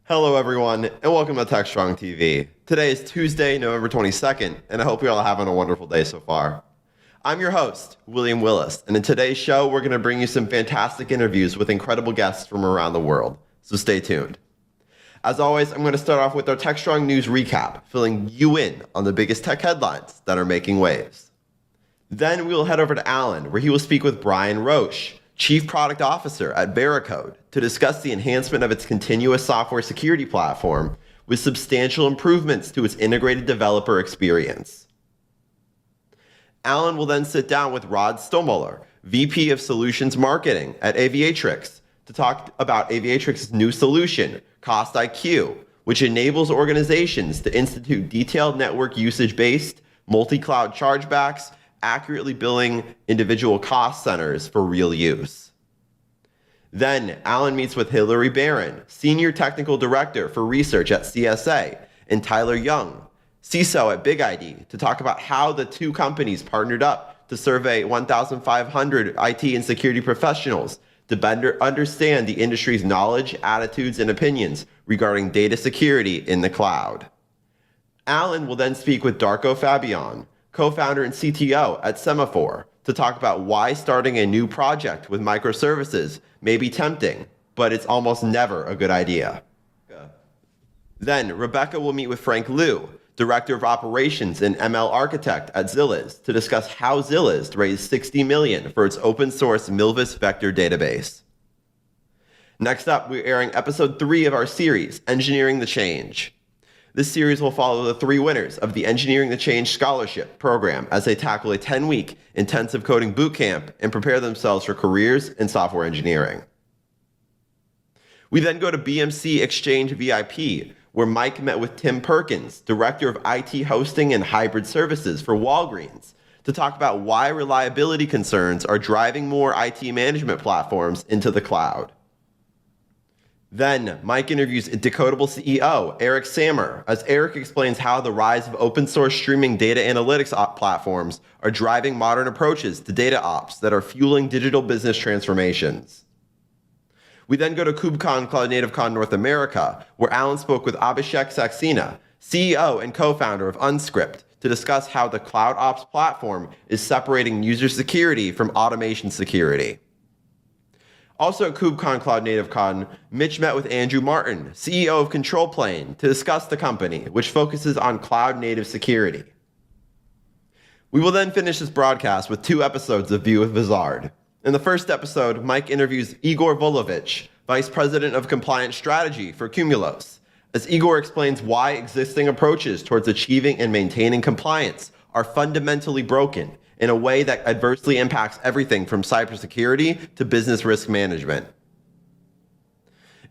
Hello everyone, and welcome to Techstrong TV. Today is Tuesday, November 22nd, and I hope you're all having a wonderful day so far. I'm your host, William Willis, and in today's show, we're going to bring you some fantastic interviews with incredible guests from around the world, so stay tuned. As always, I'm going to start off with our Techstrong News recap, filling you in on the biggest tech headlines that are making waves. Then we will head over to Alan, where he will speak with Brian Roche, Chief Product Officer at Veracode, to discuss the enhancement of its continuous software security platform with substantial improvements to its integrated developer experience. Alan will then sit down with Rod Stomuller, VP of Solutions Marketing at Aviatrix, to talk about Aviatrix's new solution, Cost IQ, which enables organizations to institute detailed network usage-based, multi-cloud chargebacks, accurately billing individual cost centers for real use. Then, Alan meets with Hilary Barron, Senior Technical Director for Research at CSA, and Tyler Young, CISO at BigID, to talk about how the two companies partnered up to survey 1,500 IT and security professionals to better understand the industry's knowledge, attitudes, and opinions regarding data security in the cloud. Alan will then speak with Darko Fabian, co-founder and CTO at Semaphore, to talk about why starting a new project with microservices may be tempting, but it's almost never a good idea. Then Rebecca will meet with Frank Liu, Director of Operations and ML Architect at Zilliz, to discuss how Zilliz raised $60 million for its open source Milvus vector database. Next up, we're airing episode 3 of our series, Engineering the Change. This series will follow the 3 winners of the Engineering the Change Scholarship program as they tackle a 10-week intensive coding bootcamp and prepare themselves for careers in software engineering. We then go to BMC Exchange VIP, where Mike met with Tim Perkins, Director of IT Hosting and Hybrid Services for Walgreens, to talk about why reliability concerns are driving more IT management platforms into the cloud. Then, Mike interviews Decodable CEO Eric Sammer, as Eric explains how the rise of open source streaming data analytics platforms are driving modern approaches to data ops that are fueling digital business transformations. We then go to KubeCon Cloud Native Con North America, where Alan spoke with Abhishek Saxena, CEO and co-founder of Unscript, to discuss how the Cloud Ops platform is separating user security from automation security. Also at KubeCon Cloud Native Con, Mitch met with Andrew Martin, CEO of Control Plane, to discuss the company, which focuses on cloud native security. We will then finish this broadcast with 2 episodes of View with Vizard. In the first episode, Mike interviews Igor Volovich, Vice President of Compliance Strategy for Cumulos, as Igor explains why existing approaches towards achieving and maintaining compliance are fundamentally broken in a way that adversely impacts everything from cybersecurity to business risk management.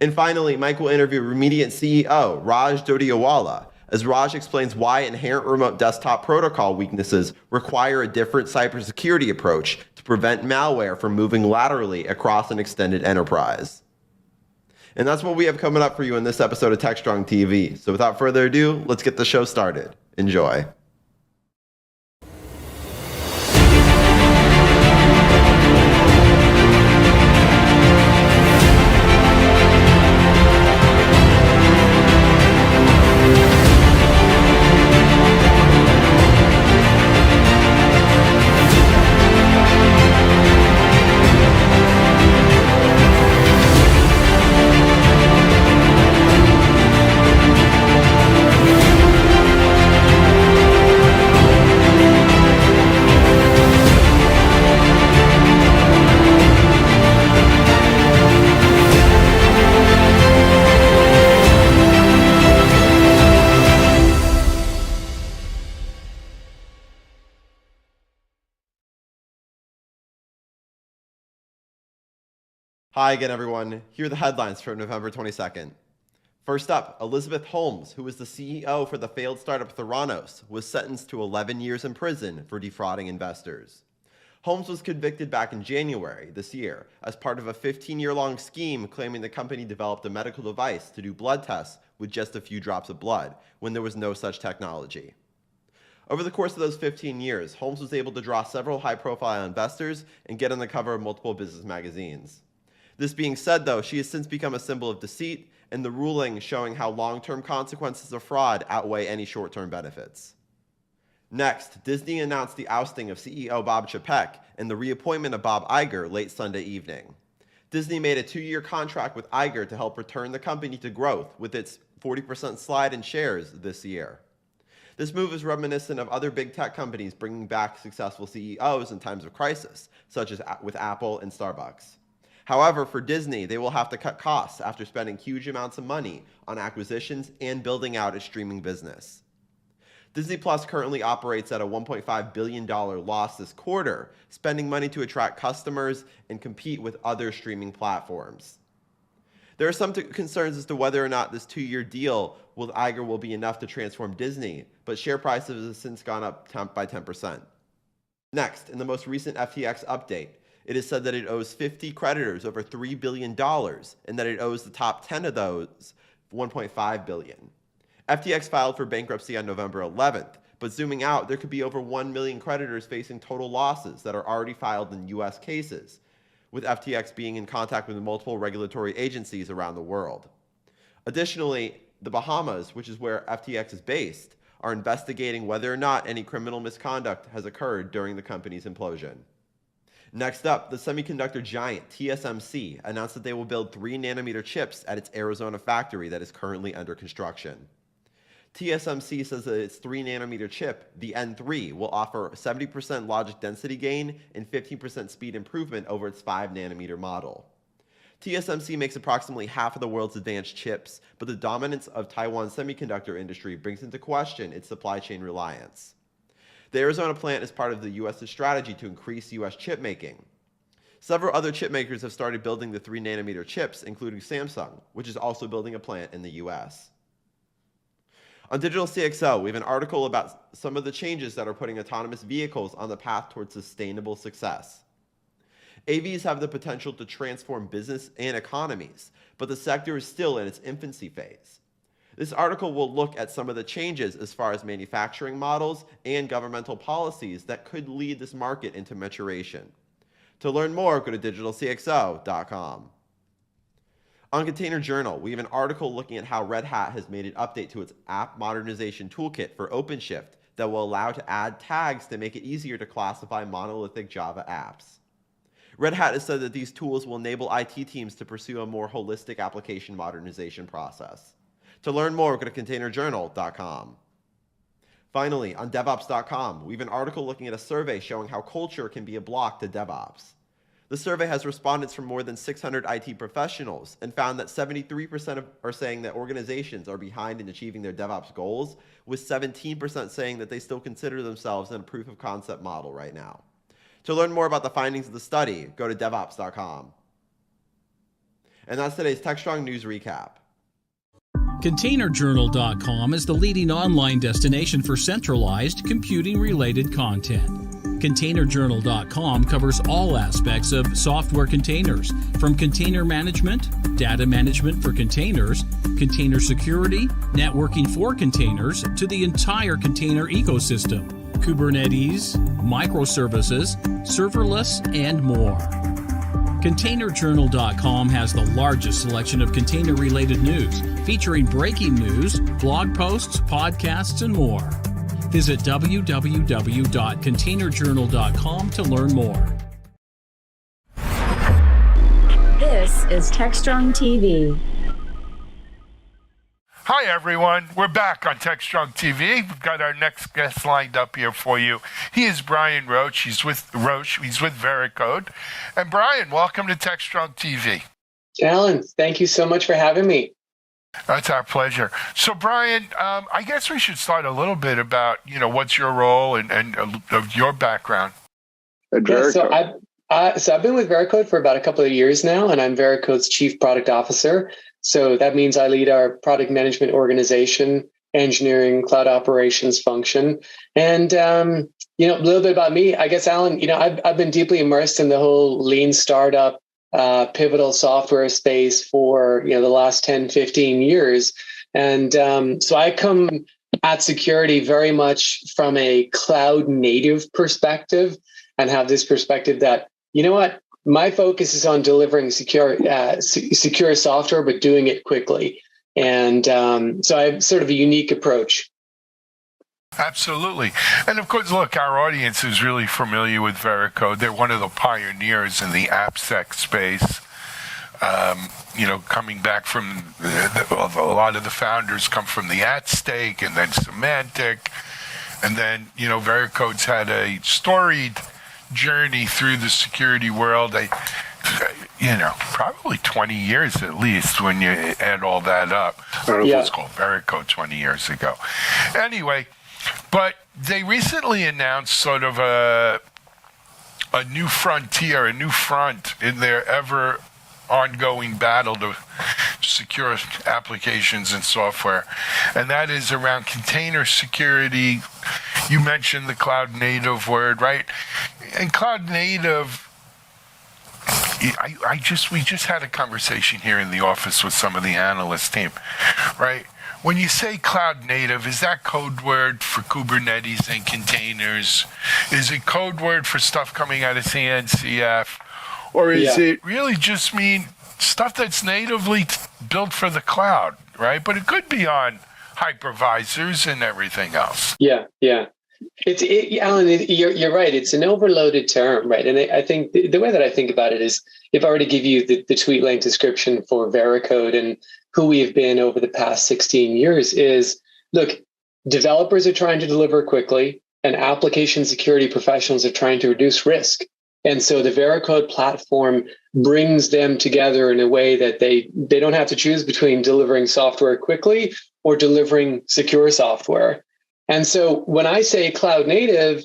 And finally, Mike will interview Remediant CEO Raj Dodiawala, as Raj explains why inherent remote desktop protocol weaknesses require a different cybersecurity approach to prevent malware from moving laterally across an extended enterprise. And that's what we have coming up for you in this episode of Techstrong TV. So without further ado, let's get the show started. Enjoy. Hi again, everyone. Here are the headlines for November 22nd. First up, Elizabeth Holmes, who was the CEO for the failed startup Theranos, was sentenced to 11 years in prison for defrauding investors. Holmes was convicted back in January this year as part of a 15-year-long scheme claiming the company developed a medical device to do blood tests with just a few drops of blood when there was no such technology. Over the course of those 15 years, Holmes was able to draw several high-profile investors and get on the cover of multiple business magazines. This being said, though, she has since become a symbol of deceit and the ruling showing how long-term consequences of fraud outweigh any short-term benefits. Next, Disney announced the ousting of CEO Bob Chapek and the reappointment of Bob Iger late Sunday evening. Disney made a 2-year contract with Iger to help return the company to growth with its 40% slide in shares this year. This move is reminiscent of other big tech companies bringing back successful CEOs in times of crisis, such as with Apple and Starbucks. However, for Disney, they will have to cut costs after spending huge amounts of money on acquisitions and building out its streaming business. Disney Plus currently operates at a $1.5 billion loss this quarter, spending money to attract customers and compete with other streaming platforms. There are some concerns as to whether or not this 2-year deal with Iger will be enough to transform Disney, but share prices have since gone up by 10%. Next, in the most recent FTX update, it is said that it owes 50 creditors over $3 billion and that it owes the top 10 of those $1.5 billion. FTX filed for bankruptcy on November 11th, but zooming out, there could be over 1 million creditors facing total losses that are already filed in U.S. cases, with FTX being in contact with multiple regulatory agencies around the world. Additionally, the Bahamas, which is where FTX is based, are investigating whether or not any criminal misconduct has occurred during the company's implosion. Next up, the semiconductor giant TSMC announced that they will build 3-nanometer chips at its Arizona factory that is currently under construction. TSMC says that its 3-nanometer chip, the N3, will offer 70% logic density gain and 15% speed improvement over its 5-nanometer model. TSMC makes approximately half of the world's advanced chips, but the dominance of Taiwan's semiconductor industry brings into question its supply chain reliance. The Arizona plant is part of the U.S.'s strategy to increase U.S. chip making. Several other chip makers have started building the 3-nanometer chips, including Samsung, which is also building a plant in the U.S. On Digital CXO, we have an article about some of the changes that are putting autonomous vehicles on the path towards sustainable success. AVs have the potential to transform business and economies, but the sector is still in its infancy phase. This article will look at some of the changes as far as manufacturing models and governmental policies that could lead this market into maturation. To learn more, go to digitalcxo.com. On Container Journal, we have an article looking at how Red Hat has made an update to its app modernization toolkit for OpenShift that will allow to add tags to make it easier to classify monolithic Java apps. Red Hat has said that these tools will enable IT teams to pursue a more holistic application modernization process. To learn more, go to containerjournal.com. Finally, on DevOps.com, we have an article looking at a survey showing how culture can be a block to DevOps. The survey has respondents from more than 600 IT professionals and found that 73% are saying that organizations are behind in achieving their DevOps goals, with 17% saying that they still consider themselves in a proof of concept model right now. To learn more about the findings of the study, go to DevOps.com. And that's today's Techstrong News Recap. ContainerJournal.com is the leading online destination for centralized computing-related content. ContainerJournal.com covers all aspects of software containers, from container management, data management for containers, container security, networking for containers, to the entire container ecosystem, Kubernetes, microservices, serverless, and more. ContainerJournal.com has the largest selection of container-related news, featuring breaking news, blog posts, podcasts, and more. Visit www.containerjournal.com to learn more. This is Techstrong TV. Hi, everyone. We're back on Techstrong TV. We've got our next guest lined up here for you. He is Brian Roach. He's with Vericode. And Brian, welcome to Techstrong TV. Alan, thank you so much for having me. That's our pleasure. So, Brian, I guess we should start a little bit about, what's your role and of your background. Yeah, so I've been with Vericode for about a couple of years now, and I'm Vericode's Chief Product Officer. So that means I lead our product management organization, engineering, cloud operations function. And, a little bit about me, I guess, Alan, I've been deeply immersed in the whole lean startup, pivotal software space for, the last 10, 15 years. And so I come at security very much from a cloud native perspective and have this perspective that, my focus is on delivering secure software, but doing it quickly. And so I have sort of a unique approach. Absolutely. And of course, look, our audience is really familiar with Veracode. They're one of the pioneers in the AppSec space. Coming back from a lot of the founders come from the @stake and then Semantic. And then, Veracode's had a storied journey through the security world. Probably 20 years at least when you add all that up. I don't know if it was called Veracode 20 years ago. Anyway, but they recently announced sort of a new frontier, a new front in their ever ongoing battle to secure applications and software, and that is around container security. You mentioned the cloud native word, right? And cloud native, we just had a conversation here in the office with some of the analyst team, right? When you say cloud native, is that code word for Kubernetes and containers? Is it code word for stuff coming out of CNCF? Or is it really just mean stuff that's natively built for the cloud, right? But it could be on hypervisors and everything else. Yeah. Alan, you're right. It's an overloaded term, right? And I think the way that I think about it is, if I were to give you the tweet length description for Veracode and who we have been over the past 16 years is, look, developers are trying to deliver quickly and application security professionals are trying to reduce risk. And so the Veracode platform brings them together in a way that they don't have to choose between delivering software quickly or delivering secure software. And so when I say cloud native,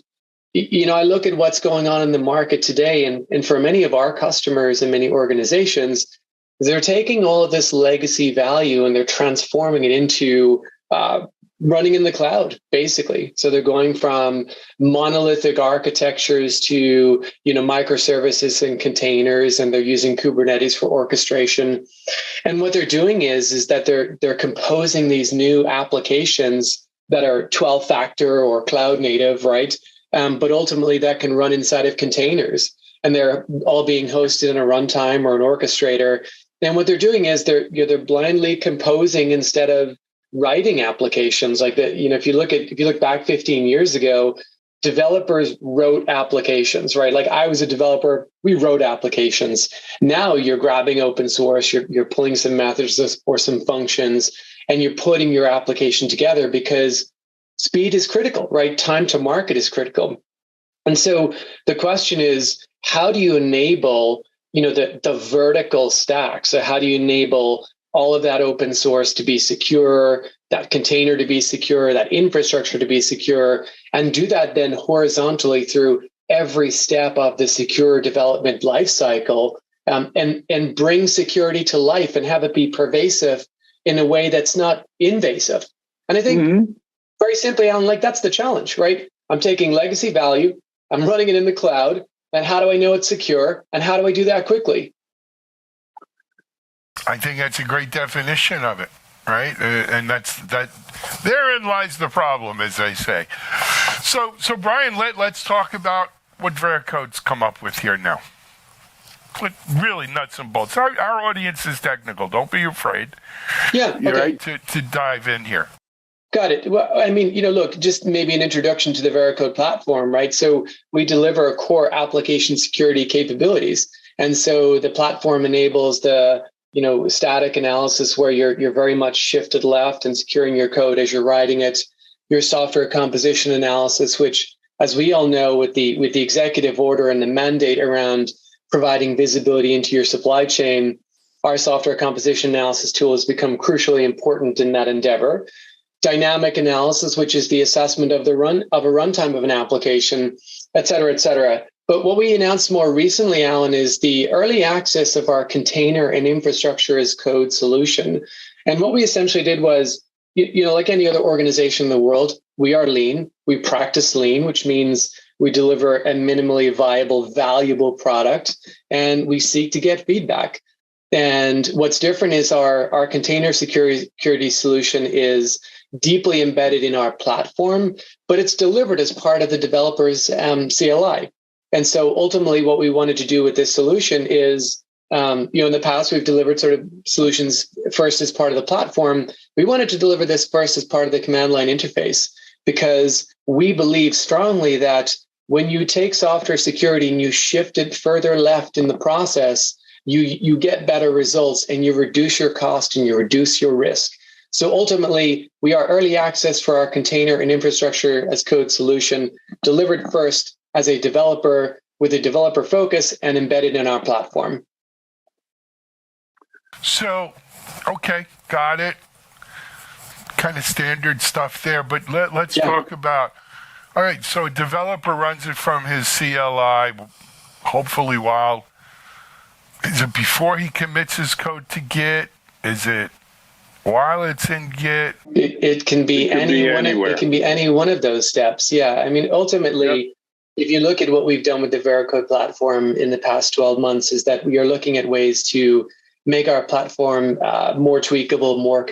I look at what's going on in the market today. And for many of our customers and many organizations, they're taking all of this legacy value and they're transforming it into running in the cloud, basically. So they're going from monolithic architectures to, microservices and containers, and they're using Kubernetes for orchestration. And what they're doing is that they're composing these new applications that are 12-factor or cloud native, right? But ultimately that can run inside of containers, and they're all being hosted in a runtime or an orchestrator. And what they're doing is they're blindly composing instead of writing applications. Like that, if you look back 15 years ago, developers wrote applications, right? Like I was a developer, we wrote applications. Now you're grabbing open source, you're pulling some methods or some functions, and you're putting your application together because speed is critical, right? Time to market is critical. And so the question is, how do you enable, the vertical stack? So how do you enable all of that open source to be secure, that container to be secure, that infrastructure to be secure, and do that then horizontally through every step of the secure development lifecycle, and bring security to life and have it be pervasive in a way that's not invasive. And I think very simply, Alan, that's the challenge, right? I'm taking legacy value, I'm running it in the cloud, and how do I know it's secure? And how do I do that quickly? I think that's a great definition of it, right? And therein lies the problem, as they say. So Brian, let's talk about what Veracode's come up with here now. But really nuts and bolts. Our audience is technical. Don't be afraid. Yeah, okay. Right, to dive in here. Got it. Well, I mean, look, just maybe an introduction to the Veracode platform, right? So we deliver core application security capabilities. And so the platform enables the static analysis where you're very much shifted left and securing your code as you're writing it. Your software composition analysis, which, as we all know, with the executive order and the mandate around providing visibility into your supply chain, our software composition analysis tool has become crucially important in that endeavor. Dynamic analysis, which is the assessment of a runtime of an application, et cetera, et cetera. But what we announced more recently, Alan, is the early access of our container and infrastructure as code solution. And what we essentially did was, like any other organization in the world, we are lean. We practice lean, which means we deliver a minimally viable, valuable product, and we seek to get feedback. And what's different is our container security solution is deeply embedded in our platform, but it's delivered as part of the developer's CLI. And so ultimately what we wanted to do with this solution is In the past, we've delivered sort of solutions first as part of the platform. We wanted to deliver this first as part of the command line interface because we believe strongly that when you take software security and you shift it further left in the process, you get better results and you reduce your cost and you reduce your risk. So ultimately, we are early access for our container and infrastructure as code solution, delivered first as a developer with a developer focus and embedded in our platform. So, okay, got it. Kind of standard stuff there, but let's talk about, all right, so a developer runs it from his CLI, hopefully is it before he commits his code to Git? Is it while it's in Git? It can be anywhere. It can be any one of those steps. Yeah, I mean, ultimately, if you look at what we've done with the Veracode platform in the past 12 months, is that we are looking at ways to make our platform more tweakable, more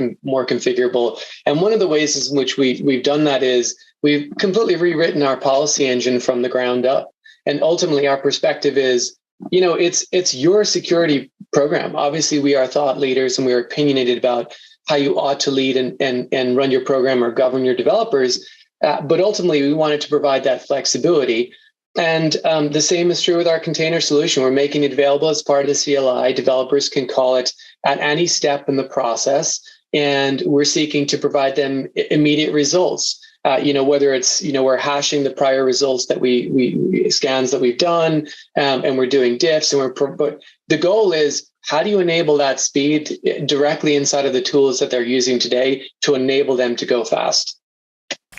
configurable. And one of the ways in which we've done that is we've completely rewritten our policy engine from the ground up. And ultimately, our perspective is, it's your security program. Obviously, we are thought leaders and we are opinionated about how you ought to lead and run your program or govern your developers. But ultimately, we wanted to provide that flexibility. And the same is true with our container solution. We're making it available as part of the CLI. Developers can call it at any step in the process, and we're seeking to provide them immediate results. Whether it's, we're hashing the prior results that we scans that we've done, and we're doing diffs, but the goal is, how do you enable that speed directly inside of the tools that they're using today to enable them to go fast?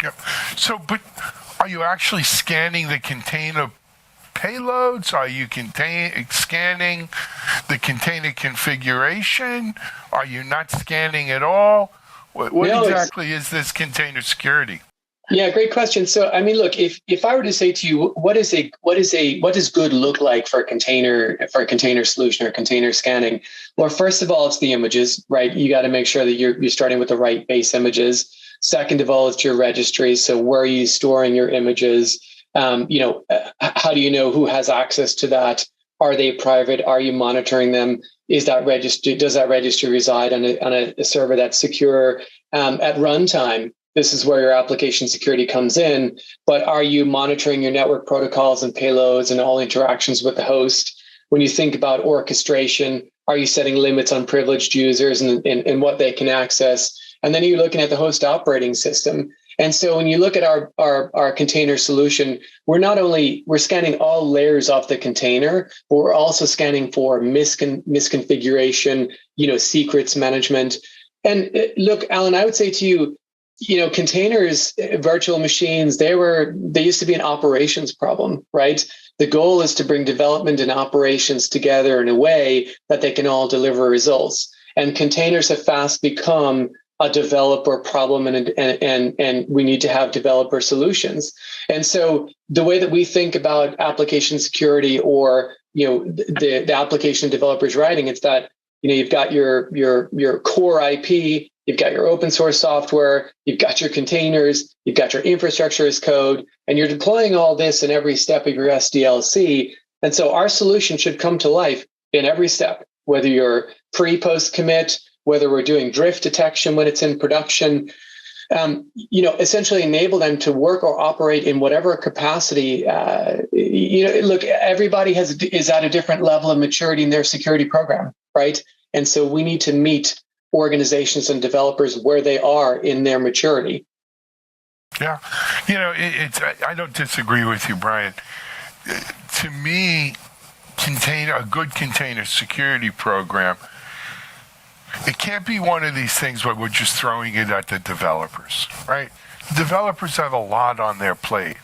Yep. So, but are you actually scanning the container payloads? Are you scanning the container configuration? Are you not scanning at all? What exactly is this container security? Yeah, great question. So, I mean, look, if I were to say to you, what does good look like for a container solution or container scanning? Well, first of all, it's the images, right? You got to make sure that you're starting with the right base images. Second of all, it's your registry. So where are you storing your images? How do you know who has access to that? Are they private? Are you monitoring them? Does that registry reside on a server that's secure? At runtime, this is where your application security comes in. But are you monitoring your network protocols and payloads and all interactions with the host? When you think about orchestration, are you setting limits on privileged users and what they can access? And then you're looking at the host operating system. And so when you look at our container solution, we're scanning all layers of the container, but we're also scanning for misconfiguration, secrets management. And look, Alan, I would say to you, containers, virtual machines, they used to be an operations problem, right? The goal is to bring development and operations together in a way that they can all deliver results. And containers have fast become a developer problem, and we need to have developer solutions. And so the way that we think about application security, or the application developers writing, it's that you've got your core IP, you've got your open source software, you've got your containers, you've got your infrastructure as code, and you're deploying all this in every step of your SDLC. And so our solution should come to life in every step, whether you're pre-post commit, whether we're doing drift detection when it's in production, essentially enable them to work or operate in whatever capacity. Look, everybody is at a different level of maturity in their security program, right? And so we need to meet organizations and developers where they are in their maturity. Yeah, I don't disagree with you, Brian. To me, a good container security program, it can't be one of these things where we're just throwing it at the developers, right? Developers have a lot on their plate.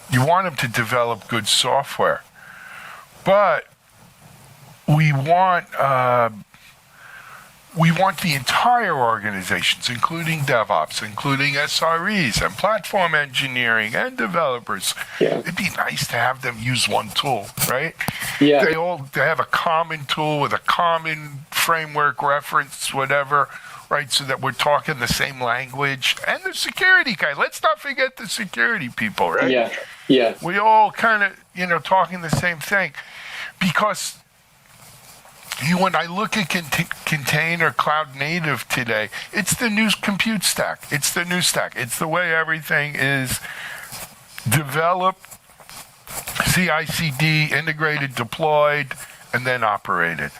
You want them to develop good software, but we want the entire organizations, including DevOps, including SREs and platform engineering and developers. Yeah. It'd be nice to have them use one tool, right? Yeah. They have a common tool with a common framework, reference, whatever, right? So that we're talking the same language. And the security guy. Let's not forget the security people, right? Yeah. Yeah. We all kind of, talking the same thing. Because when I look at container cloud native today, it's the new compute stack. It's the new stack. It's the way everything is developed, CI/CD, integrated, deployed, and then operated.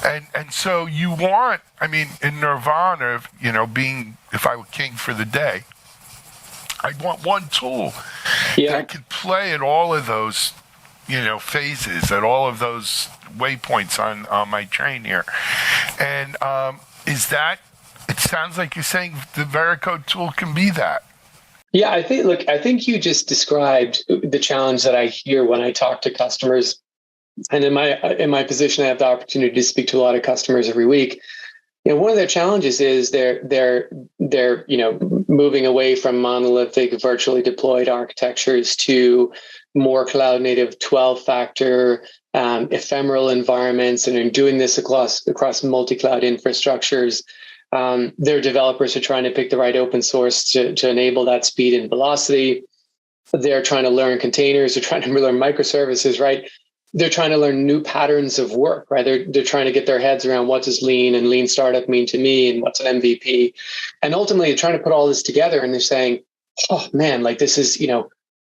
And so you want, I mean, in Nirvana, being, if I were king for the day, I'd want one tool that could play at all of those, phases, at all of those waypoints on my train here. And it sounds like you're saying the Veracode tool can be that. Yeah, I think you just described the challenge that I hear when I talk to customers. And in my position, I have the opportunity to speak to a lot of customers every week. One of their challenges is they're moving away from monolithic, virtually deployed architectures to more cloud native 12-factor ephemeral environments, and are doing this across multi-cloud infrastructures. Their developers are trying to pick the right open source to enable that speed and velocity. They're trying to learn containers. They're trying to learn microservices, right? They're trying to learn new patterns of work, right? They're trying to get their heads around what does lean and lean startup mean to me, and what's an MVP. And ultimately, they're trying to put all this together, and they're saying, oh man, like this is,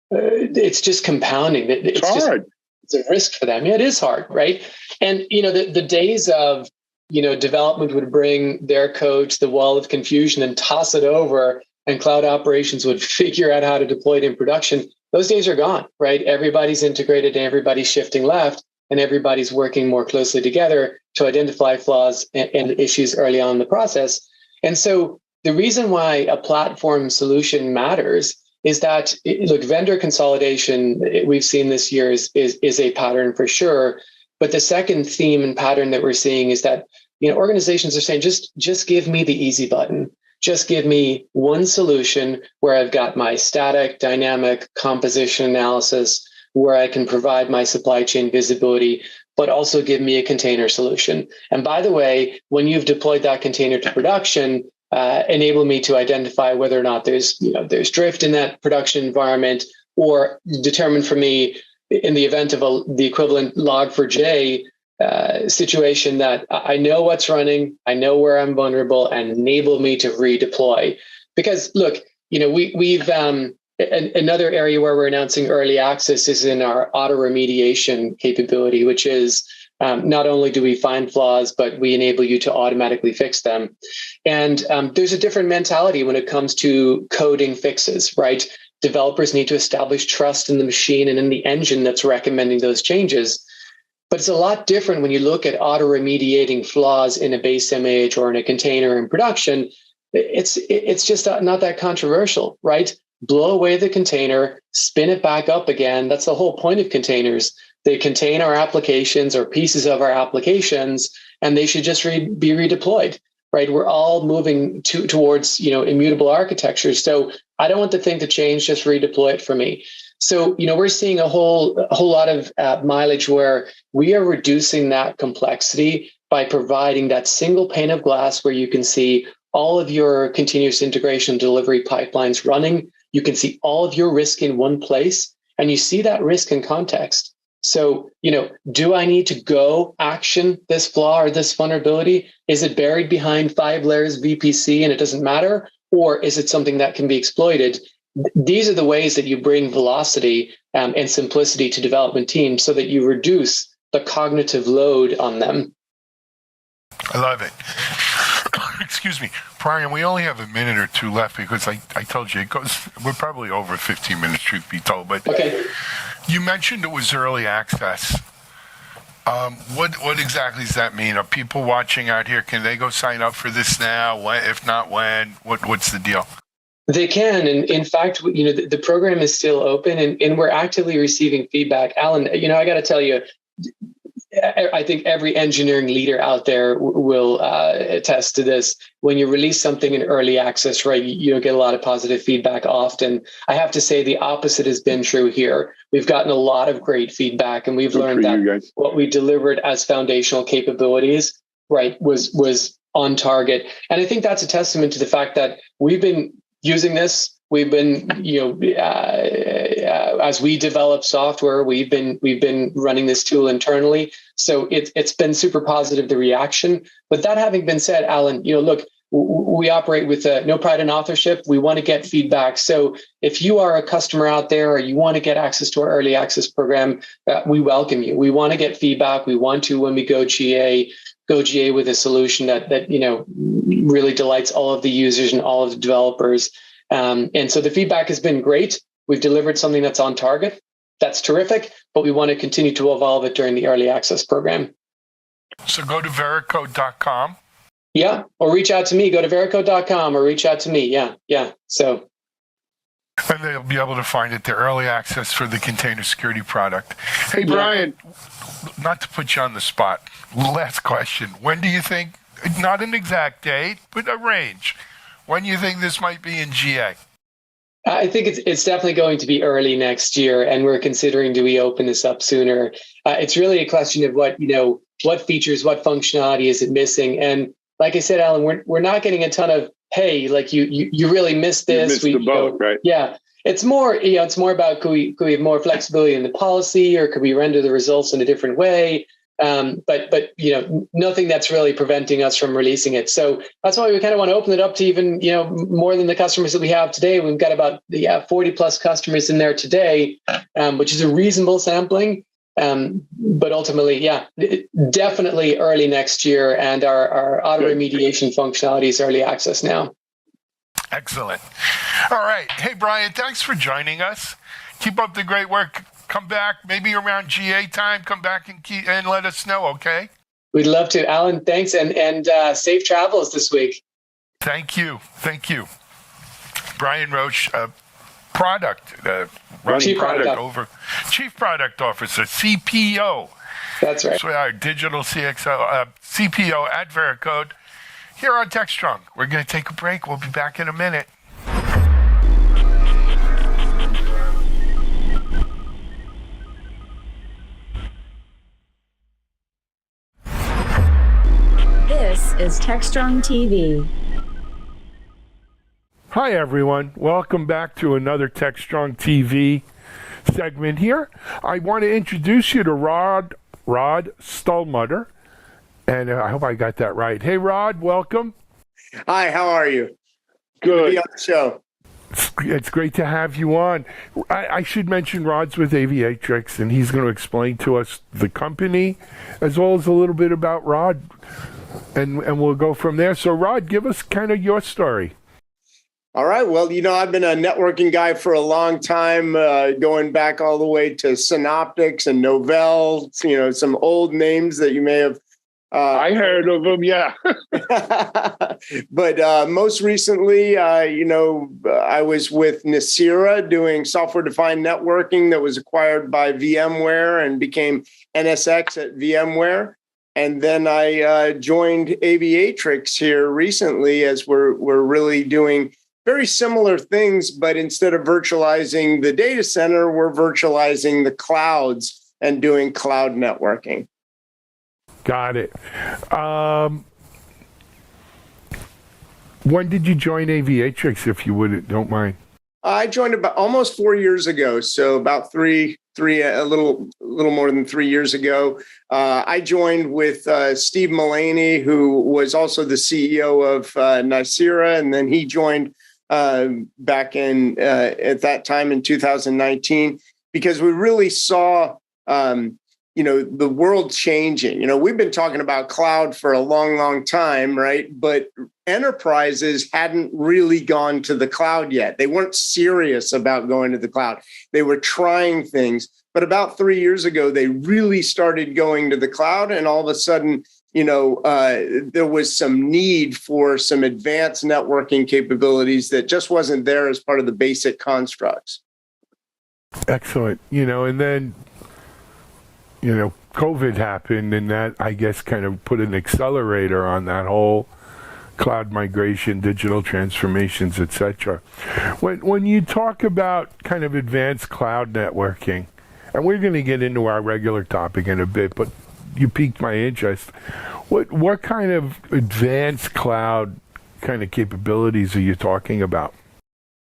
it's just compounding. It's hard. It's a risk for them. Yeah, it is hard, right? And, the days of, development would bring their code to the wall of confusion and toss it over, and cloud operations would figure out how to deploy it in production. Those days are gone, right? Everybody's integrated and everybody's shifting left, and everybody's working more closely together to identify flaws and issues early on in the process. And so the reason why a platform solution matters is that, vendor consolidation, we've seen this year is a pattern for sure. But the second theme and pattern that we're seeing is that, organizations are saying, just give me the easy button. Just give me one solution where I've got my static, dynamic, composition analysis, where I can provide my supply chain visibility, but also give me a container solution. And by the way, when you've deployed that container to production, enable me to identify whether or not there's drift in that production environment, or determine for me, in the event of the equivalent Log4j situation, that I know what's running, I know where I'm vulnerable, and enable me to redeploy. Because look, we've another area where we're announcing early access is in our auto remediation capability, which is not only do we find flaws, but we enable you to automatically fix them. And there's a different mentality when it comes to coding fixes, right? Developers need to establish trust in the machine and in the engine that's recommending those changes. But it's a lot different when you look at auto-remediating flaws in a base image or in a container in production. It's just not that controversial, right? Blow away the container, spin it back up again. That's the whole point of containers. They contain our applications or pieces of our applications, and they should just be redeployed, right? We're all moving towards immutable architectures. So I don't want the thing to change, just redeploy it for me. So, we're seeing a whole lot of mileage where we are reducing that complexity by providing that single pane of glass where you can see all of your continuous integration delivery pipelines running. You can see all of your risk in one place, and you see that risk in context. So, do I need to go action this flaw or this vulnerability? Is it buried behind 5 layers VPC and it doesn't matter? Or is it something that can be exploited? These are the ways that you bring velocity and simplicity to development teams so that you reduce the cognitive load on them. I love it. Excuse me, Brian, we only have a minute or two left because I told you we're probably over 15 minutes, truth be told. But okay. You mentioned it was early access. What exactly does that mean? Are people watching out here? Can they go sign up for this now? When, if not, when? What's the deal? They can. And in fact, the program is still open, and we're actively receiving feedback. Alan, I got to tell you, I think every engineering leader out there will attest to this. When you release something in early access, right, you don't get a lot of positive feedback often. I have to say the opposite has been true here. We've gotten a lot of great feedback, and we've learned that what we delivered as foundational capabilities, right, was on target. And I think that's a testament to the fact that we've been using this. We've been, as we develop software, we've been running this tool internally. So it's been super positive, the reaction. But that having been said, Alan, look, we operate with no pride in authorship. We want to get feedback. So if you are a customer out there or you want to get access to our early access program, we welcome you. We want to get feedback. We want to, when we go GA with a solution that really delights all of the users and all of the developers. And so the feedback has been great. We've delivered something that's on target. That's terrific, but we want to continue to evolve it during the early access program. So go to vericode.com. Yeah, or reach out to me. Go to vericode.com or reach out to me. Yeah. So. And they'll be able to find it, the early access for the container security product. Hey, Brian. Not to put you on the spot, last question. When do you think, not an exact date, but a range, when do you think this might be in GA? I think it's definitely going to be early next year, and we're considering, do we open this up sooner? It's really a question of what features, what functionality is it missing? And like I said, Alan, we're not getting a ton of, hey, like you really missed this. You missed the boat, right? Yeah. It's more about could we have more flexibility in the policy, or could we render the results in a different way? But nothing that's really preventing us from releasing it. So that's why we kind of want to open it up to even more than the customers that we have today. We've got about 40 plus customers in there today, which is a reasonable sampling. But ultimately, definitely early next year, and our auto remediation functionality is early access now. Excellent. All right. Hey, Brian, thanks for joining us. Keep up the great work. Come back, maybe around GA time. Come back and let us know, okay? We'd love to. Alan, thanks, and safe travels this week. Thank you. Brian Roach, Chief Product Officer, CPO. That's right. So our digital CXO, CPO at Vericode. Here on Techstrong. We're going to take a break. We'll be back in a minute. This is Techstrong TV. Hi, everyone. Welcome back to another Techstrong TV segment here. I want to introduce you to Rod Stallmutter. And I hope I got that right. Hey, Rod, welcome. Hi, how are you? Good. To be on the show. It's great to have you on. I should mention Rod's with Aviatrix, and he's going to explain to us the company as well as a little bit about Rod, and we'll go from there. So, Rod, give us kind of your story. All right. Well, I've been a networking guy for a long time, going back all the way to Synoptics and Novell, some old names that you may have I heard of them, yeah. But most recently, I was with Nicira doing software-defined networking that was acquired by VMware and became NSX at VMware. And then I joined Aviatrix here recently, as we're really doing very similar things, but instead of virtualizing the data center, we're virtualizing the clouds and doing cloud networking. Got it. When did you join Aviatrix, if you don't mind? I joined about almost 4 years ago, so about a little more than 3 years ago. I joined with Steve Mullaney, who was also the CEO of Nicira, and then he joined back in at that time in 2019, because we really saw the world changing. We've been talking about cloud for a long, long time, right? But enterprises hadn't really gone to the cloud yet. They weren't serious about going to the cloud. They were trying things. But about 3 years ago, they really started going to the cloud. And all of a sudden, there was some need for some advanced networking capabilities that just wasn't there as part of the basic constructs. Excellent. And then COVID happened, and that, I guess, kind of put an accelerator on that whole cloud migration, digital transformations, etc. When you talk about kind of advanced cloud networking, and we're going to get into our regular topic in a bit, but you piqued my interest. What kind of advanced cloud kind of capabilities are you talking about?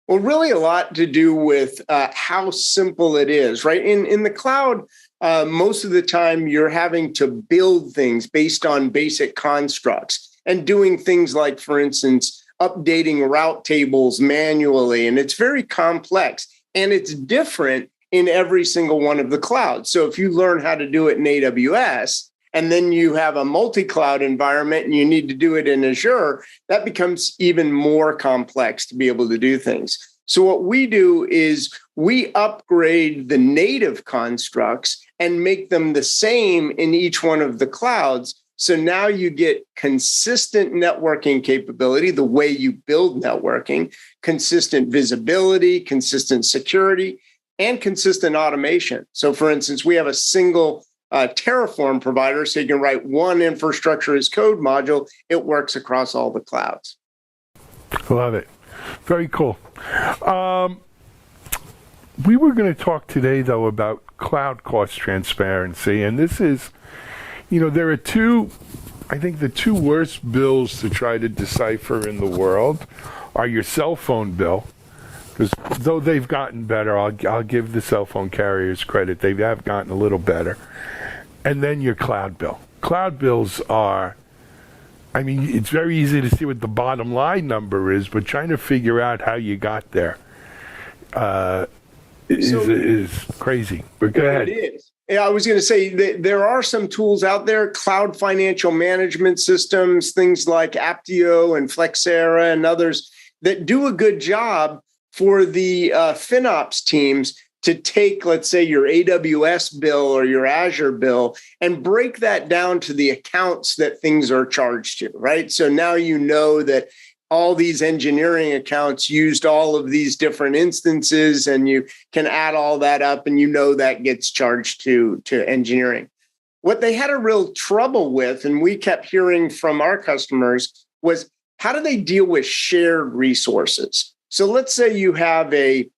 Well, really a lot to do with how simple it is, right? In the cloud, most of the time you're having to build things based on basic constructs and doing things like, for instance, updating route tables manually. And it's very complex and it's different in every single one of the clouds. So if you learn how to do it in AWS, and then you have a multi-cloud environment and you need to do it in Azure, that becomes even more complex to be able to do things. So what we do is we upgrade the native constructs and make them the same in each one of the clouds. So now you get consistent networking capability, the way you build networking, consistent visibility, consistent security, and consistent automation. So for instance, we have a single Terraform provider, so you can write one infrastructure as code module. It works across all the clouds. Love it. Very cool. We were going to talk today, though, about cloud cost transparency. And this is, there are the two worst bills to try to decipher in the world are your cell phone bill. Because though they've gotten better, I'll give the cell phone carriers credit. They have gotten a little better. And then your cloud bill. Cloud bills are, it's very easy to see what the bottom line number is, but trying to figure out how you got there is crazy. But go ahead. It is. Yeah, I was going to say that there are some tools out there, cloud financial management systems, things like Aptio and Flexera and others that do a good job for the FinOps teams to take, let's say, your AWS bill or your Azure bill and break that down to the accounts that things are charged to, right? So now you know that all these engineering accounts used all of these different instances, and you can add all that up and that gets charged to engineering. What they had a real trouble with, and we kept hearing from our customers, was how do they deal with shared resources? So let's say you have a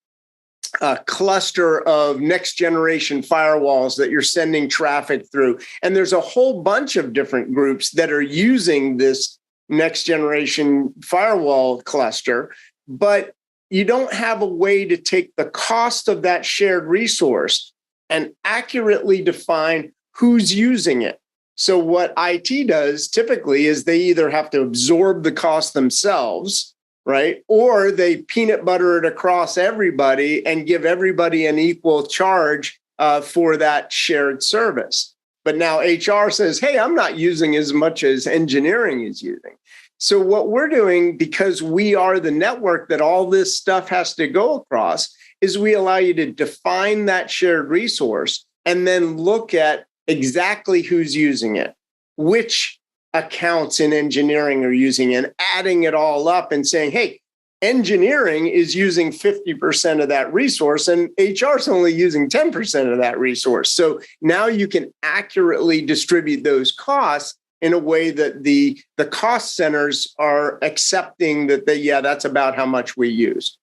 cluster of next generation firewalls that you're sending traffic through. And there's a whole bunch of different groups that are using this next generation firewall cluster, but you don't have a way to take the cost of that shared resource and accurately define who's using it. So what IT does typically is they either have to absorb the cost themselves, right? Or they peanut butter it across everybody and give everybody an equal charge for that shared service. But now HR says, hey, I'm not using as much as engineering is using. So what we're doing, because we are the network that all this stuff has to go across, is we allow you to define that shared resource and then look at exactly who's using it, which accounts in engineering are using, and adding it all up and saying, hey, engineering is using 50% of that resource and HR is only using 10% of that resource. So now you can accurately distribute those costs in a way that the cost centers are accepting that that's about how much we use.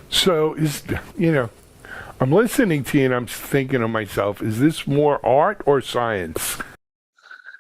So I'm listening to you and I'm thinking to myself, is this more art or science?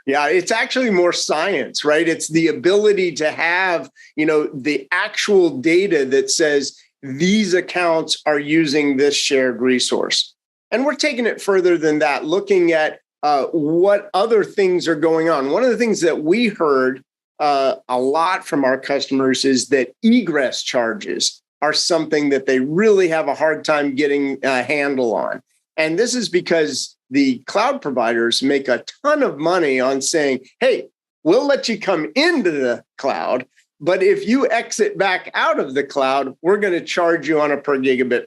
Yeah, it's actually more science, right? It's the ability to have, the actual data that says these accounts are using this shared resource. And we're taking it further than that, looking at what other things are going on. One of the things that we heard a lot from our customers is that egress charges are something that they really have a hard time getting a handle on. And this is because the cloud providers make a ton of money on saying, hey, we'll let you come into the cloud, but if you exit back out of the cloud, we're going to charge you on a per gigabit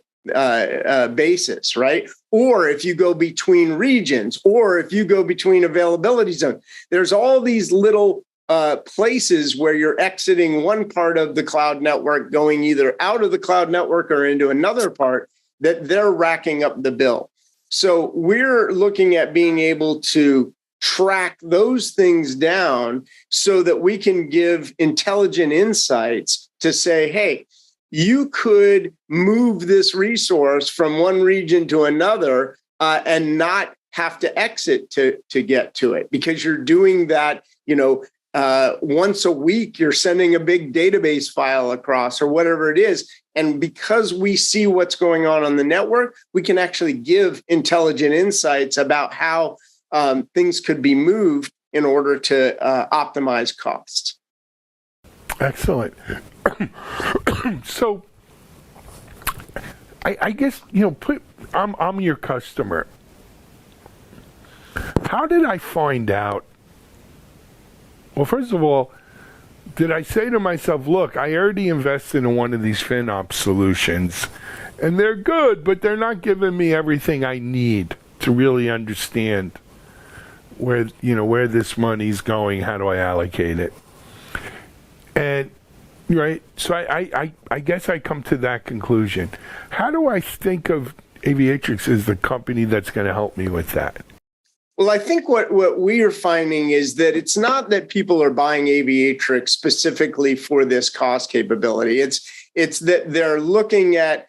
basis, right? Or if you go between regions, or if you go between availability zones, there's all these little places where you're exiting one part of the cloud network, going either out of the cloud network or into another part, that they're racking up the bill. So we're looking at being able to track those things down so that we can give intelligent insights to say, hey, you could move this resource from one region to another and not have to exit to get to it, because you're doing that, once a week, you're sending a big database file across or whatever it is. And because we see what's going on the network, we can actually give intelligent insights about how things could be moved in order to optimize costs. Excellent. So I guess, I'm your customer. How did I find out? Well, first of all, did I say to myself, look, I already invested in one of these FinOps solutions, and they're good, but they're not giving me everything I need to really understand where this money's going, how do I allocate it? And right, so I guess I come to that conclusion. How do I think of Aviatrix as the company that's going to help me with that? Well, I think what we are finding is that it's not that people are buying Aviatrix specifically for this cost capability. It's that they're looking at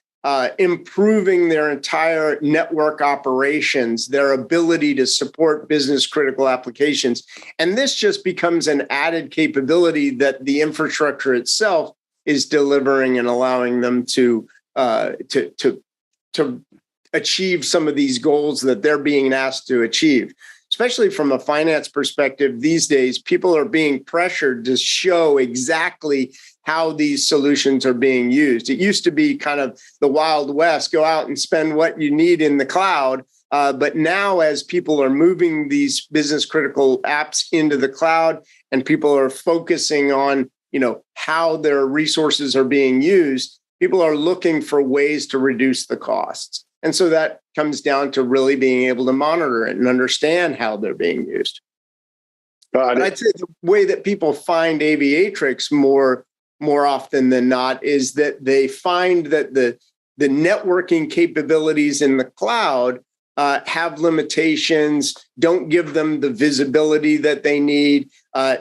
improving their entire network operations, their ability to support business critical applications. And this just becomes an added capability that the infrastructure itself is delivering and allowing them to achieve some of these goals that they're being asked to achieve. Especially from a finance perspective, these days, people are being pressured to show exactly how these solutions are being used. It used to be kind of the Wild West, go out and spend what you need in the cloud. But now as people are moving these business critical apps into the cloud and people are focusing on, how their resources are being used, people are looking for ways to reduce the costs. And so that comes down to really being able to monitor it and understand how they're being used. But I'd say the way that people find Aviatrix more often than not is that they find that the networking capabilities in the cloud have limitations, don't give them the visibility that they need,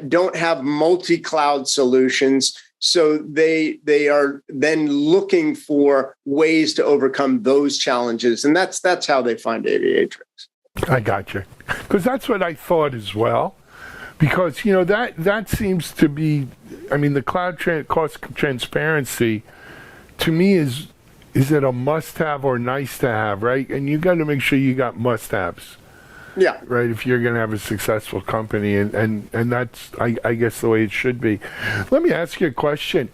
don't have multi-cloud solutions. So they are then looking for ways to overcome those challenges. And that's how they find Aviatrix. I got you. Because that's what I thought as well. Because, that seems to be, the cloud cost transparency, to me, is it a must-have or nice-to-have, right? And you got to make sure you got must-haves. Yeah. Right, if you're going to have a successful company, and that's, I guess, the way it should be. Let me ask you a question.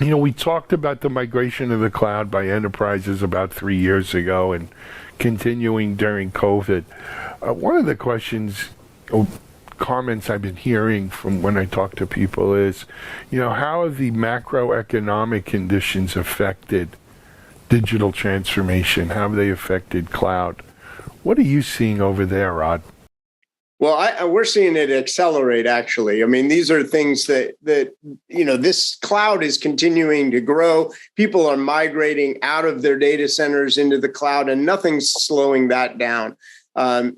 We talked about the migration to the cloud by enterprises about 3 years ago and continuing during COVID. One of the comments I've been hearing from when I talk to people is, how have the macroeconomic conditions affected digital transformation? How have they affected cloud? What are you seeing over there, Rod? Well, we're seeing it accelerate, actually. These are things that this cloud is continuing to grow. People are migrating out of their data centers into the cloud, and nothing's slowing that down.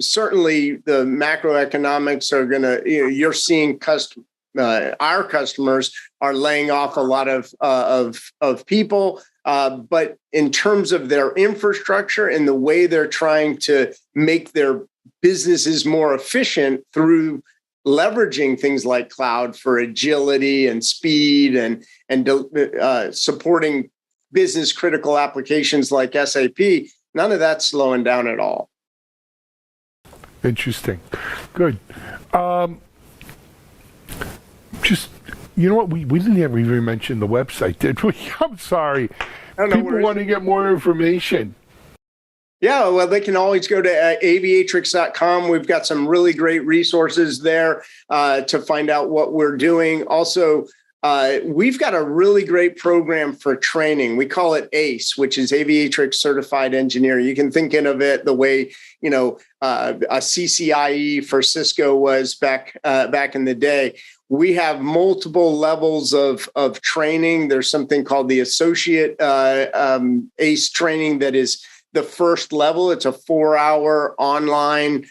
Certainly, the macroeconomics are going to, you're seeing our customers are laying off a lot of people. But in terms of their infrastructure and the way they're trying to make their businesses more efficient through leveraging things like cloud for agility and speed and supporting business critical applications like SAP, none of that's slowing down at all. Interesting. Good. You know what? We didn't even mention the website, did we? I'm sorry. People want to get more information. Yeah, well, they can always go to aviatrix.com. We've got some really great resources there to find out what we're doing. Also, we've got a really great program for training. We call it ACE, which is Aviatrix Certified Engineer. You can think of it the way, a CCIE for Cisco was back in the day. We have multiple levels of training. There's something called the Associate ACE training that is the first level. It's a 4-hour online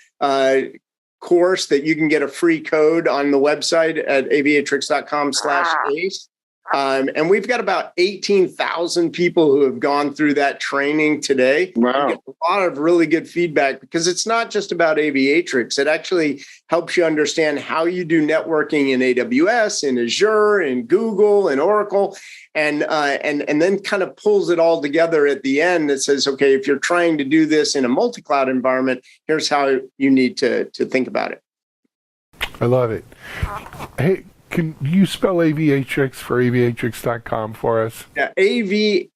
course that you can get a free code on the website at aviatrix.com/ACE. And we've got about 18,000 people who have gone through that training today. Wow. We get a lot of really good feedback because it's not just about Aviatrix. It actually helps you understand how you do networking in AWS, in Azure, in Google, in Oracle, and then kind of pulls it all together at the end that says, okay, if you're trying to do this in a multi-cloud environment, here's how you need to think about it. I love it. Hey, can you spell Aviatrix for aviatrix.com for us? Yeah, Aviatrix.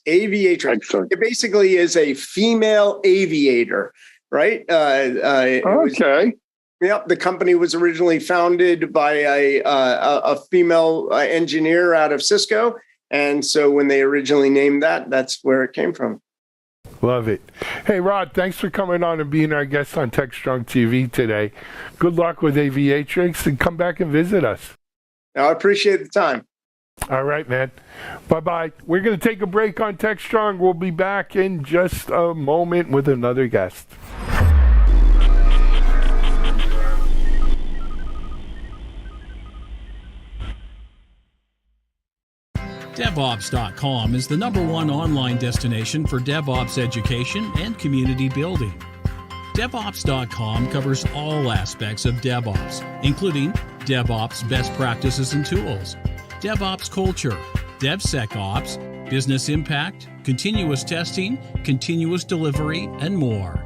Aviatrix. Excellent. It basically is a female aviator, right? Okay. Yep. The company was originally founded by a female engineer out of Cisco. And so when they originally named that, that's where it came from. Love it. Hey, Rod, thanks for coming on and being our guest on Techstrong TV today. Good luck with Aviatrix, and come back and visit us. I appreciate the time. All right, man. Bye-bye. We're going to take a break on Techstrong. We'll be back in just a moment with another guest. DevOps.com is the #1 online destination for DevOps education and community building. DevOps.com covers all aspects of DevOps, including DevOps best practices and tools, DevOps culture, DevSecOps, business impact, continuous testing, continuous delivery, and more.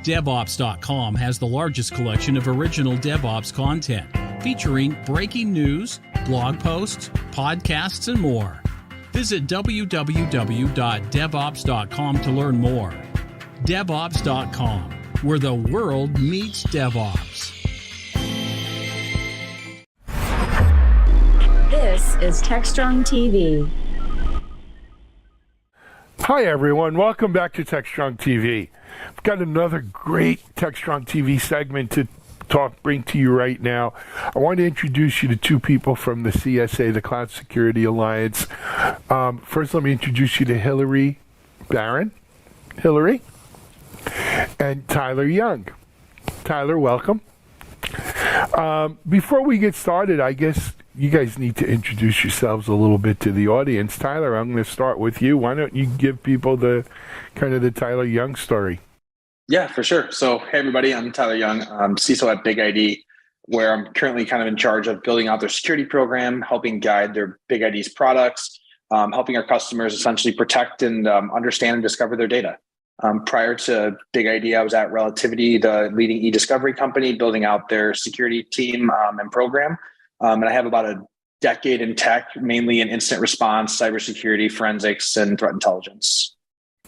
DevOps.com has the largest collection of original DevOps content, featuring breaking news, blog posts, podcasts, and more. Visit www.devops.com to learn more. DevOps.com, where the world meets DevOps. This is Techstrong TV. Hi, everyone. Welcome back to Techstrong TV. I've got another great Techstrong TV segment to bring to you right now. I want to introduce you to two people from the CSA, the Cloud Security Alliance. First, let me introduce you to Hillary Barron. Hillary. And Tyler Young. Tyler, welcome. Before we get started, I guess you guys need to introduce yourselves a little bit to the audience. Tyler, I'm going to start with you. Why don't you give people the Tyler Young story? Yeah, for sure. So, hey, everybody, I'm Tyler Young. I'm CISO at Big ID, where I'm currently kind of in charge of building out their security program, helping guide their Big ID's products, helping our customers essentially protect and understand and discover their data. Prior to Big ID, I was at Relativity, the leading e-discovery company, building out their security team and program. And I have about a decade in tech, mainly in incident response, cybersecurity, forensics, and threat intelligence.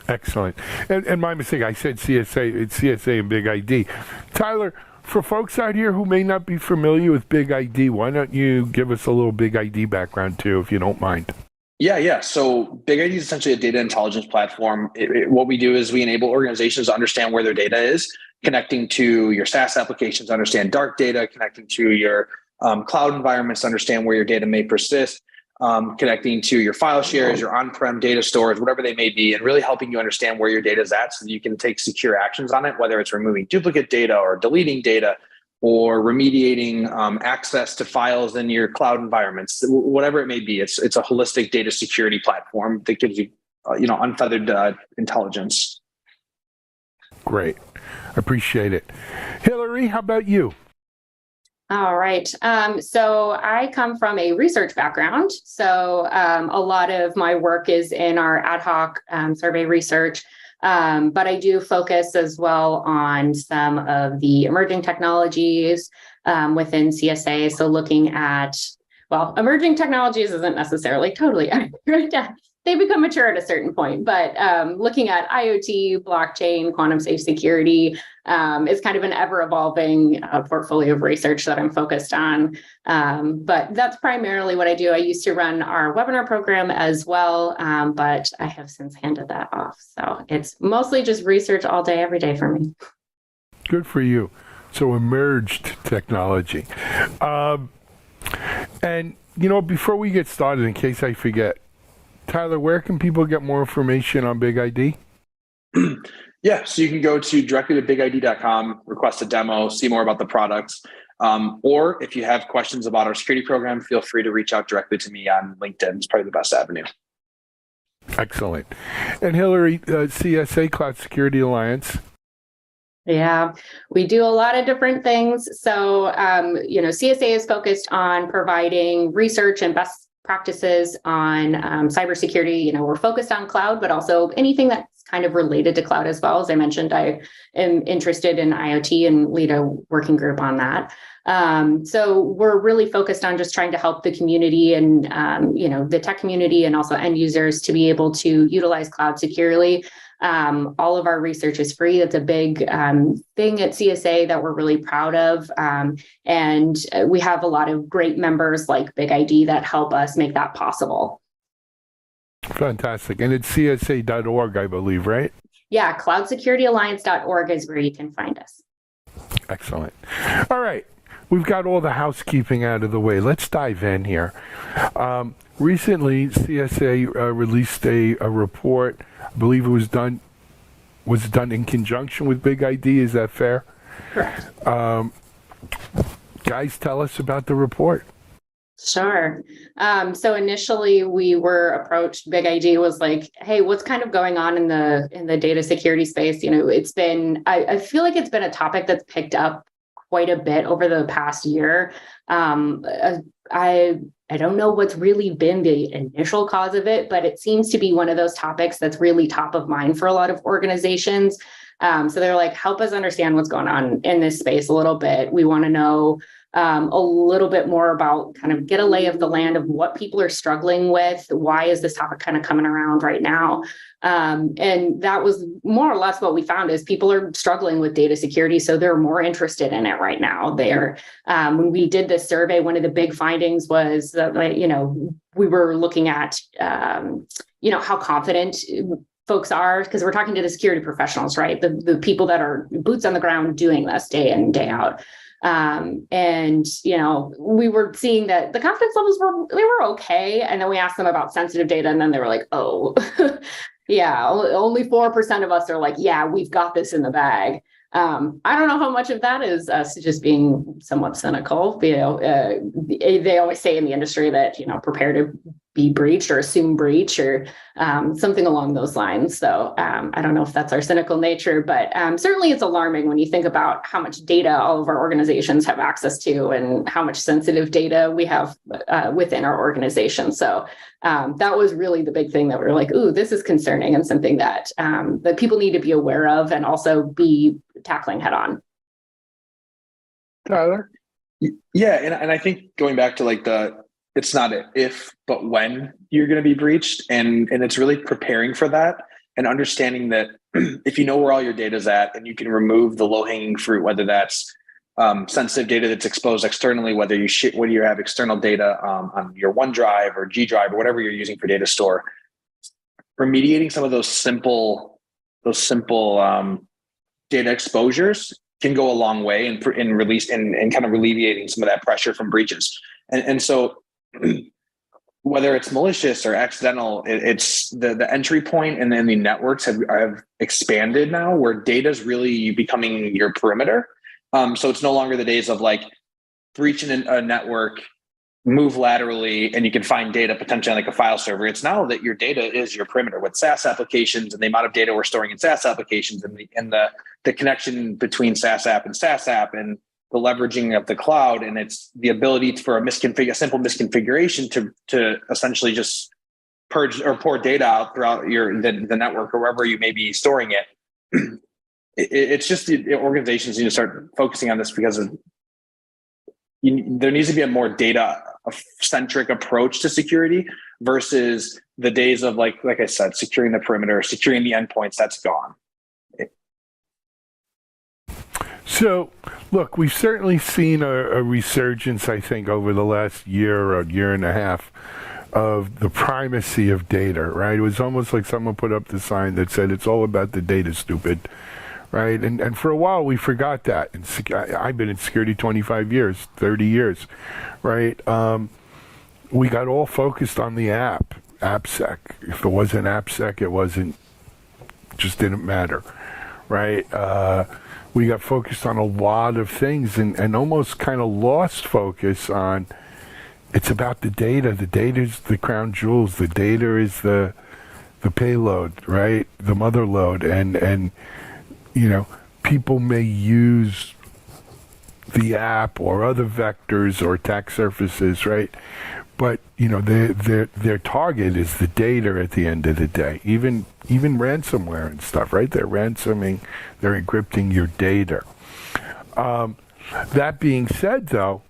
Excellent. And my mistake, I said CSA, it's CSA and Big ID. Tyler, for folks out here who may not be familiar with Big ID, why don't you give us a little Big ID background too, if you don't mind? Yeah. So Big ID is essentially a data intelligence platform. What we do is we enable organizations to understand where their data is, connecting to your SaaS applications, understand dark data, connecting to your cloud environments, understand where your data may persist, connecting to your file shares, your on-prem data stores, whatever they may be, and really helping you understand where your data is at so that you can take secure actions on it, whether it's removing duplicate data or deleting data or remediating access to files in your cloud environments, whatever it may be. It's a holistic data security platform that gives you, unfeathered intelligence. Great. Appreciate it. Hillary, how about you? All right. So I come from a research background. So a lot of my work is in our ad hoc survey research, but I do focus as well on some of the emerging technologies within CSA. So looking at, emerging technologies isn't necessarily totally accurate. They become mature at a certain point, but looking at IoT, blockchain, quantum safe security is kind of an ever-evolving portfolio of research that I'm focused on. But that's primarily what I do. I used to run our webinar program as well, but I have since handed that off. So it's mostly just research all day, every day for me. Good for you. So emerged technology. And, before we get started, in case I forget, Tyler, where can people get more information on Big ID? Yeah, so you can go directly to bigid.com, request a demo, see more about the products. Or if you have questions about our security program, feel free to reach out directly to me on LinkedIn. It's probably the best avenue. Excellent. And Hillary, CSA Cloud Security Alliance. Yeah, we do a lot of different things. So, CSA is focused on providing research and best practices on cybersecurity. We're focused on cloud, but also anything that's kind of related to cloud as well. As I mentioned, I am interested in IoT and lead a working group on that. So we're really focused on just trying to help the community and, the tech community and also end users to be able to utilize cloud securely. All of our research is free. That's a big thing at CSA that we're really proud of. And we have a lot of great members like Big ID that help us make that possible. Fantastic. And it's csa.org, I believe, right? Yeah, cloudsecurityalliance.org is where you can find us. Excellent. All right. We've got all the housekeeping out of the way. Let's dive in here. Recently, CSA released a report. I believe it was done in conjunction with Big ID. Is that fair? Correct. Guys, tell us about the report. Sure. So initially we were approached, Big ID was like, hey, what's kind of going on in the data security space? It's been, I feel like it's been a topic that's picked up quite a bit over the past year. I don't know what's really been the initial cause of it, but it seems to be one of those topics that's really top of mind for a lot of organizations. So they're like, help us understand what's going on in this space a little bit. We want to know a little bit more about kind of get a lay of the land of what people are struggling with. Why is this topic kind of coming around right now? And that was more or less what we found is people are struggling with data security. So they're more interested in it right now. When we did this survey, one of the big findings was that, we were looking at, how confident folks are, because we're talking to the security professionals, right? The people that are boots on the ground doing this day in, day out. We were seeing that the confidence levels were okay. And then we asked them about sensitive data and then they were like, oh, yeah, only 4% of us are like, yeah, we've got this in the bag. I don't know how much of that is us just being somewhat cynical. They always say in the industry that, prepare to be breached or assume breach or something along those lines. So I don't know if that's our cynical nature, but certainly it's alarming when you think about how much data all of our organizations have access to and how much sensitive data we have within our organization. So that was really the big thing that we were like, ooh, this is concerning and something that that people need to be aware of and also be tackling head on. Tyler? Yeah, and I think going back to it's not if, but when you're going to be breached. And it's really preparing for that and understanding that if you know where all your data is at and you can remove the low hanging fruit, whether that's sensitive data that's exposed externally, whether you have external data on your OneDrive or G Drive or whatever you're using for data store, remediating some of those simple data exposures can go a long way in release and kind of alleviating some of that pressure from breaches. And so whether it's malicious or accidental, it's the entry point, and then the networks have expanded now where data is really becoming your perimeter. So it's no longer the days of breaching a network, move laterally, and you can find data potentially on a file server. It's now that your data is your perimeter with SaaS applications and the amount of data we're storing in SaaS applications and the connection between SaaS app and SaaS app and the leveraging of the cloud, and it's the ability for a simple misconfiguration to essentially just purge or pour data out throughout the network or wherever you may be storing it. It's just the organizations need to start focusing on this because there needs to be a more data-centric approach to security versus the days of like I said, securing the perimeter, securing the endpoints. That's gone. So, look, we've certainly seen a resurgence, I think, over the last year or year and a half of the primacy of data, right? It was almost like someone put up the sign that said, it's all about the data, stupid, right? And for a while, we forgot that. And I've been in security 25 years, 30 years, right? We got all focused on the AppSec. If it wasn't AppSec, just didn't matter. right? We got focused on a lot of things and almost kind of lost focus on it's about the data. The data is the crown jewels. The data is the payload, right? The mother load. And people may use the app or other vectors or attack surfaces, right? But their target is the data at the end of the day. Even ransomware and stuff, right? They're ransoming, they're encrypting your data. That being said, though,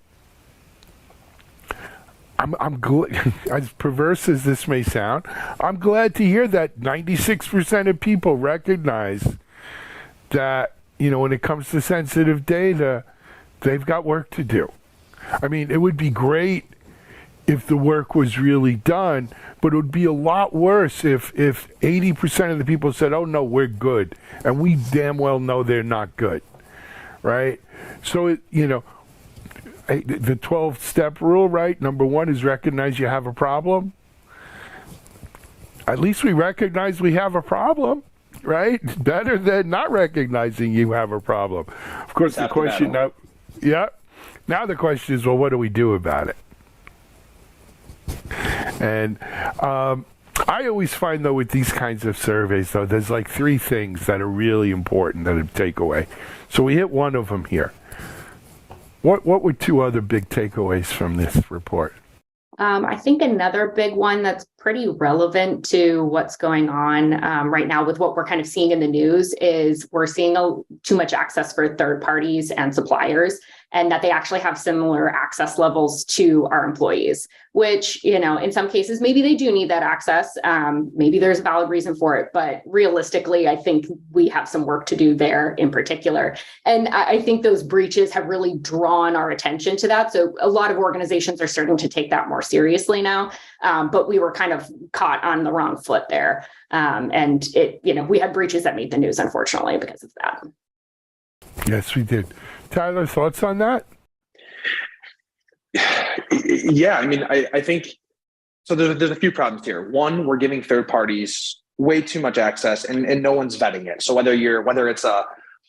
I'm glad, as perverse as this may sound, I'm glad to hear that 96% of people recognize that when it comes to sensitive data, they've got work to do. I mean, it would be great if the work was really done, but it would be a lot worse if 80% of the people said, oh, no, we're good. And we damn well know they're not good, right? So, the 12-step rule, right? Number one is recognize you have a problem. At least we recognize we have a problem, right? Better than not recognizing you have a problem. Of course, the question now, now the question is, well, what do we do about it? And I always find, though, with these kinds of surveys, though, there's like three things that are really important that I take away. So we hit one of them here. What were two other big takeaways from this report? I think another big one that's pretty relevant to what's going on right now with what we're kind of seeing in the news is we're seeing too much access for third parties and suppliers, and that they actually have similar access levels to our employees, which, in some cases, maybe they do need that access. Maybe there's a valid reason for it, but realistically, I think we have some work to do there in particular. And I think those breaches have really drawn our attention to that. So a lot of organizations are starting to take that more seriously now, but we were kind of caught on the wrong foot there. And we had breaches that made the news, unfortunately, because of that. Yes, we did. Tyler, thoughts on that? Yeah, I mean, I think so. There's a few problems here. One, we're giving third parties way too much access, and no one's vetting it. So whether it's a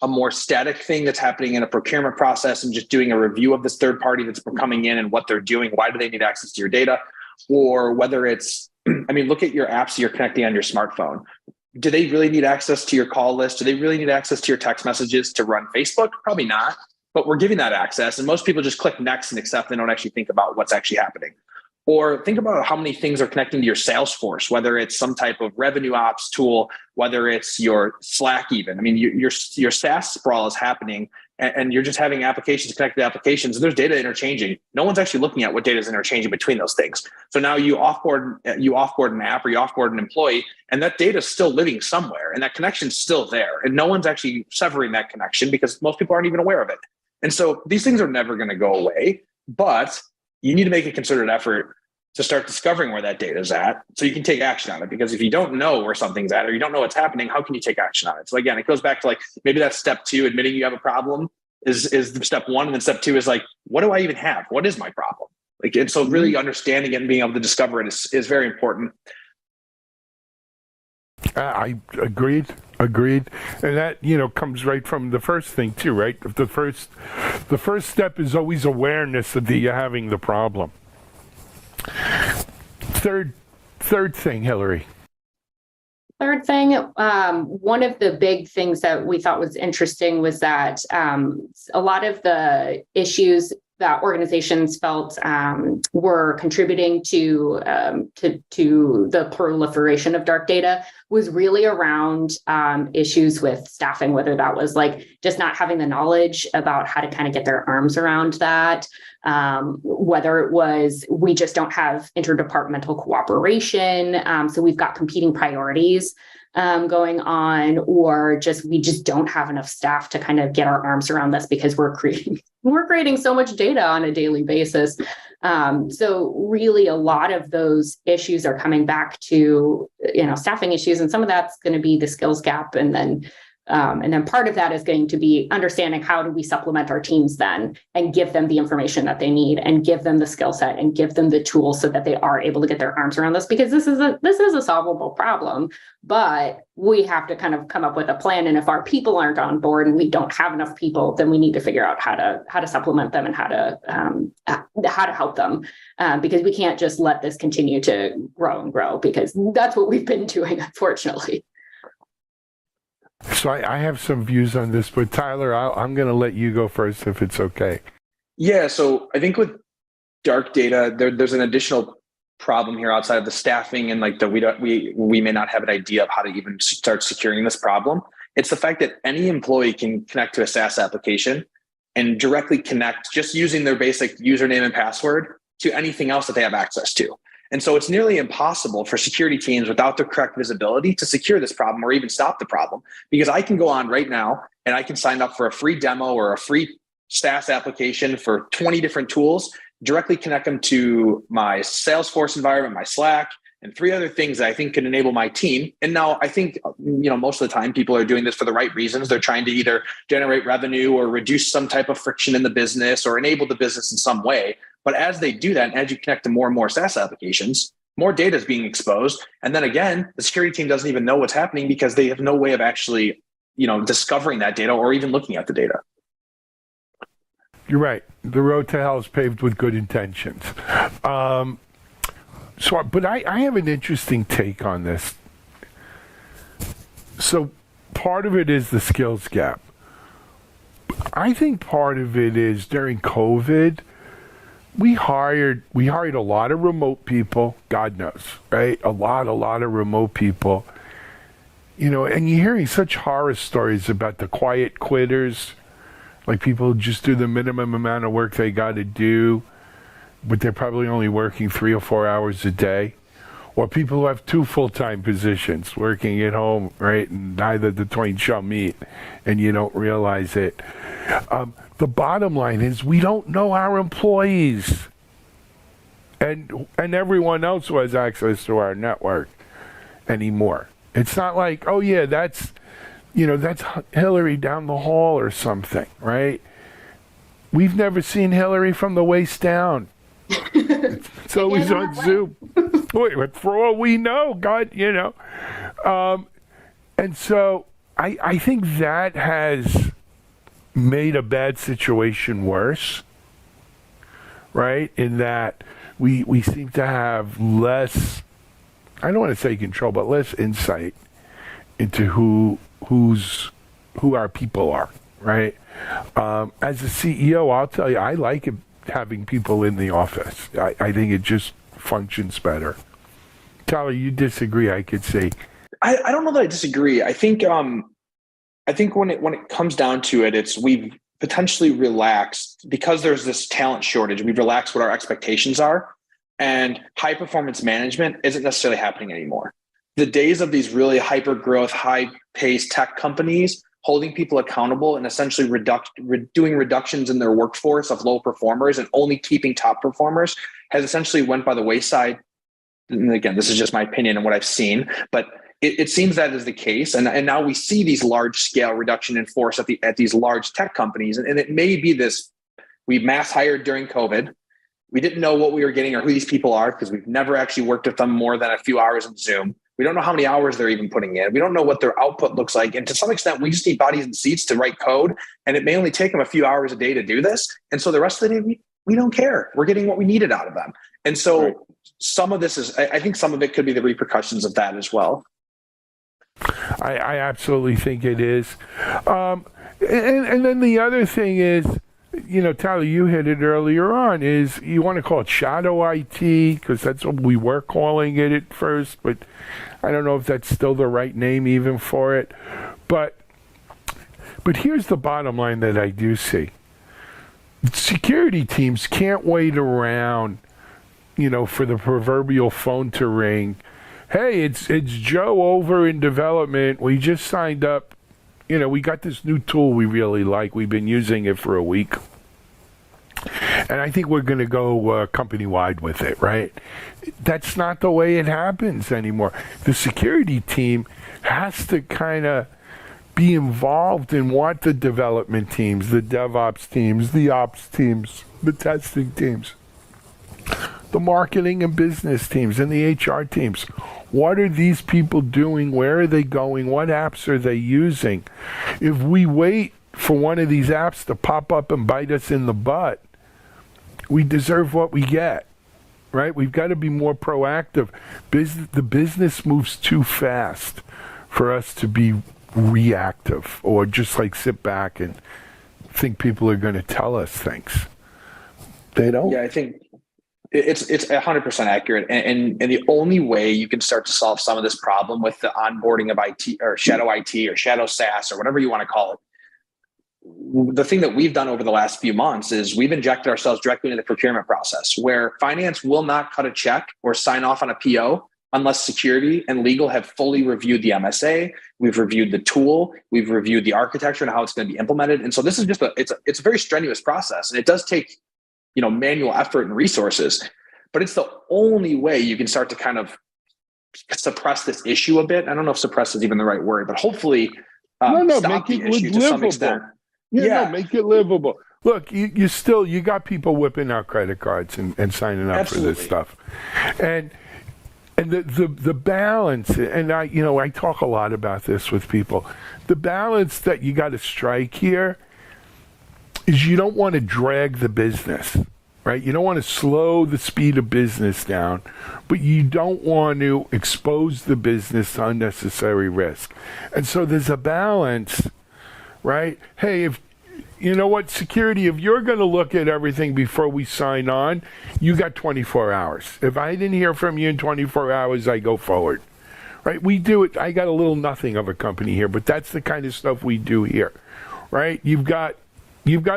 more static thing that's happening in a procurement process and just doing a review of this third party that's coming in and what they're doing, why do they need access to your data, or whether it's, look at your apps you're connecting on your smartphone. Do they really need access to your call list? Do they really need access to your text messages to run Facebook? Probably not, but we're giving that access. And most people just click next and accept and don't actually think about what's actually happening. Or think about how many things are connecting to your Salesforce, whether it's some type of revenue ops tool, whether it's your Slack even. Your SaaS sprawl is happening and you're just having applications connected to applications and there's data interchanging. No one's actually looking at what data is interchanging between those things. So now you offboard an app or you offboard an employee and that data is still living somewhere and that connection's still there. And no one's actually severing that connection because most people aren't even aware of it. And so these things are never going to go away, but you need to make a concerted effort to start discovering where that data is at so you can take action on it. Because if you don't know where something's at or you don't know what's happening, how can you take action on it? So again, it goes back to maybe that's step two, admitting you have a problem is the step one. And then step two is what do I even have? What is my problem? And so really understanding it and being able to discover it is very important. I agreed. And that, comes right from the first thing too, right? The first step is always awareness of you're having the problem. Third thing, Hillary. Third thing, one of the big things that we thought was interesting was that a lot of the issues that organizations felt were contributing to the proliferation of dark data was really around issues with staffing, whether that was just not having the knowledge about how to kind of get their arms around that, whether it was we just don't have interdepartmental cooperation, so we've got competing priorities going on, or we just don't have enough staff to kind of get our arms around this because we're creating so much data on a daily basis. So really a lot of those issues are coming back to, staffing issues. And some of that's going to be the skills gap. And then And then part of that is going to be understanding how do we supplement our teams then and give them the information that they need and give them the skill set and give them the tools so that they are able to get their arms around this, because this is a solvable problem, but we have to kind of come up with a plan. And if our people aren't on board and we don't have enough people, then we need to figure out how to supplement them and how to help them, because we can't just let this continue to grow and grow, because that's what we've been doing, unfortunately. So I have some views on this, but Tyler, I'm going to let you go first if it's okay. Yeah, so I think with dark data, there's an additional problem here outside of the staffing and like we may not have an idea of how to even start securing this problem. It's the fact that any employee can connect to a SaaS application and directly connect just using their basic username and password to anything else that they have access to. And so it's nearly impossible for security teams without the correct visibility to secure this problem or even stop the problem, because I can go on right now and I can sign up for a free demo or a free SaaS application for 20 different tools, directly connect them to my Salesforce environment, my Slack, and 3 other things that I think can enable my team. And now I think, most of the time people are doing this for the right reasons. They're trying to either generate revenue or reduce some type of friction in the business or enable the business in some way. But as they do that, and as you connect to more and more SaaS applications, more data is being exposed. And then again, the security team doesn't even know what's happening because they have no way of actually, discovering that data or even looking at the data. You're right. The road to hell is paved with good intentions. But I have an interesting take on this. So part of it is the skills gap. I think part of it is during COVID, we hired a lot of remote people, God knows, right? A lot of remote people. And you're hearing such horror stories about the quiet quitters, like people who just do the minimum amount of work they got to do, but they're probably only working 3 or 4 hours a day. Or people who have 2 full-time positions working at home, right? And neither the twain shall meet, and you don't realize it. The bottom line is we don't know our employees and everyone else who has access to our network anymore. It's not like, oh yeah, that's Hillary down the hall or something, right? We've never seen Hillary from the waist down. It's always on Zoom. Wait, for all we know, God, and so I think that has made a bad situation worse, right? In that we seem to have less, I don't want to say control, but less insight into who our people are, right? As a CEO, I'll tell you, I like having people in the office. I think it just functions better. Tyler, you disagree, I could say. I don't know that I disagree. I think when it comes down to it, we've potentially relaxed because there's this talent shortage. We've relaxed what our expectations are, and high performance management isn't necessarily happening anymore. The days of these really hyper growth, high paced tech companies holding people accountable and essentially doing reductions in their workforce of low performers and only keeping top performers has essentially went by the wayside. And again, this is just my opinion and what I've seen, but it seems that is the case. And now we see these large scale reduction in force at these large tech companies. And it may be this, we mass hired during COVID. We didn't know what we were getting or who these people are because we've never actually worked with them more than a few hours in Zoom. We don't know how many hours they're even putting in. We don't know what their output looks like. And to some extent, we just need bodies and seats to write code. And it may only take them a few hours a day to do this. And so the rest of the day, we don't care. We're getting what we needed out of them. And so some of this I think some of it could be the repercussions of that as well. I absolutely think it is. And then the other thing is, Tyler, you hit it earlier on, is you want to call it shadow IT, because that's what we were calling it at first, but I don't know if that's still the right name even for it. But here's the bottom line that I do see. Security teams can't wait around, for the proverbial phone to ring. Hey, it's Joe over in development. We just signed up. We got this new tool we really like. We've been using it for a week. And I think we're going to go company-wide with it, right? That's not the way it happens anymore. The security team has to kind of be involved in what the development teams, the DevOps teams, the ops teams, the testing teams, the marketing and business teams, and the HR teams. What are these people doing? Where are they going? What apps are they using? If we wait for one of these apps to pop up and bite us in the butt, we deserve what we get, right? We've got to be more proactive. The business moves too fast for us to be reactive or just like sit back and think people are going to tell us things. They don't. Yeah, I think it's 100% accurate. And the only way you can start to solve some of this problem with the onboarding of IT or shadow IT or shadow SaaS or whatever you want to call it, the thing that we've done over the last few months is we've injected ourselves directly into the procurement process, where finance will not cut a check or sign off on a PO unless security and legal have fully reviewed the MSA. We've reviewed the tool, we've reviewed the architecture and how it's going to be implemented. And so this is just it's a very strenuous process, and it does take, manual effort and resources, but it's the only way you can start to kind of suppress this issue a bit. I don't know if suppress is even the right word, but hopefully stop the issue to some extent. No, make it livable. Look, you got people whipping out credit cards and signing up Absolutely. for this stuff. And the balance, and I talk a lot about this with people, the balance that you got to strike here is you don't want to drag the business, right? You don't want to slow the speed of business down, but you don't want to expose the business to unnecessary risk. And so there's a balance, right? Hey, if you know what, security, if you're going to look at everything before we sign on, you got 24 hours. If I didn't hear from you in 24 hours, I go forward, right? We do it. I got a little nothing of a company here, but that's the kind of stuff we do here, right? You've got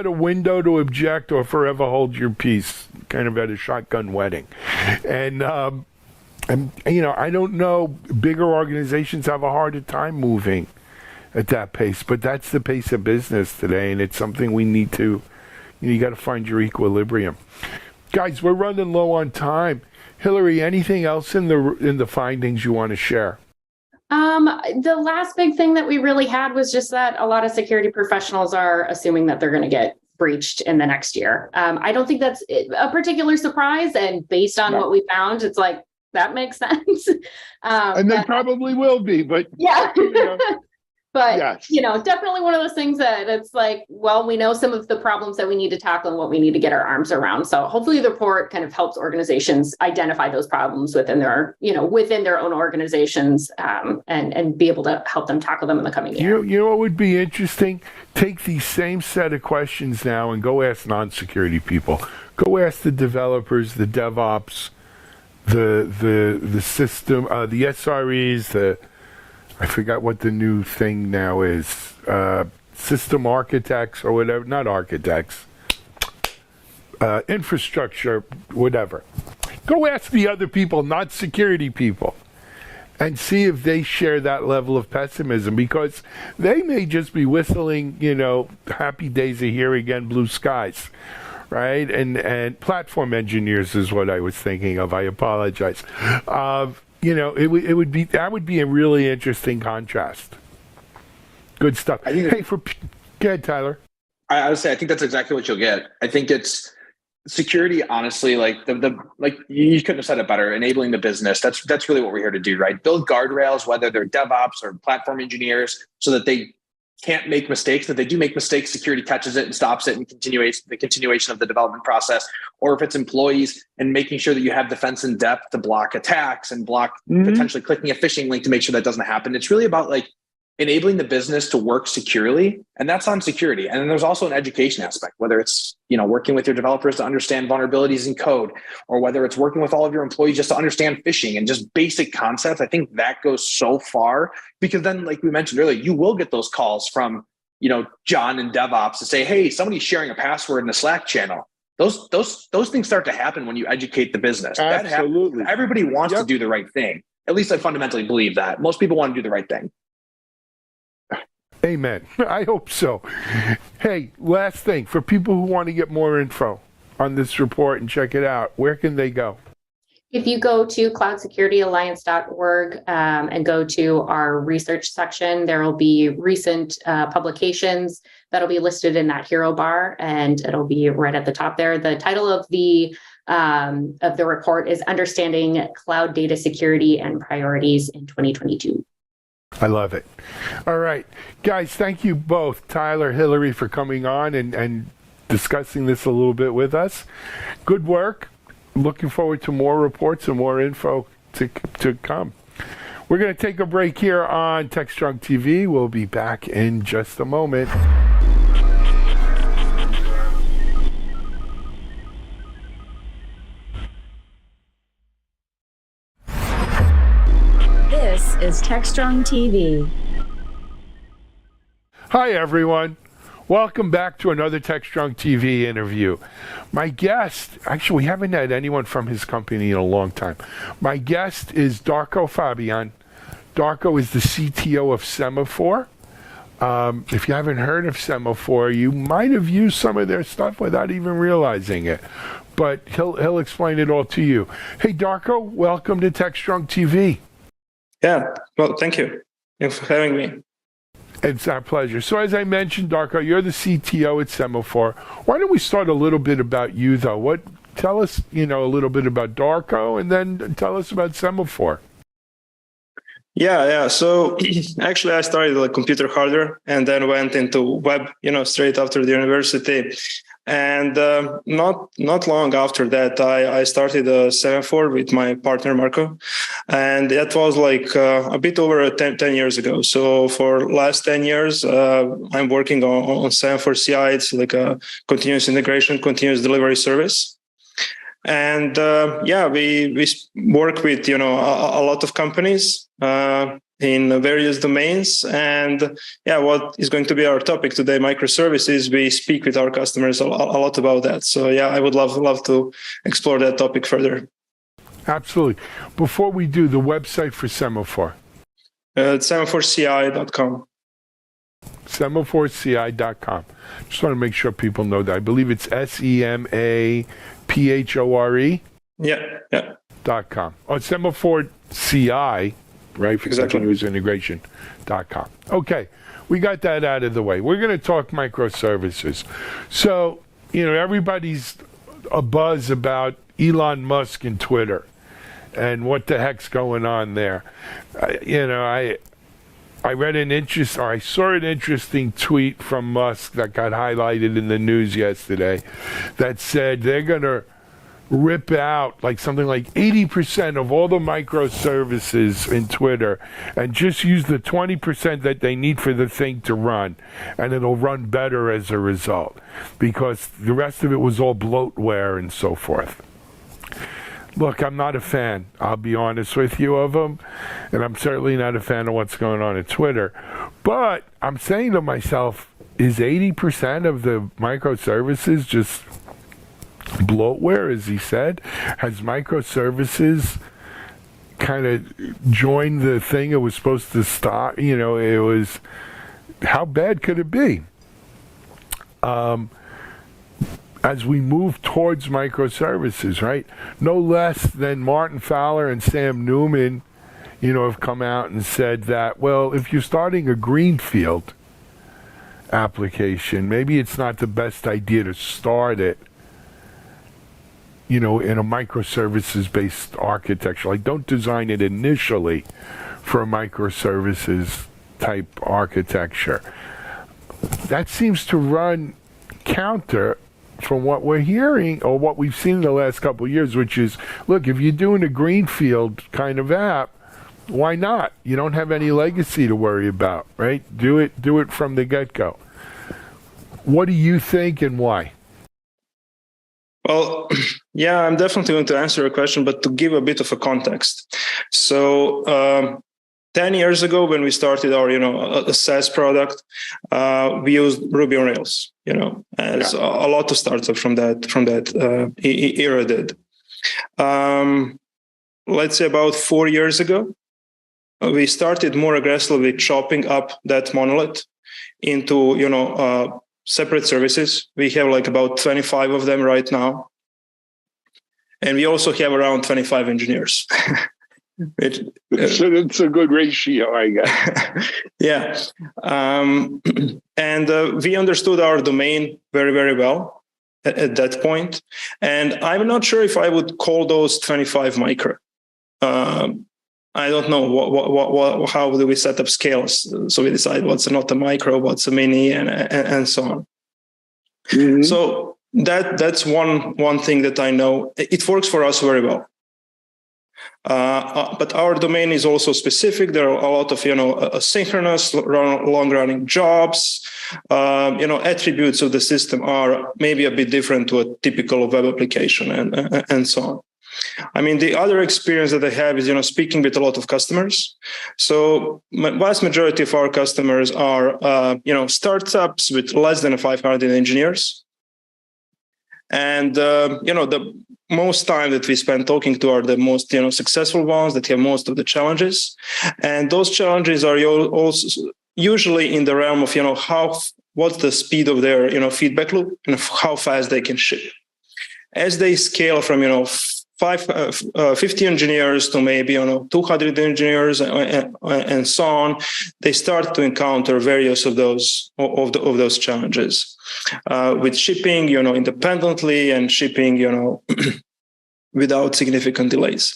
a window to object or forever hold your peace, kind of at a shotgun wedding. And I don't know, bigger organizations have a harder time moving at that pace, but that's the pace of business today, and it's something we need to, you got to find your equilibrium. Guys, we're running low on time. Hillary, anything else in the findings you want to share? The last big thing that we really had was just that a lot of security professionals are assuming that they're going to get breached in the next year. I don't think that's a particular surprise, and based on what we found, it's like, that makes sense. And they probably will be, but yeah. But, yes. Definitely one of those things that it's like, well, we know some of the problems that we need to tackle and what we need to get our arms around. So hopefully the report kind of helps organizations identify those problems within their own organizations, and be able to help them tackle them in the coming year. You know what would be interesting? Take these same set of questions now and go ask non-security people. Go ask the developers, the DevOps, the system, the SREs, I forgot what the new thing now is. System architects or whatever, not architects. Infrastructure, whatever. Go ask the other people, not security people, and see if they share that level of pessimism, because they may just be whistling, happy days are here again, blue skies, right? And platform engineers is what I was thinking of. I apologize. It would be a really interesting contrast. Good stuff. Go ahead, Tyler. I would say I think that's exactly what you'll get. I think it's security. Honestly, like you couldn't have said it better. Enabling the business. That's really what we're here to do, right? Build guardrails, whether they're DevOps or platform engineers, so that they can't make mistakes. That they do make mistakes, security catches it and stops it and continues the continuation of the development process. Or if it's employees, and making sure that you have defense in depth to block attacks and block potentially clicking a phishing link to make sure that doesn't happen. It's really about enabling the business to work securely, and that's on security. And then there's also an education aspect, whether it's working with your developers to understand vulnerabilities in code, or whether it's working with all of your employees just to understand phishing and just basic concepts. I think that goes so far, because then, like we mentioned earlier, you will get those calls from John and DevOps to say, hey, somebody's sharing a password in a Slack channel. Those things start to happen when you educate the business. Absolutely. Everybody wants to do the right thing. At least I fundamentally believe that. Most people want to do the right thing. Amen. I hope so. Hey, last thing, for people who want to get more info on this report and check it out, where can they go? If you go to cloudsecurityalliance.org and go to our research section, there will be recent publications that'll be listed in that hero bar, and it'll be right at the top there. The title of the report is Understanding Cloud Data Security and Priorities in 2022. I love it. All right, guys, thank you both, Tyler, Hillary, for coming on and discussing this a little bit with us. Good work. Looking forward to more reports and more info to come. We're going to take a break here on Techstrong TV. We'll be back in just a moment. This is Techstrong TV. Hi, everyone. Welcome back to another Techstrong TV interview. My guest, actually, we haven't had anyone from his company in a long time. My guest is Darko Fabian. Darko is the CTO of Semaphore. If you haven't heard of Semaphore, you might have used some of their stuff without even realizing it. But he'll explain it all to you. Hey, Darko, welcome to Techstrong TV. Yeah, well, thank you. Thanks for having me. It's our pleasure. So as I mentioned, Darko, you're the CTO at Semaphore. Why don't we start a little bit about you, though? Tell us, a little bit about Darko, and then tell us about Semaphore. Yeah. So actually, I started like computer hardware and then went into web, straight after the university. And not long after that, I started Semaphore with my partner, Marco. And that was like a bit over 10 years ago. So for last 10 years, I'm working on Semaphore CI. It's like a continuous integration, continuous delivery service. And we work with, a lot of companies in various domains. And what is going to be our topic today, microservices, we speak with our customers a lot about that. So I would love to explore that topic further. Absolutely. Before we do, the website for Semaphore. It's semaphoreCI.com. SemaphoreCI.com. Just want to make sure people know that. I believe it's SEMAPHORE. Yeah. .com. Oh, Semaphore CI, right? For continuous integration.com. Okay, we got that out of the way. We're going to talk microservices. So, everybody's abuzz about Elon Musk and Twitter and what the heck's going on there. I read I saw an interesting tweet from Musk that got highlighted in the news yesterday that said they're going to rip out like something like 80% of all the microservices in Twitter and just use the 20% that they need for the thing to run, and it'll run better as a result because the rest of it was all bloatware and so forth. Look, I'm not a fan, I'll be honest with you, of them, and I'm certainly not a fan of what's going on at Twitter. But I'm saying to myself, is 80% of the microservices just bloatware, as he said? Has microservices kind of joined the thing it was supposed to stop? How bad could it be? As we move towards microservices, right? No less than Martin Fowler and Sam Newman, have come out and said that, well, if you're starting a greenfield application, maybe it's not the best idea to start it, in a microservices-based architecture. Like, don't design it initially for a microservices type architecture. That seems to run counter from what we're hearing or what we've seen in the last couple of years, which is, look, if you're doing a greenfield kind of app, why not? You don't have any legacy to worry about, right? Do it from the get-go. What do you think and why? Well, I'm definitely going to answer your question, but to give a bit of a context. So 10 years ago, when we started our, a SaaS product, we used Ruby on Rails, as a lot of startups from that era did. Let's say about 4 years ago, we started more aggressively chopping up that monolith into, separate services. We have like about 25 of them right now. And we also have around 25 engineers. So that's a good ratio, I guess. Yeah. And we understood our domain very, very well at that point. And I'm not sure if I would call those 25 micro. I don't know how do we set up scales. So we decide what's not a micro, what's a mini, and so on. Mm-hmm. So that's one thing that I know. It works for us very well. But our domain is also specific. There are a lot of, asynchronous, long-running jobs. Attributes of the system are maybe a bit different to a typical web application and so on. I mean, the other experience that I have is, speaking with a lot of customers. So vast majority of our customers are, startups with less than 500 engineers. And, the most time that we spend talking to are the most, successful ones that have most of the challenges. And those challenges are also usually in the realm of, what's the speed of their, feedback loop and how fast they can ship. As they scale from, 50 engineers to maybe 200 engineers and so on, they start to encounter various of those challenges with shipping, independently and shipping, without significant delays.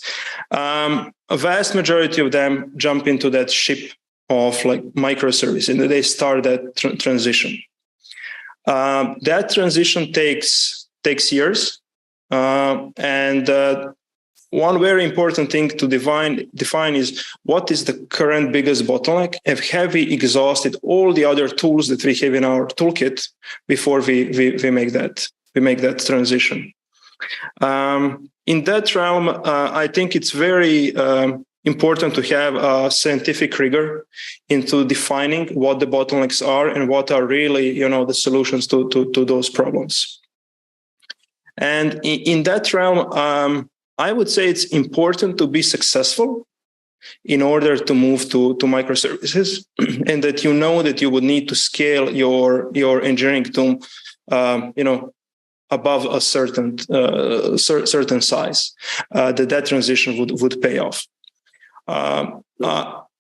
A vast majority of them jump into that ship of like microservice, and they start that transition. That transition takes years. And one very important thing to define is what is the current biggest bottleneck? Have we exhausted all the other tools that we have in our toolkit before we make that transition? In that realm, I think it's very important to have a scientific rigor into defining what the bottlenecks are and what are really, the solutions to those problems. And in that realm, I would say it's important to be successful in order to move to microservices, and that that you would need to scale your engineering team, above a certain size, that transition would pay off.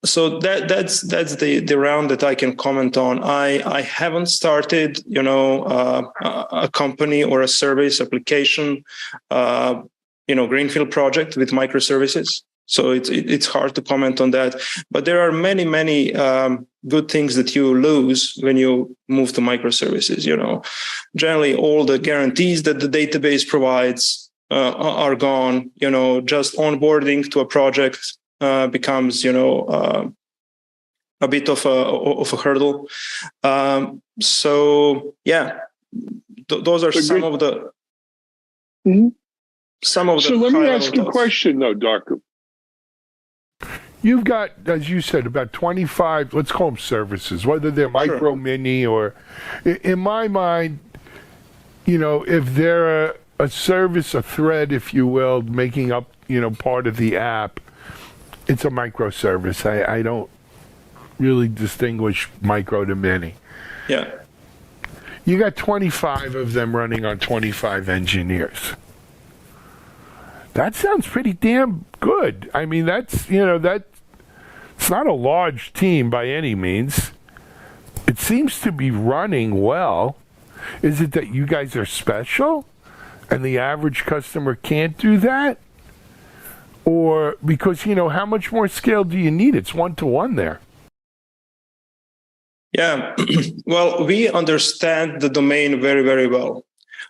So that's the round that I can comment on. I haven't started, a company or a service application, greenfield project with microservices. So it's hard to comment on that. But there are many good things that you lose when you move to microservices. Generally all the guarantees that the database provides are gone. Just onboarding to a project becomes, a bit of a hurdle. So yeah, those are some of the. Mm-hmm. So let me ask you a question, though, Darko. You've got, as you said, about 25, let's call them services, whether they're micro, mini, or in my mind, if they're a service, a thread, if you will, making up, part of the app, it's a microservice. I don't really distinguish micro to mini. Yeah. You got 25 of them running on 25 engineers. That sounds pretty damn good. I mean, it's not a large team by any means. It seems to be running well. Is it that you guys are special and the average customer can't do that? Or because, how much more scale do you need? It's 1-to-1 there. Yeah. Well, we understand the domain very, very well.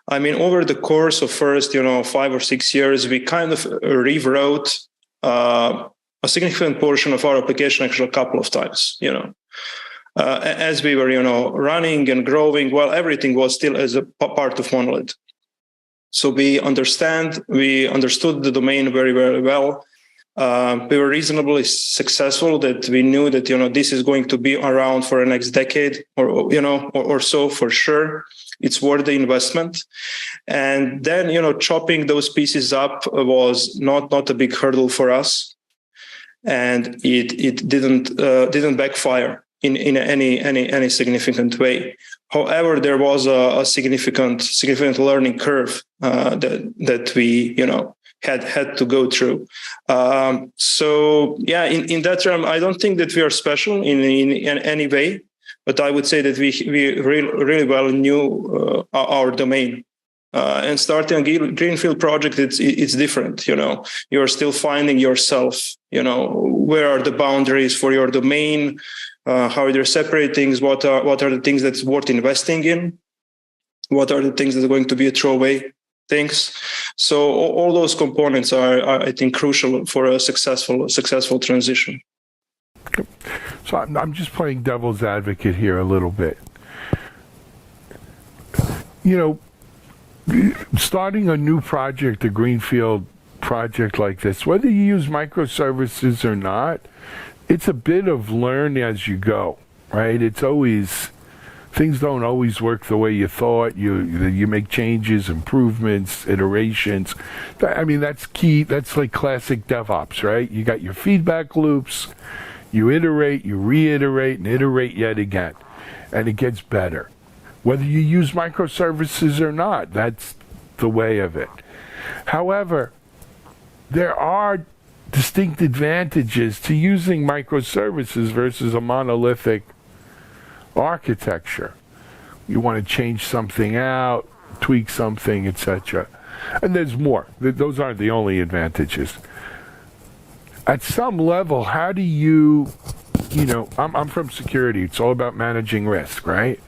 I mean, over the course of first, 5 or 6 years, we kind of rewrote a significant portion of our application actually a couple of times, as we were, running and growing, well, everything was still as a part of monolith. So we understood the domain very, very well. We were reasonably successful that we knew that, this is going to be around for the next decade or so for sure. It's worth the investment. And then, chopping those pieces up was not a big hurdle for us. And it didn't backfire in any significant way. However, there was a significant learning curve that we, had to go through. So yeah, in that term, I don't think that we are special in any way, but I would say that we really well knew our domain. And starting a greenfield project, it's different. You're still finding yourself. Where are the boundaries for your domain? How are there separate things? What are the things that's worth investing in? What are the things that are going to be a throwaway things? So all those components are, I think, crucial for a successful transition. So I'm just playing devil's advocate here a little bit. Starting a new project, a greenfield project like this, whether you use microservices or not, it's a bit of learn as you go, right? Things don't always work the way you thought. You make changes, improvements, iterations. That's key. That's like classic DevOps, right? You got your feedback loops. You iterate, you reiterate, and iterate yet again. And it gets better. Whether you use microservices or not, that's the way of it. However, there are distinct advantages to using microservices versus a monolithic architecture. You want to change something out, tweak something, etc. And there's more. Those aren't the only advantages. At some level, how do you I'm from security. It's all about managing risk, right?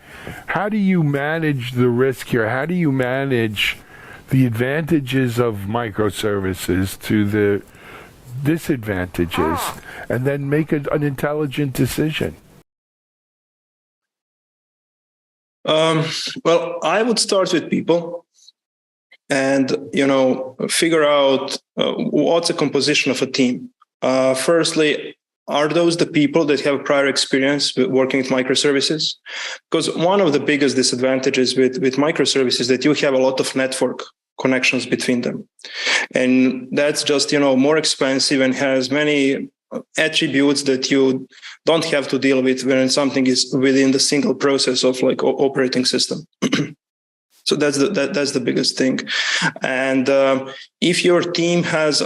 How do you manage the risk here? How do you manage the advantages of microservices to the disadvantages and then make an intelligent decision? Well, I would start with people and, figure out what's the composition of a team. Firstly, are those the people that have prior experience with working with microservices? Because one of the biggest disadvantages with microservices is that you have a lot of network connections between them. And that's just, more expensive and has many attributes that you don't have to deal with when something is within the single process of like operating system. So that's the biggest thing. And if your team has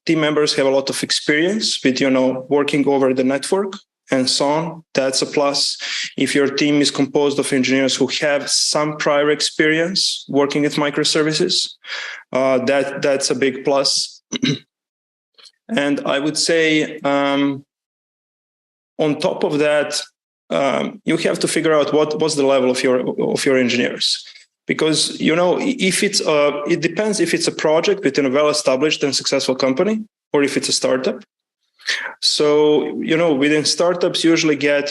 team members have a lot of experience with working over the network and so on, that's a plus. If your team is composed of engineers who have some prior experience working with microservices, that's a big plus. And I would say on top of that, you have to figure out what's the level of your engineers. Because, if it depends if it's a project within a well-established and successful company or if it's a startup. So, within startups usually get,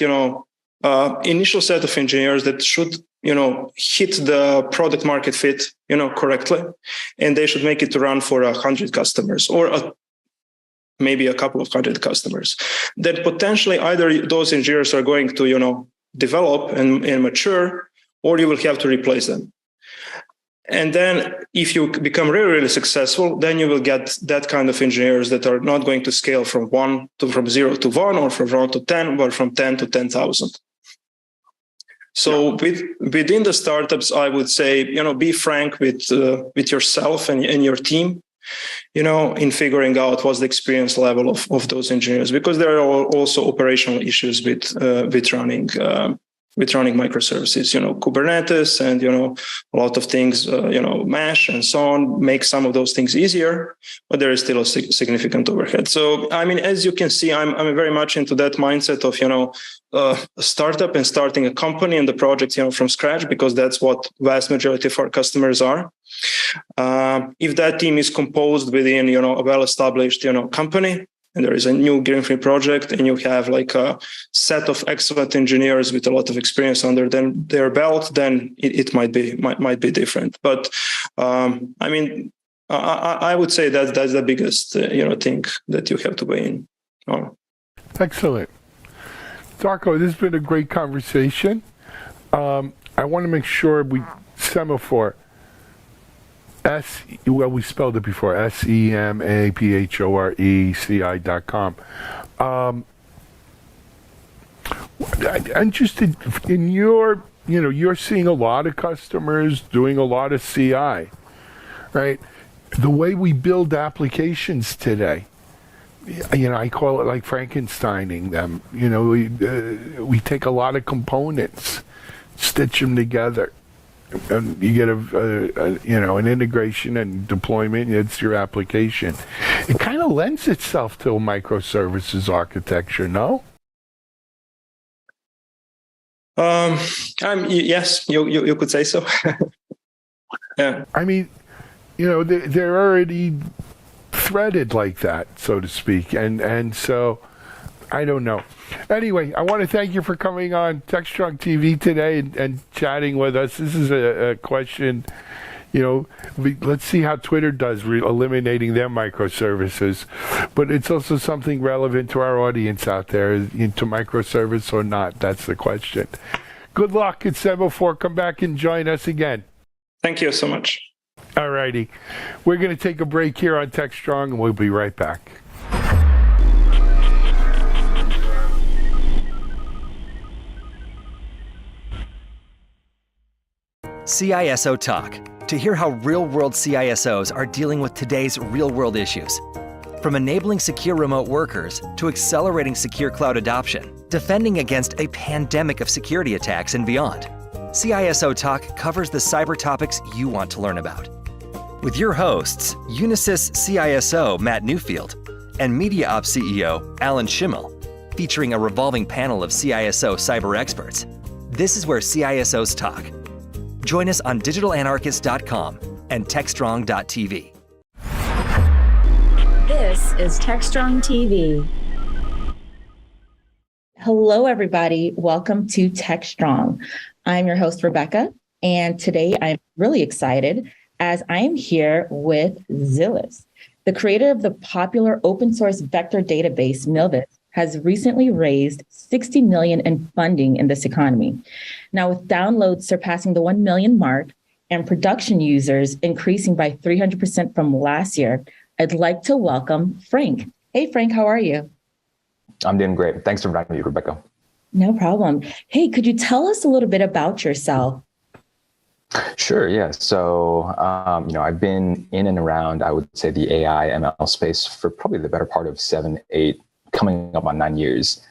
initial set of engineers that should, hit the product market fit, correctly. And they should make it to run for 100 customers or maybe a couple of 100 customers. Then potentially either those engineers are going to, develop and mature, or you will have to replace them. And then if you become really, really successful, then you will get that kind of engineers that are not going to scale from 0 to 1 or from 1 to 10, but from 10 to 10,000. So within the startups, I would say, be frank with yourself and your team, in figuring out what's the experience level of those engineers, because there are also operational issues with running microservices, Kubernetes and, a lot of things, Mesh and so on, make some of those things easier, but there is still a significant overhead. So, as you can see, I'm very much into that mindset of, a startup and starting a company and the project, from scratch, because that's what vast majority of our customers are. If that team is composed within, a well-established, company, and there is a new greenfield project, and you have like a set of excellent engineers with a lot of experience under their belt, then it might be different. But I would say that's the biggest thing that you have to weigh in. Excellent, Darko. This has been a great conversation. I want to make sure we semaphore. We spelled it before, SEMAPHORECI.com. I'm interested in you're seeing a lot of customers doing a lot of CI, right? the way we build applications today. I call it like Frankensteining them. We take a lot of components, stitch them together, and you get an integration and deployment. It's your application. It kind of lends itself to a microservices architecture, no? Yes, you could say so. Yeah. I mean, they're already threaded like that, so to speak, and so I don't know. Anyway, I want to thank you for coming on Techstrong TV today and chatting with us. This is a question, let's see how Twitter does eliminating their microservices, but it's also something relevant to our audience out there, into microservice or not. That's the question. Good luck at 704. Come back and join us again. Thank you so much. All righty. We're going to take a break here on Techstrong, and we'll be right back. CISO Talk, to hear how real-world CISOs are dealing with today's real-world issues. From enabling secure remote workers to accelerating secure cloud adoption, defending against a pandemic of security attacks and beyond. CISO Talk covers the cyber topics you want to learn about. With your hosts, Unisys CISO Matt Newfield and Media Ops CEO Alan Schimmel, featuring a revolving panel of CISO cyber experts. This is where CISOs talk. Join us on digitalanarchist.com and techstrong.tv. This is Techstrong TV. Hello, everybody. Welcome to Techstrong. I'm your host, Rebecca, and today I'm really excited as I am here with Zillis. The creator of the popular open source vector database, Milvus, has recently raised $60 million in funding in this economy. Now, with downloads surpassing the 1 million mark and production users increasing by 300% from last year, I'd like to welcome Frank. Hey, Frank, how are you? I'm doing great. Thanks for inviting me, Rebecca. No problem. Hey, could you tell us a little bit about yourself? Sure, yeah. So, I've been in and around, I would say, the AI ML space for probably the better part of 7, 8, coming up on 9 years.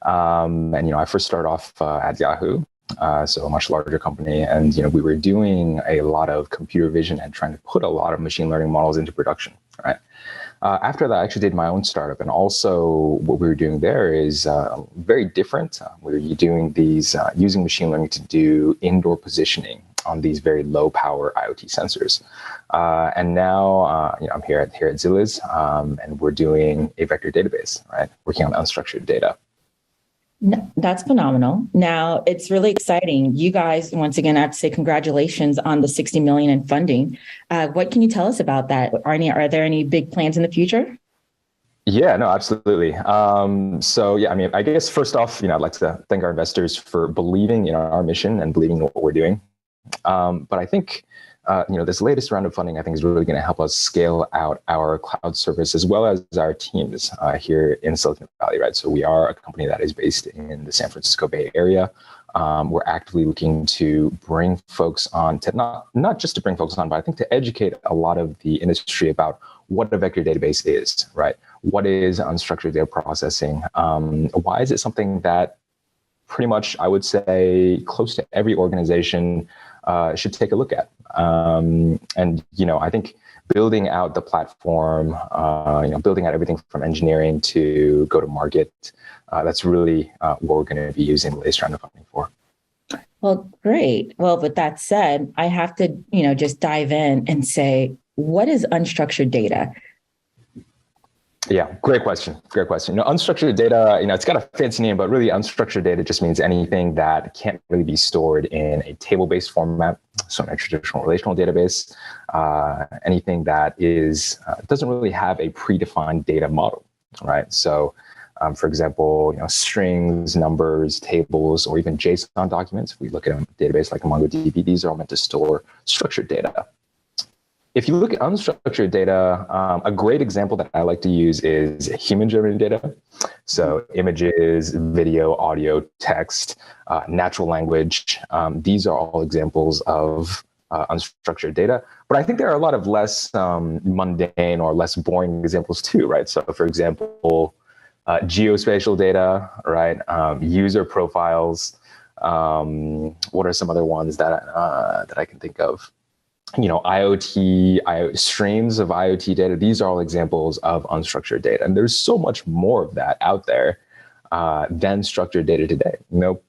I first started off at Yahoo, so a much larger company. And, we were doing a lot of computer vision and trying to put a lot of machine learning models into production, right? After that, I actually did my own startup. And also what we were doing there is very different. We were doing these, using machine learning to do indoor positioning on these very low power IoT sensors. And now, I'm here at Zillis, and we're doing a vector database, right? Working on unstructured data. No, that's phenomenal. Now, it's really exciting. You guys, once again, I have to say congratulations on the $60 million in funding. What can you tell us about that? Are there any big plans in the future? Yeah, no, absolutely. I guess first off, I'd like to thank our investors for believing in our mission and believing in what we're doing. But I think, this latest round of funding, I think, is really going to help us scale out our cloud service as well as our teams here in Silicon Valley, right? So we are a company that is based in the San Francisco Bay Area. We're actively looking to bring folks on, to not just to bring folks on, but I think to educate a lot of the industry about what a vector database is, right? What is unstructured data processing? Why is it something that pretty much, I would say, close to every organization should take a look at? I think building out the platform, building out everything from engineering to go to market, that's really what we're going to be using the latest round of funding for. Well, great. Well, with that said, I have to, just dive in and say, what is unstructured data? Yeah, great question. Great question. Unstructured data, it's got a fancy name, but really unstructured data just means anything that can't really be stored in a table-based format, so in a traditional relational database, anything that doesn't really have a predefined data model, right? So, for example, strings, numbers, tables, or even JSON documents. If we look at a database like MongoDB, these are all meant to store structured data. If you look at unstructured data, a great example that I like to use is human-generated data. So images, video, audio, text, natural language. These are all examples of unstructured data. But I think there are a lot of less mundane or less boring examples too, right? So for example, geospatial data, right? User profiles. What are some other ones that I can think of? IoT streams of IoT data. These are all examples of unstructured data. And there's so much more of that out there than structured data today.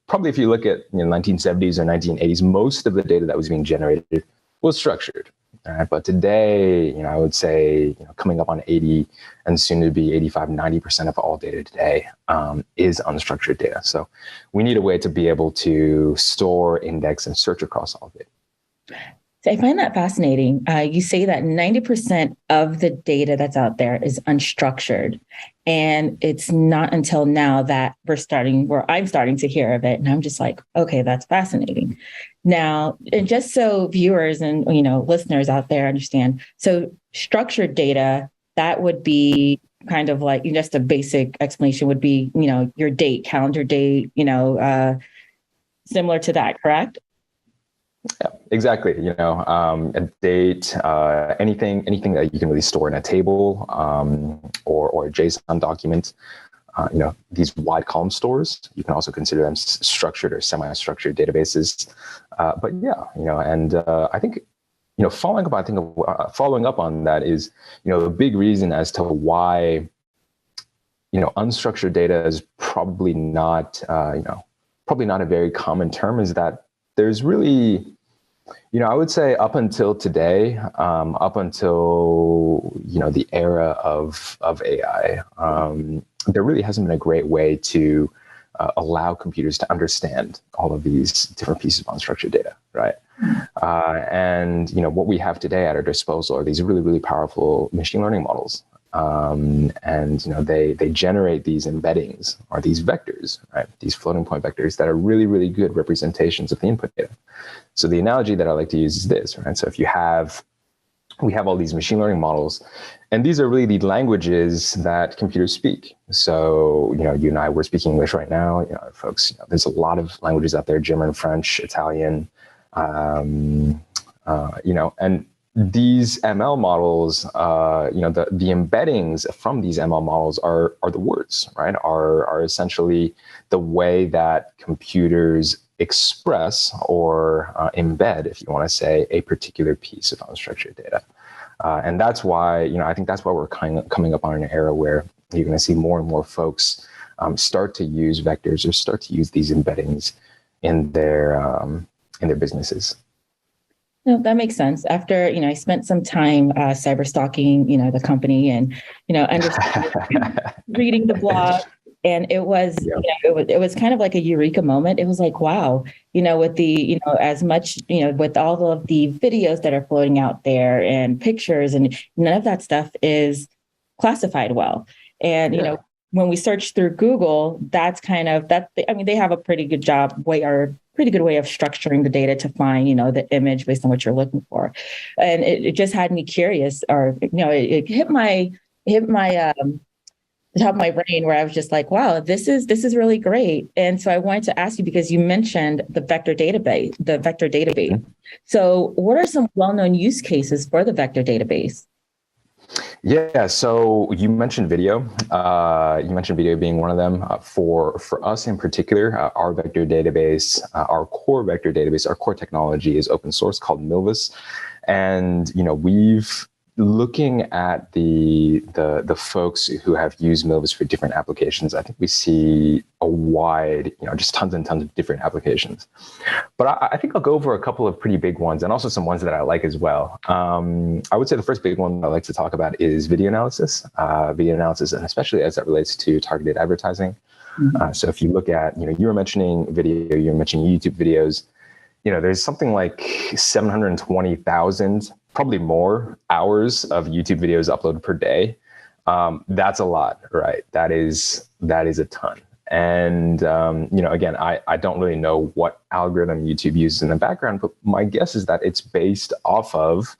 Probably if you look at 1970s or 1980s, most of the data that was being generated was structured. But today, I would say, coming up on 80 and soon to be 85, 90% of all data today is unstructured data. So we need a way to be able to store, index, and search across all of it. So I find that fascinating. You say that 90% of the data that's out there is unstructured. And it's not until now that I'm starting to hear of it. And I'm just like, okay, that's fascinating. Now, and just so viewers and listeners out there understand, so structured data, that would be kind of like, just a basic explanation would be, your date, calendar date, similar to that, correct? Yeah, exactly. A date, anything that you can really store in a table or a JSON document. These wide column stores, you can also consider them structured or semi-structured databases. But yeah, and I think, following up on that is, the big reason as to why, unstructured data is probably not a very common term is that there's really, I would say up until today, up until, the era of AI, there really hasn't been a great way to allow computers to understand all of these different pieces of unstructured data, right? And, what we have today at our disposal are these really, really powerful machine learning models. And they generate these embeddings or these vectors, right? These floating point vectors that are really, really good representations of the input data. So the analogy that I like to use is this, right? So if we have all these machine learning models, and these are really the languages that computers speak. So, you and I, we're speaking English right now, folks, there's a lot of languages out there, German, French, Italian, and these ML models, the embeddings from these ML models are the words, right? Are essentially the way that computers express or embed, if you want to say, a particular piece of unstructured data. And that's why, I think that's why we're coming up on an era where you're going to see more and more folks start to use vectors or start to use these embeddings in their businesses. No, that makes sense. After, I spent some time cyber stalking, the company and, reading the blog. And it was, it was kind of like a eureka moment. It was like, wow, with the, as much, with all of the videos that are floating out there and pictures, and none of that stuff is classified well. And, when we search through Google, that's kind of they have a pretty good pretty good way of structuring the data to find, the image based on what you're looking for. And it just had me curious, or, it hit the top of my brain where I was just like, wow, this is really great. And so I wanted to ask you, because you mentioned the vector database. Mm-hmm. So what are some well-known use cases for the vector database? Yeah, so you mentioned video. You mentioned video being one of them. For us in particular, our vector database, our core vector database, our core technology is open source called Milvus. And, we've looking at the folks who have used Milvus for different applications, I think we see a wide, just tons and tons of different applications. But I think I'll go over a couple of pretty big ones and also some ones that I like as well. I would say the first big one I like to talk about is video analysis, and especially as that relates to targeted advertising. Mm-hmm. So if you look at, you were mentioning video, you were mentioning YouTube videos, there's something like 720,000, probably more hours of YouTube videos uploaded per day. That's a lot, right? That is a ton. And, again, I don't really know what algorithm YouTube uses in the background, but my guess is that it's based off of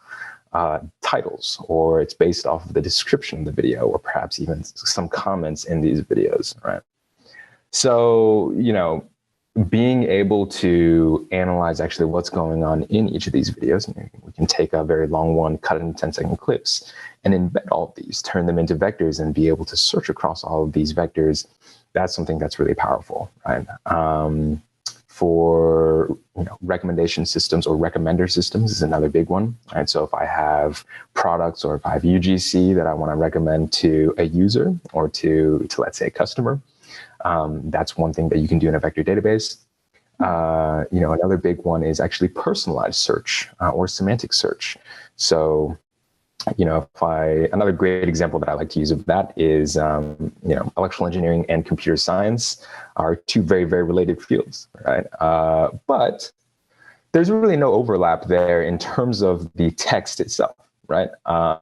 titles, or it's based off of the description of the video, or perhaps even some comments in these videos, right? So, being able to analyze actually what's going on in each of these videos, we can take a very long one, cut it into 10-second clips, and embed all of these, turn them into vectors, and be able to search across all of these vectors. That's something that's really powerful, right? For recommendation systems or recommender systems is another big one. And so if I have products or if I have UGC that I want to recommend to a user or to let's say a customer, that's one thing that you can do in a vector database. Another big one is actually personalized search or semantic search. So, another great example that I like to use of that is, electrical engineering and computer science are two very, very related fields, right? But there's really no overlap there in terms of the text itself, right? A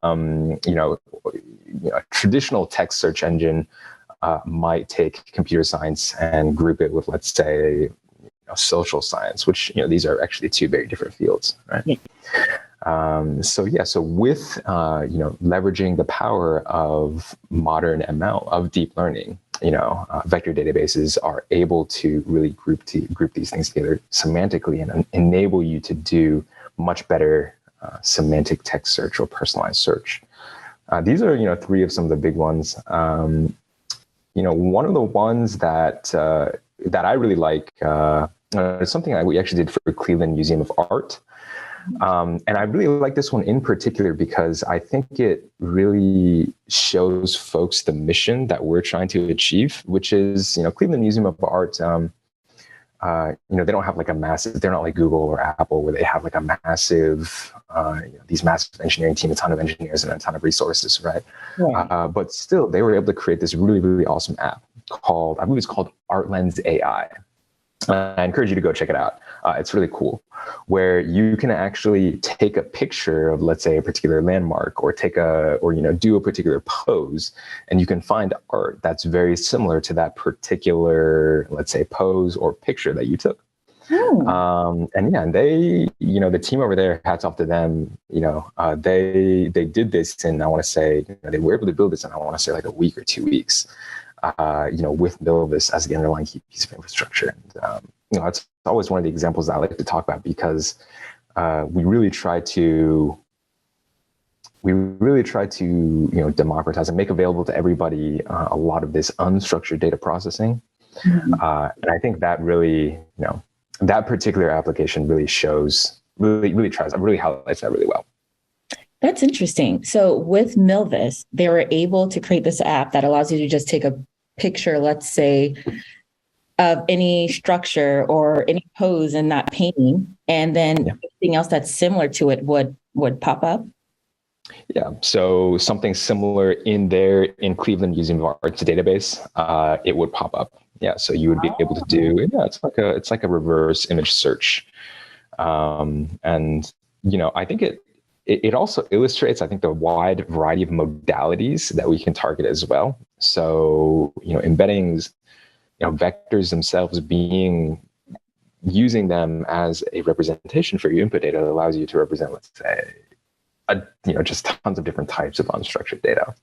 traditional text search engine might take computer science and group it with, let's say, social science, which, these are actually two very different fields, right? Yeah. So with, leveraging the power of modern ML, of deep learning, vector databases are able to really group these things together semantically and enable you to do much better semantic text search or personalized search. These are, three of some of the big ones. One of the ones that I really like is something we actually did for Cleveland Museum of Art. And I really like this one in particular because I think it really shows folks the mission that we're trying to achieve, which is, Cleveland Museum of Art, they don't have like a massive, they're not like Google or Apple where they have like a massive, these massive engineering team, a ton of engineers and a ton of resources, right? Yeah. But still, they were able to create this really, really awesome app called, I believe it's called ArtLens AI. I encourage you to go check it out. It's really cool, where you can actually take a picture of, let's say, a particular landmark, or do a particular pose, and you can find art that's very similar to that particular, let's say, pose or picture that you took. And they, the team over there, hats off to them. They did this in, I want to say, they were able to build this in, I want to say, like a week or 2 weeks. With Milvis as the underlying key piece of infrastructure. And, it's always one of the examples that I like to talk about because we really try to democratize and make available to everybody a lot of this unstructured data processing. Mm-hmm. And I think that really, that particular application really really highlights that really well. That's interesting. So with Milvis, they were able to create this app that allows you to just take a picture, let's say, of any structure or any pose in that painting, and then anything else that's similar to it would pop up. Yeah. So something similar in Cleveland Museum of Art's database, it would pop up. Yeah. So you would be able to do, it's like a reverse image search. And I think it also illustrates, I think, the wide variety of modalities that we can target as well. So, embeddings, vectors themselves using them as a representation for your input data allows you to represent, let's say, just tons of different types of unstructured data,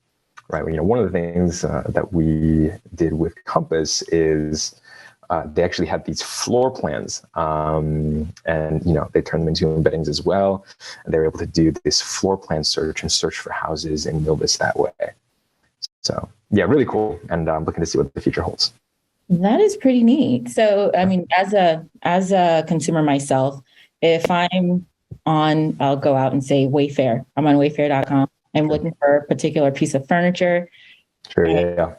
right? One of the things that we did with Compass is they actually had these floor plans, and they turned them into embeddings as well. And they were able to do this floor plan search and search for houses in Milvis that way. So yeah, really cool. And I'm looking to see what the future holds. That is pretty neat. So, I mean, as a consumer myself, if I'll go out and say Wayfair. I'm on Wayfair.com. I'm looking for a particular piece of furniture. Sure. Yeah.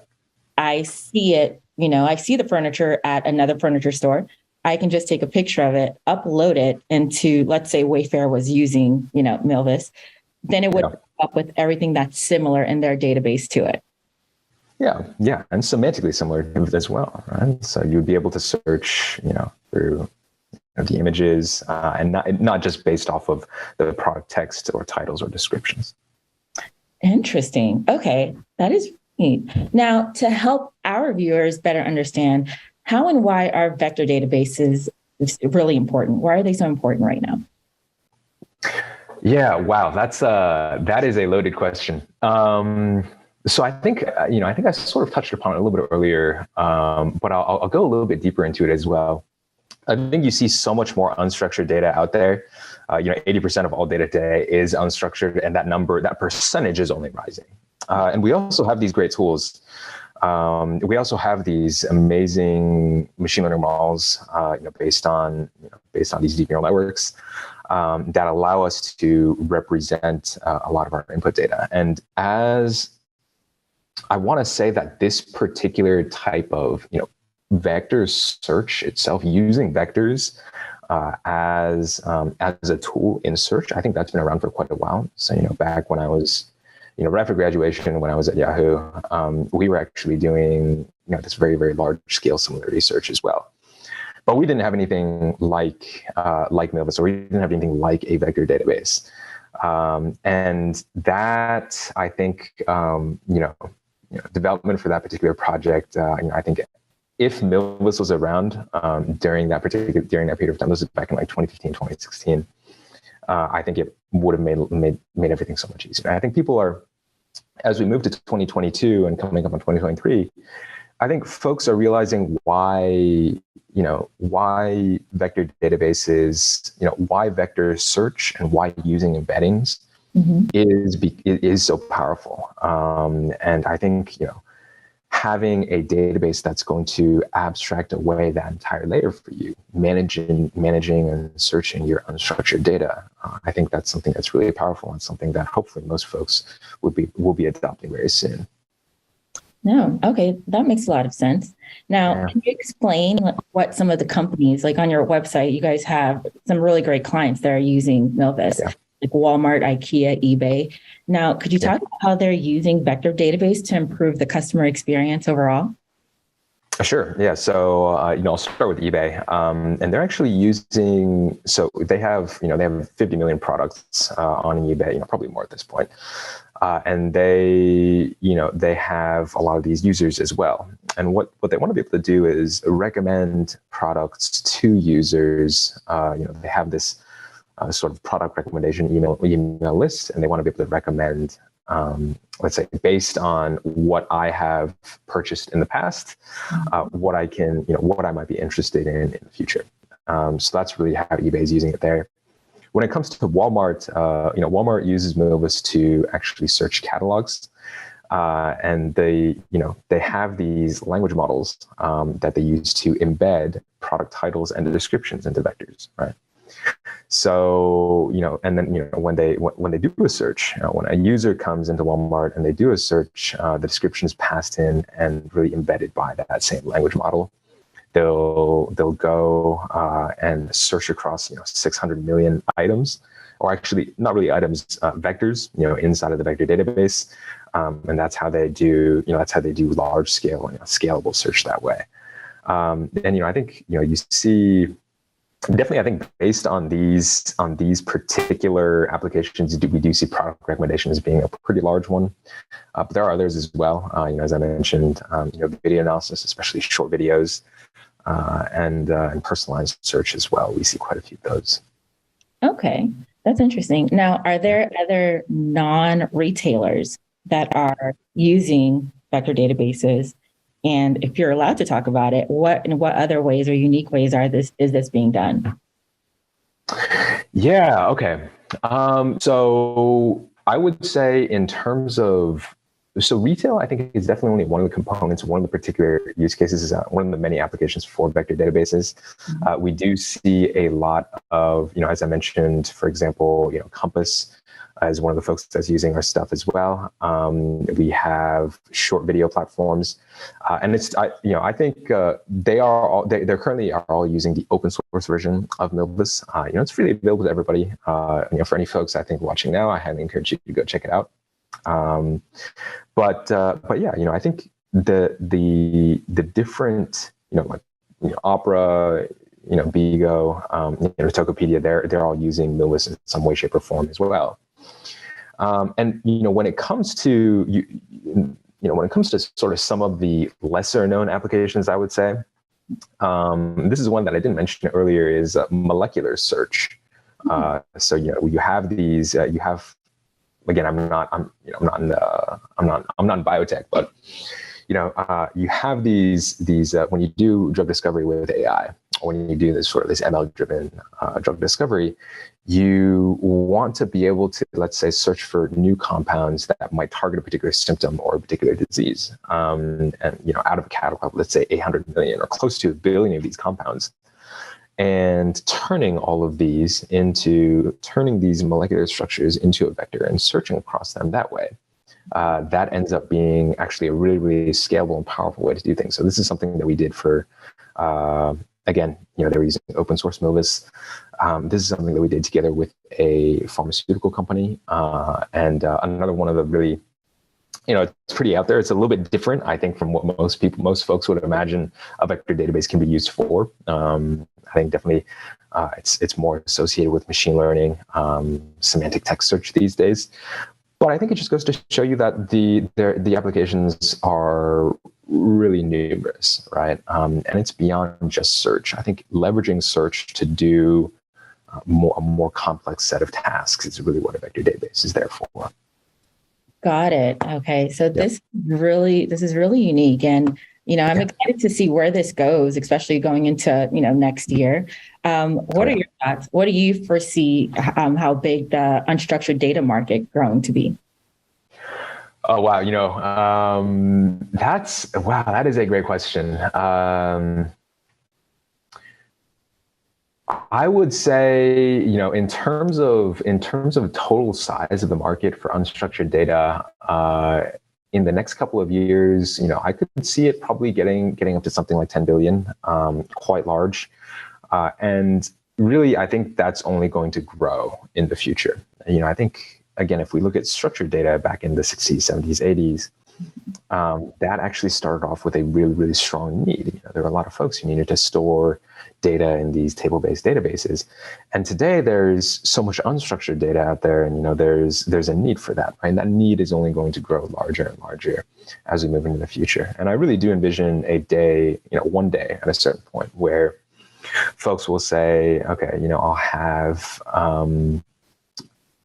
I see it. I see the furniture at another furniture store. I can just take a picture of it, upload it into, let's say Wayfair was using, Milvis. Then it would come up with everything that's similar in their database to it. Yeah. And semantically similar as well, right? So you'd be able to search, through the images and not just based off of the product text or titles or descriptions. Interesting. Okay. That is neat. Now, to help our viewers better understand, how and why are vector databases really important? Why are they so important right now? Yeah, wow, that is a loaded question. So I think I sort of touched upon it a little bit earlier, but I'll go a little bit deeper into it as well. I think you see so much more unstructured data out there. 80% of all data today is unstructured, and that percentage is only rising. And we also have these great tools. We also have these amazing machine learning models, based on these deep neural networks, that allow us to represent a lot of our input data. And as I want to say that this particular type of, vector search itself, using vectors as a tool in search, I think that's been around for quite a while. So, back when I was, right after graduation, when I was at Yahoo, we were actually doing, this very, very large scale similarity search as well. But we didn't have anything like Milvus, or we didn't have anything like a vector database. And that, I think, development for that particular project, I think if Milvus was around during that period of time, this is back in like 2015, 2016, I think it would have made everything so much easier. And I think people are, as we move to 2022 and coming up on 2023, I think folks are realizing why vector databases, why vector search and why using embeddings is so powerful. And I think, having a database that's going to abstract away that entire layer for you, managing and searching your unstructured data, I think that's something that's really powerful, and something that hopefully most folks will be adopting very soon. No, okay, that makes a lot of sense. Now, Can you explain what some of the companies, like on your website, you guys have some really great clients that are using Milvus, like Walmart, IKEA, eBay. Now, could you talk about how they're using vector database to improve the customer experience overall? Sure. Yeah. So, I'll start with eBay, and they're actually using. So they have 50 million products on eBay. Probably more at this point, and they have a lot of these users as well. And what they want to be able to do is recommend products to users. They have this sort of product recommendation email list, and they want to be able to recommend, let's say, based on what I have purchased in the past, what I might be interested in the future. So that's really how eBay is using it there. When it comes to Walmart, Walmart uses Milvus to actually search catalogs, and they have these language models that they use to embed product titles and descriptions into vectors, right? So, and then, when they do a search, when a user comes into Walmart and they do a search, the description is passed in and really embedded by that same language model. They'll go and search across 600 million items, or actually not really items, vectors, inside of the vector database, and that's how they do large scale scalable search that way. And I think you see. Definitely, I think based on these particular applications, we do see product recommendations being a pretty large one. But there are others as well. As I mentioned, video analysis, especially short videos, and personalized search as well. We see quite a few of those. Okay, that's interesting. Now, are there other non-retailers that are using vector databases? And if you're allowed to talk about it, what other ways or unique ways is this being done? Yeah. Okay. So I would say in terms of, retail, I think is definitely only one of the components, one of the particular use cases, is one of the many applications for vector databases. We do see a lot of, as I mentioned, for example, Compass as one of the folks that's using our stuff as well. We have short video platforms, and I think they're currently all using the open source version of Milvus. It's freely available to everybody. For any folks I think watching now, I highly encourage you to go check it out. But yeah, I think the different Opera, Bigo, Tokopedia, they're all using Milvus in some way, shape, or form as well. And when it comes to sort of some of the lesser known applications, I would say this is one that I didn't mention earlier, is molecular search. So you have these. You have, again, I'm not in biotech, but you have these when you do drug discovery with AI, when you do this sort of this ML-driven drug discovery, you want to be able to, let's say, search for new compounds that might target a particular symptom or a particular disease. And out of a catalog of, let's say, 800 million or close to 1 billion of these compounds, and turning these molecular structures into a vector and searching across them that way. That ends up being actually a really, really scalable and powerful way to do things. So this is something that we did for, again, they were using open source Milvus. This is something that we did together with a pharmaceutical company and another one of the really, it's pretty out there. It's a little bit different, I think, from what most folks would imagine a vector database can be used for. I think definitely it's more associated with machine learning, semantic text search these days. But I think it just goes to show you that the applications are really numerous, right? And it's beyond just search. I think leveraging search to do a more complex set of tasks is really what a vector database is there for. Got it. Okay. So this is really unique. And, I'm excited to see where this goes, especially going into, next year. What are your thoughts? What do you foresee how big the unstructured data market growing to be? Oh, wow. That is a great question. I would say, in terms of total size of the market for unstructured data, in the next couple of years, I could see it probably getting up to something like 10 billion, quite large. And really, I think that's only going to grow in the future. I think, again, if we look at structured data back in the 60s, 70s, 80s, that actually started off with a really, really strong need. There were a lot of folks who needed to store data in these table-based databases. And today there's so much unstructured data out there, and there's a need for that, right? And that need is only going to grow larger and larger as we move into the future. And I really do envision a day, one day at a certain point where folks will say, okay, I'll have,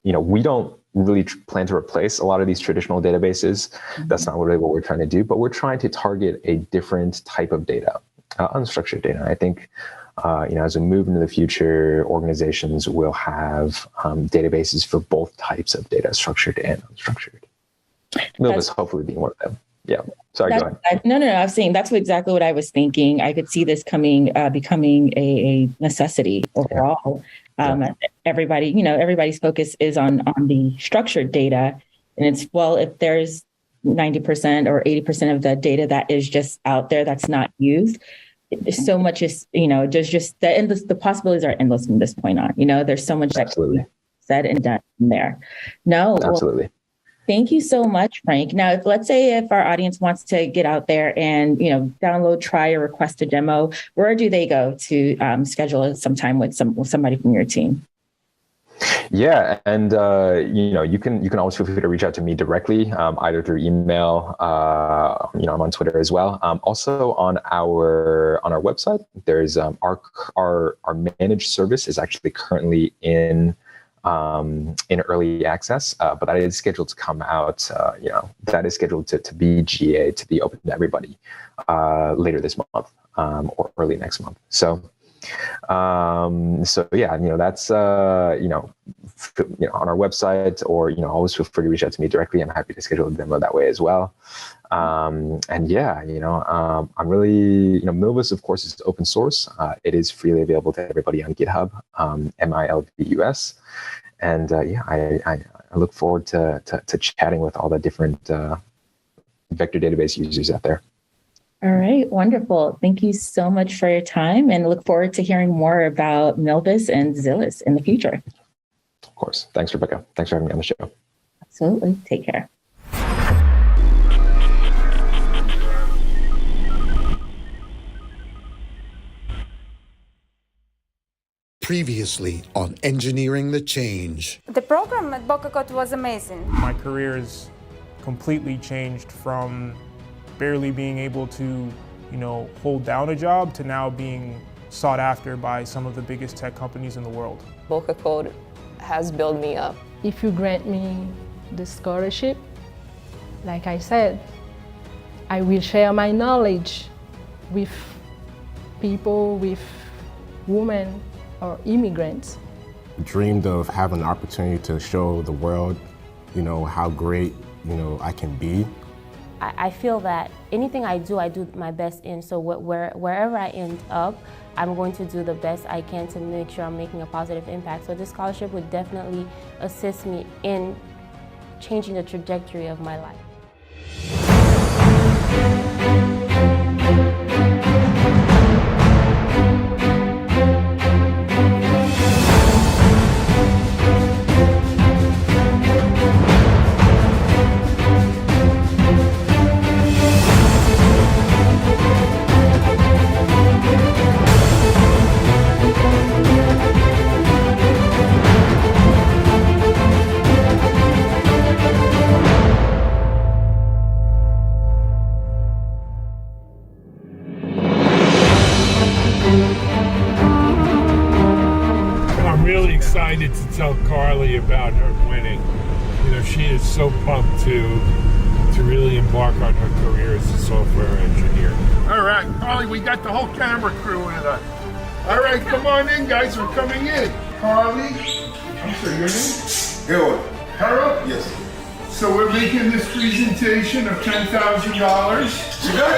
we don't really plan to replace a lot of these traditional databases. Mm-hmm. That's not really what we're trying to do, but we're trying to target a different type of data, unstructured data. I think, as we move into the future, organizations will have databases for both types of data, structured and unstructured. Milvus hopefully being one of them. Yeah. Sorry, go ahead. No. I was saying that's exactly what I was thinking. I could see this becoming a necessity overall. Yeah. Everybody's focus is on the structured data. And it's, if there's 90% or 80% of the data that is just out there that's not used, so much is, there's just the possibilities are endless from this point on. There's so much that can be said and done in there. No, absolutely. Thank you so much, Frank. Now, let's say if our audience wants to get out there and, download, try, or request a demo, where do they go to schedule some time with somebody from your team? Yeah, and you can always feel free to reach out to me directly, either through email. I'm on Twitter as well. Also on our website, there's our managed service is actually currently in early access, but that is scheduled to come out. That is scheduled to be GA, to be open to everybody later this month or early next month. So yeah, that's on our website, or always feel free to reach out to me directly. I'm happy to schedule a demo that way as well. And yeah, I'm really, Milvus, of course, is open source. It is freely available to everybody on GitHub, Milvus. And I look forward to chatting with all the different vector database users out there. All right, wonderful. Thank you so much for your time, and look forward to hearing more about Milvus and Zillis in the future. Of course. Thanks, Rebecca. Thanks for having me on the show. Absolutely. Take care. Previously on Engineering the Change. The program at Boca Code was amazing. My career has completely changed from barely being able to, hold down a job to now being sought after by some of the biggest tech companies in the world. Boca Code has built me up. If you grant me the scholarship, like I said, I will share my knowledge with people, with women or immigrants. Dreamed of having an opportunity to show the world, how great, I can be. I feel that anything I do my best in. So wherever I end up, I'm going to do the best I can to make sure I'm making a positive impact. So this scholarship would definitely assist me in changing the trajectory of my life. Excited to tell Carly about her winning. She is so pumped to really embark on her career as a software engineer. All right, Carly, we got the whole camera crew with us. All right, come on in, guys. We're coming in. Carly, I'm sorry, your name? Harold. Harold? Yes. So we're making this presentation of $10,000. You got it? Yeah.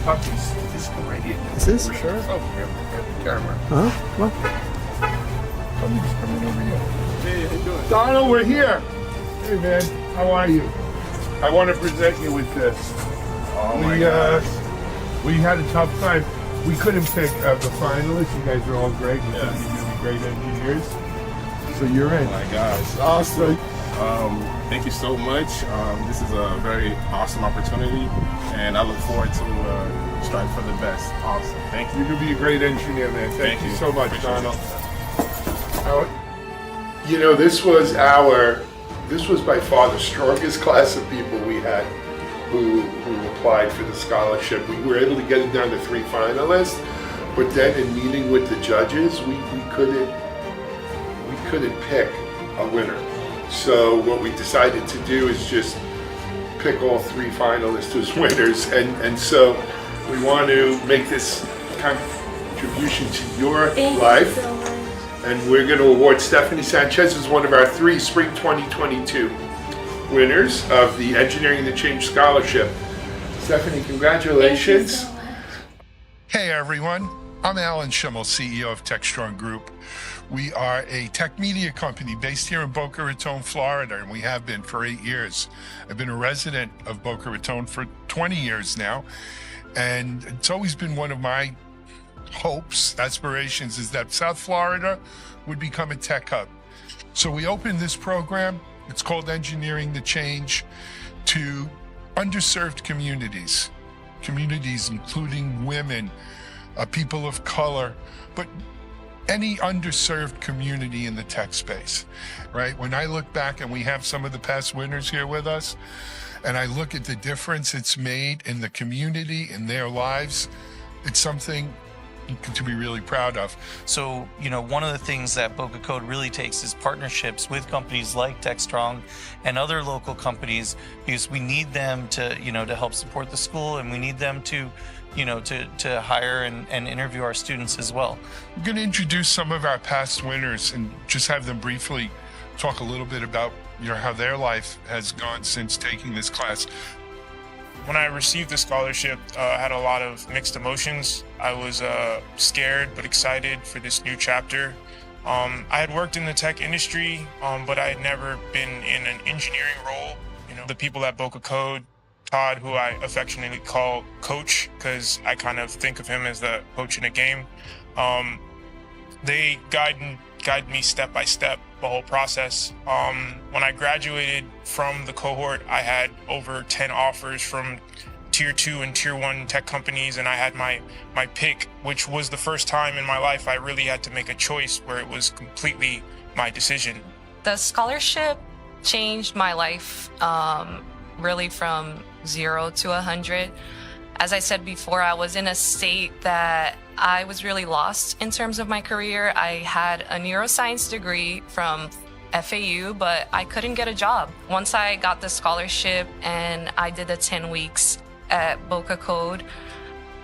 Puppies. Just go right in. Is this? For sure? Oh, yeah, camera. Huh? Come on. Puppies coming over here. Hey, how you doing? Donald, we're here. Hey, man. How are you? I want to present you with this. Oh, my gosh. We had a tough time. We couldn't pick the finalists. You guys are all great. You're really great engineers. So you're in. Oh, my gosh. Awesome. Thank you so much. This is a very awesome opportunity, and I look forward to strive for the best. Awesome. Thank you. You're going to be a great engineer, man. Thank you so much, Donald. This was by far the strongest class of people we had who applied for the scholarship. We were able to get it down to 3 finalists, but then in meeting with the judges, we couldn't pick a winner. So what we decided to do is just pick all 3 finalists as winners, and so we want to make this contribution to your life. And we're going to award Stephanie Sanchez as one of our 3 Spring 2022 winners of the Engineering the Change Scholarship. Stephanie, congratulations. So hey everyone, I'm Alan Schimmel, CEO of Techstrong Group. We are a tech media company based here in Boca Raton, Florida, and we have been for 8 years. I've been a resident of Boca Raton for 20 years now, and it's always been one of my hopes, aspirations, is that South Florida would become a tech hub. So we opened this program, it's called Engineering the Change, to underserved communities including women, people of color, but any underserved community in the tech space, right? When I look back, and we have some of the past winners here with us, and I look at the difference it's made in the community, in their lives, it's something to be really proud of. So, one of the things that Boca Code really takes is partnerships with companies like Techstrong and other local companies, because we need them to, to help support the school, and we need them to to hire and interview our students as well. I'm going to introduce some of our past winners and just have them briefly talk a little bit about how their life has gone since taking this class. When I received the scholarship, I had a lot of mixed emotions. I was scared but excited for this new chapter. I had worked in the tech industry, but I had never been in an engineering role. The people at Boca Code, Todd, who I affectionately call Coach, because I kind of think of him as the coach in a game. They guide me step by step, the whole process. When I graduated from the cohort, I had over 10 offers from tier 2 and tier 1 tech companies, and I had my pick, which was the first time in my life I really had to make a choice where it was completely my decision. The scholarship changed my life, really from 0 to 100. As I said before, I was in a state that I was really lost in terms of my career. I had a neuroscience degree from FAU, but I couldn't get a job. Once I got the scholarship and I did the 10 weeks at Boca Code,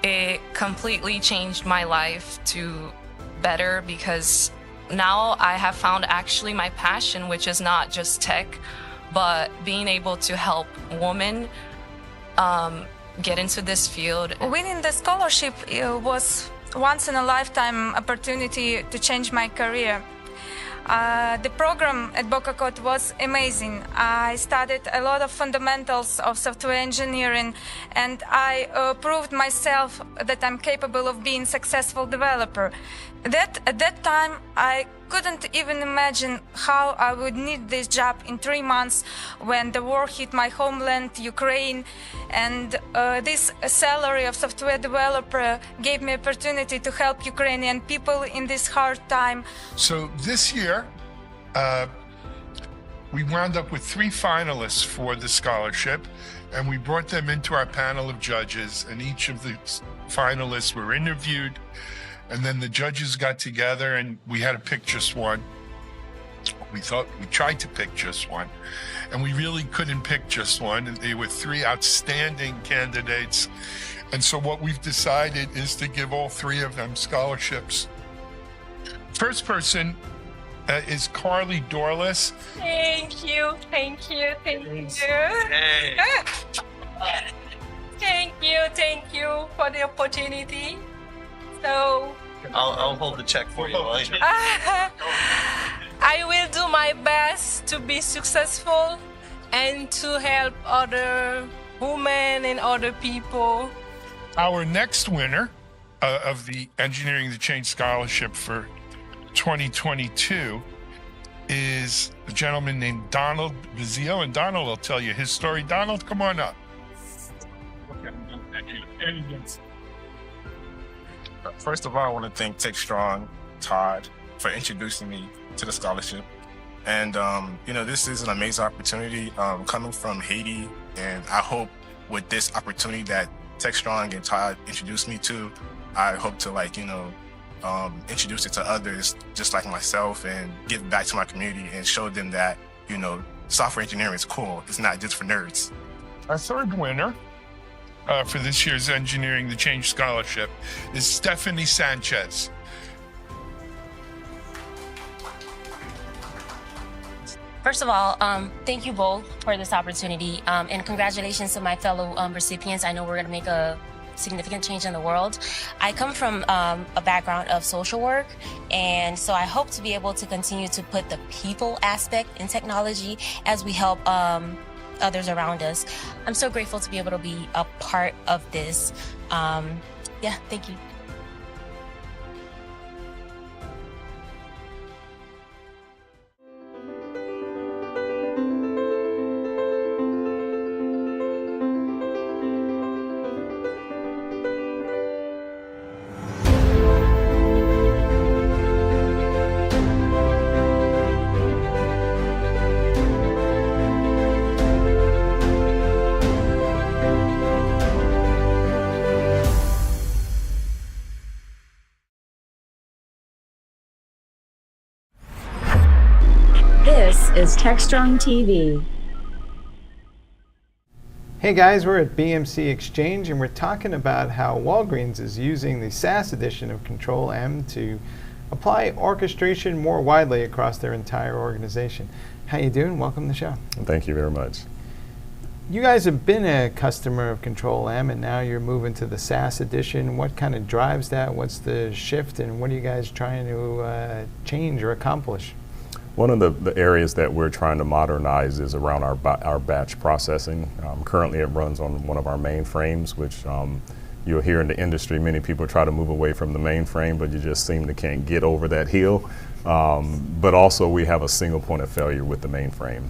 it completely changed my life to better, because now I have found actually my passion, which is not just tech, but being able to help women get into this field. Winning the scholarship was once in a lifetime opportunity to change my career. The program at Boca Code was amazing. I studied a lot of fundamentals of software engineering, and I proved myself that I'm capable of being a successful developer. At that time, I couldn't even imagine how I would need this job in 3 months when the war hit my homeland, Ukraine, and this salary of software developer gave me opportunity to help Ukrainian people in this hard time. So this year, we wound up with 3 finalists for the scholarship, and we brought them into our panel of judges, and each of the finalists were interviewed, and then the judges got together and we had to pick just one. We tried to pick just one, and we really couldn't pick just one. And there were 3 outstanding candidates. And so what we've decided is to give all 3 of them scholarships. First person is Carly Dorless. Thank you. Thank you for the opportunity. So I'll hold the check for you. I will do my best to be successful and to help other women and other people. Our next winner of the Engineering the Change Scholarship for 2022 is a gentleman named Donald Vizio, and Donald will tell you his story. Donald, come on up. First of all, I want to thank Techstrong, Todd, for introducing me to the scholarship. And, this is an amazing opportunity coming from Haiti. And I hope with this opportunity that Techstrong and Todd introduced me to, I hope to introduce it to others just like myself and give back to my community and show them that, software engineering is cool. It's not just for nerds. Our third winner for this year's Engineering the Change Scholarship is Stephanie Sanchez. First of all, thank you both for this opportunity, and congratulations to my fellow recipients. I know we're going to make a significant change in the world. I come from a background of social work, and so I hope to be able to continue to put the people aspect in technology as we help others around us. I'm so grateful to be able to be a part of this. Thank you. This is Techstrong TV. Hey guys, we're at BMC Exchange and we're talking about how Walgreens is using the SaaS edition of Control-M to apply orchestration more widely across their entire organization. How you doing? Welcome to the show. Thank you very much. You guys have been a customer of Control-M and now you're moving to the SaaS edition. What kind of drives that? What's the shift and what are you guys trying to change or accomplish? One of the areas that we're trying to modernize is around our batch processing. Currently it runs on one of our mainframes, which you'll hear in the industry, many people try to move away from the mainframe, but you just seem to can't get over that hill. But also we have a single point of failure with the mainframe.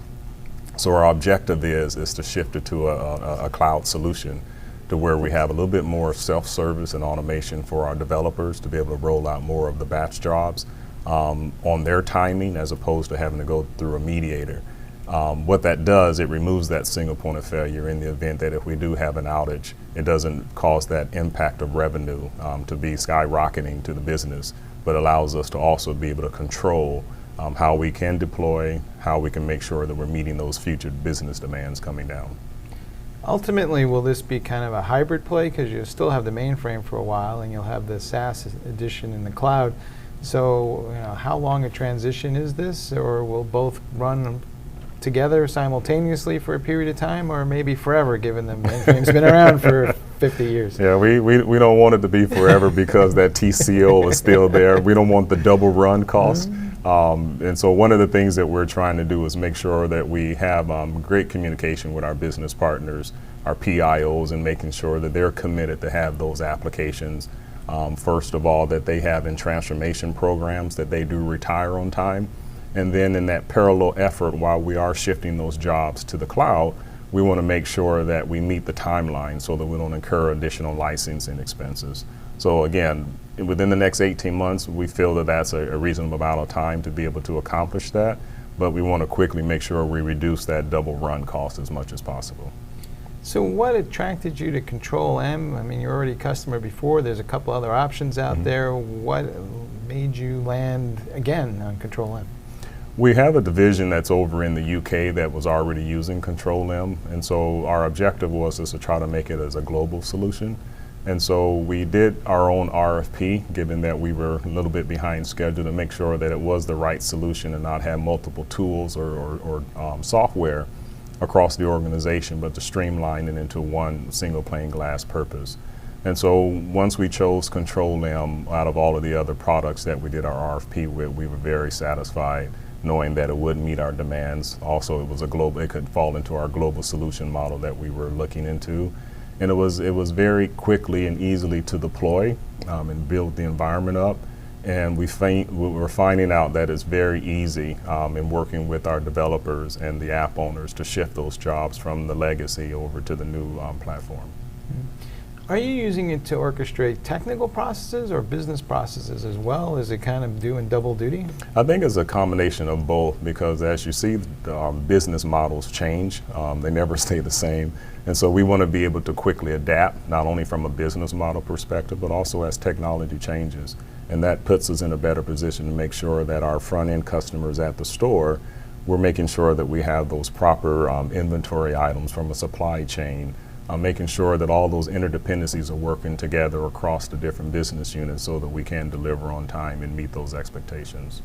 So our objective is to shift it to a cloud solution to where we have a little bit more self-service and automation for our developers to be able to roll out more of the batch jobs on their timing as opposed to having to go through a mediator. What that does, it removes that single point of failure in the event that if we do have an outage, it doesn't cause that impact of revenue to be skyrocketing to the business, but allows us to also be able to control how we can deploy, how we can make sure that we're meeting those future business demands coming down. Ultimately, will this be kind of a hybrid play, because you'll still have the mainframe for a while and you'll have the SaaS edition in the cloud? So, how long a transition is this, or will both run together simultaneously for a period of time, or maybe forever, given the mainframe's been around for 50 years? Yeah, we don't want it to be forever because that TCO is still there. We don't want the double run cost. And so one of the things that we're trying to do is make sure that we have great communication with our business partners, our PIOs, and making sure that they're committed to have those applications. First of all, that they have in transformation programs, that they do retire on time. And then in that parallel effort, while we are shifting those jobs to the cloud, we want to make sure that we meet the timeline so that we don't incur additional licensing expenses. So again, within the next 18 months, we feel that that's a reasonable amount of time to be able to accomplish that, but we want to quickly make sure we reduce that double run cost as much as possible. So what attracted you to Control M? I mean, you're already a customer before. There's a couple other options out there. What made you land again on Control M? We have a division that's over in the UK that was already using Control M, and so our objective was to try to make it as a global solution. And so we did our own RFP, given that we were a little bit behind schedule, to make sure that it was the right solution and not have multiple tools or software across the organization, but to streamline it into one single pane glass purpose. And so once we chose Control M out of all of the other products that we did our RFP with, we were very satisfied knowing that it would meet our demands. Also, it was a global, it could fall into our global solution model that we were looking into. And it was very quickly and easily to deploy and build the environment up. And we're finding out that it's very easy in working with our developers and the app owners to shift those jobs from the legacy over to the new platform. Are you using it to orchestrate technical processes or business processes as well? Is it kind of doing double duty? I think it's a combination of both, because as you see, business models change. They never stay the same. And so we want to be able to quickly adapt, not only from a business model perspective, but also as technology changes. And that puts us in a better position to make sure that our front-end customers at the store, we're making sure that we have those proper inventory items from a supply chain, making sure that all those interdependencies are working together across the different business units so that we can deliver on time and meet those expectations.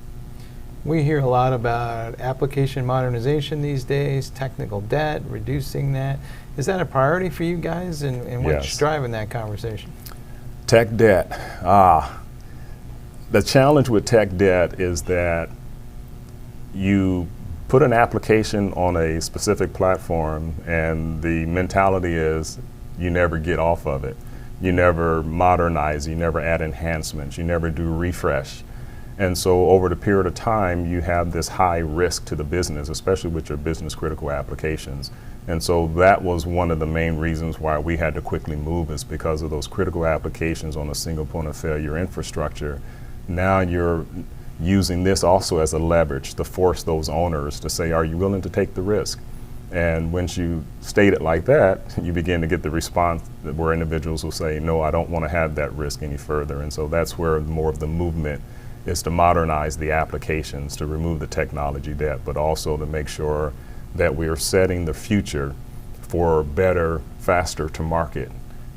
We hear a lot about application modernization these days, technical debt, reducing that. Is that a priority for you guys, and what's driving that conversation? Tech debt. The challenge with tech debt is that you put an application on a specific platform and the mentality is you never get off of it. You never modernize, you never add enhancements, you never do refresh. And so over the period of time, you have this high risk to the business, especially with your business critical applications. And so that was one of the main reasons why we had to quickly move, is because of those critical applications on a single point of failure infrastructure. Now you're using this also as a leverage to force those owners to say, are you willing to take the risk? And once you state it like that, you begin to get the response where individuals will say, no, I don't want to have that risk any further. And so that's where more of the movement is, to modernize the applications, to remove the technology debt, but also to make sure that we are setting the future for better, faster to market.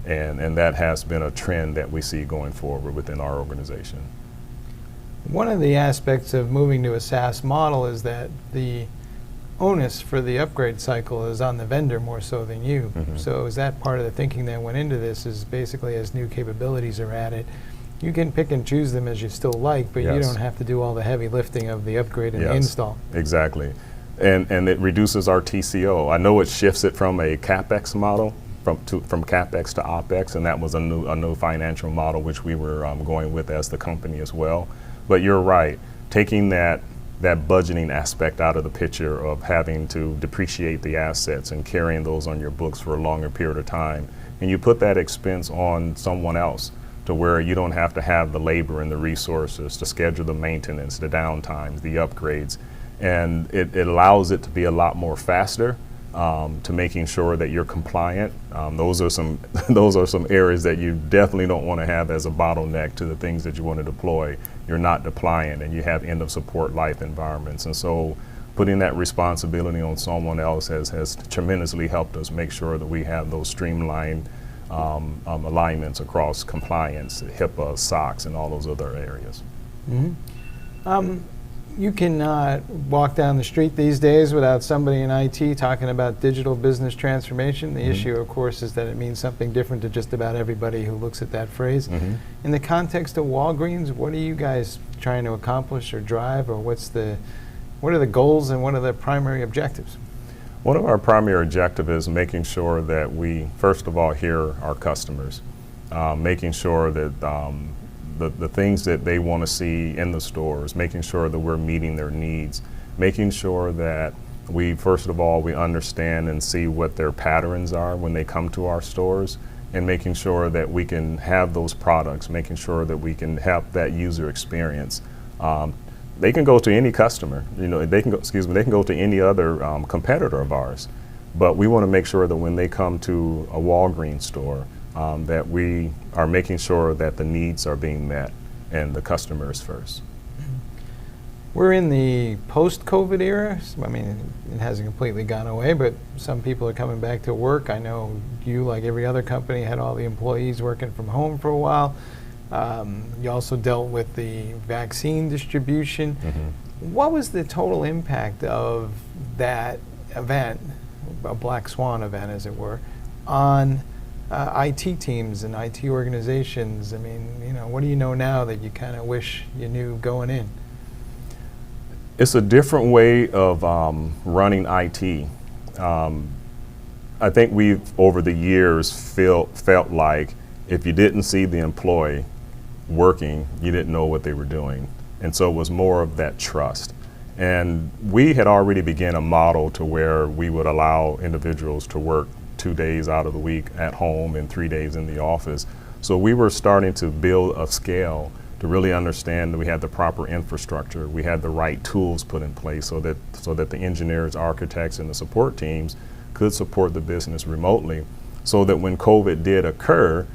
And that has been a trend that we see going forward within our organization. One of the aspects of moving to a SaaS model is that the onus for the upgrade cycle is on the vendor more so than you. So is that part of the thinking that went into this, is basically as new capabilities are added, you can pick and choose them as you still like, but you don't have to do all the heavy lifting of the upgrade and the install. Exactly. And it reduces our TCO. I know it shifts it from a CapEx model, from CapEx to OpEx, and that was a new financial model which we were going with as the company as well. But you're right, taking that budgeting aspect out of the picture of having to depreciate the assets and carrying those on your books for a longer period of time, and you put that expense on someone else, to where you don't have to have the labor and the resources to schedule the maintenance, the downtimes, the upgrades. And it allows it to be a lot more faster, to making sure that you're compliant. Those are some those are some areas that you definitely don't want to have as a bottleneck to the things that you want to deploy. You're not compliant, and you have end of support life environments. And so putting that responsibility on someone else has tremendously helped us make sure that we have those streamlined alignments across compliance, HIPAA, SOX, and all those other areas. You cannot walk down the street these days without somebody in IT talking about digital business transformation. The issue, of course, is that it means something different to just about everybody who looks at that phrase. In the context of Walgreens, what are you guys trying to accomplish or drive, or what are the goals and what are the primary objectives? One of our primary objectives is making sure that we, first of all, hear our customers, making sure that the things that they want to see in the stores, making sure that we're meeting their needs, making sure that we, first of all, we understand and see what their patterns are when they come to our stores, and making sure that we can have those products, making sure that we can have that user experience. They can go to any customer, they can go to any other competitor of ours, but we want to make sure that when they come to a Walgreens store, that we are making sure that the needs are being met and the customer is first. We're in the post-COVID era. I mean, it hasn't completely gone away, but some people are coming back to work. I know you, like every other company, had all the employees working from home for a while. You also dealt with the vaccine distribution. What was the total impact of that event, a black swan event as it were, on IT teams and IT organizations? I mean, what do you know now that you kind of wish you knew going in? It's a different way of running IT. I think we've, over the years, felt like if you didn't see the employee working, you didn't know what they were doing. And so it was more of that trust. And we had already begun a model to where we would allow individuals to work 2 days out of the week at home and 3 days in the office. So we were starting to build a scale to really understand that we had the proper infrastructure, we had the right tools put in place so that the engineers, architects, and the support teams could support the business remotely, so that when COVID did occur,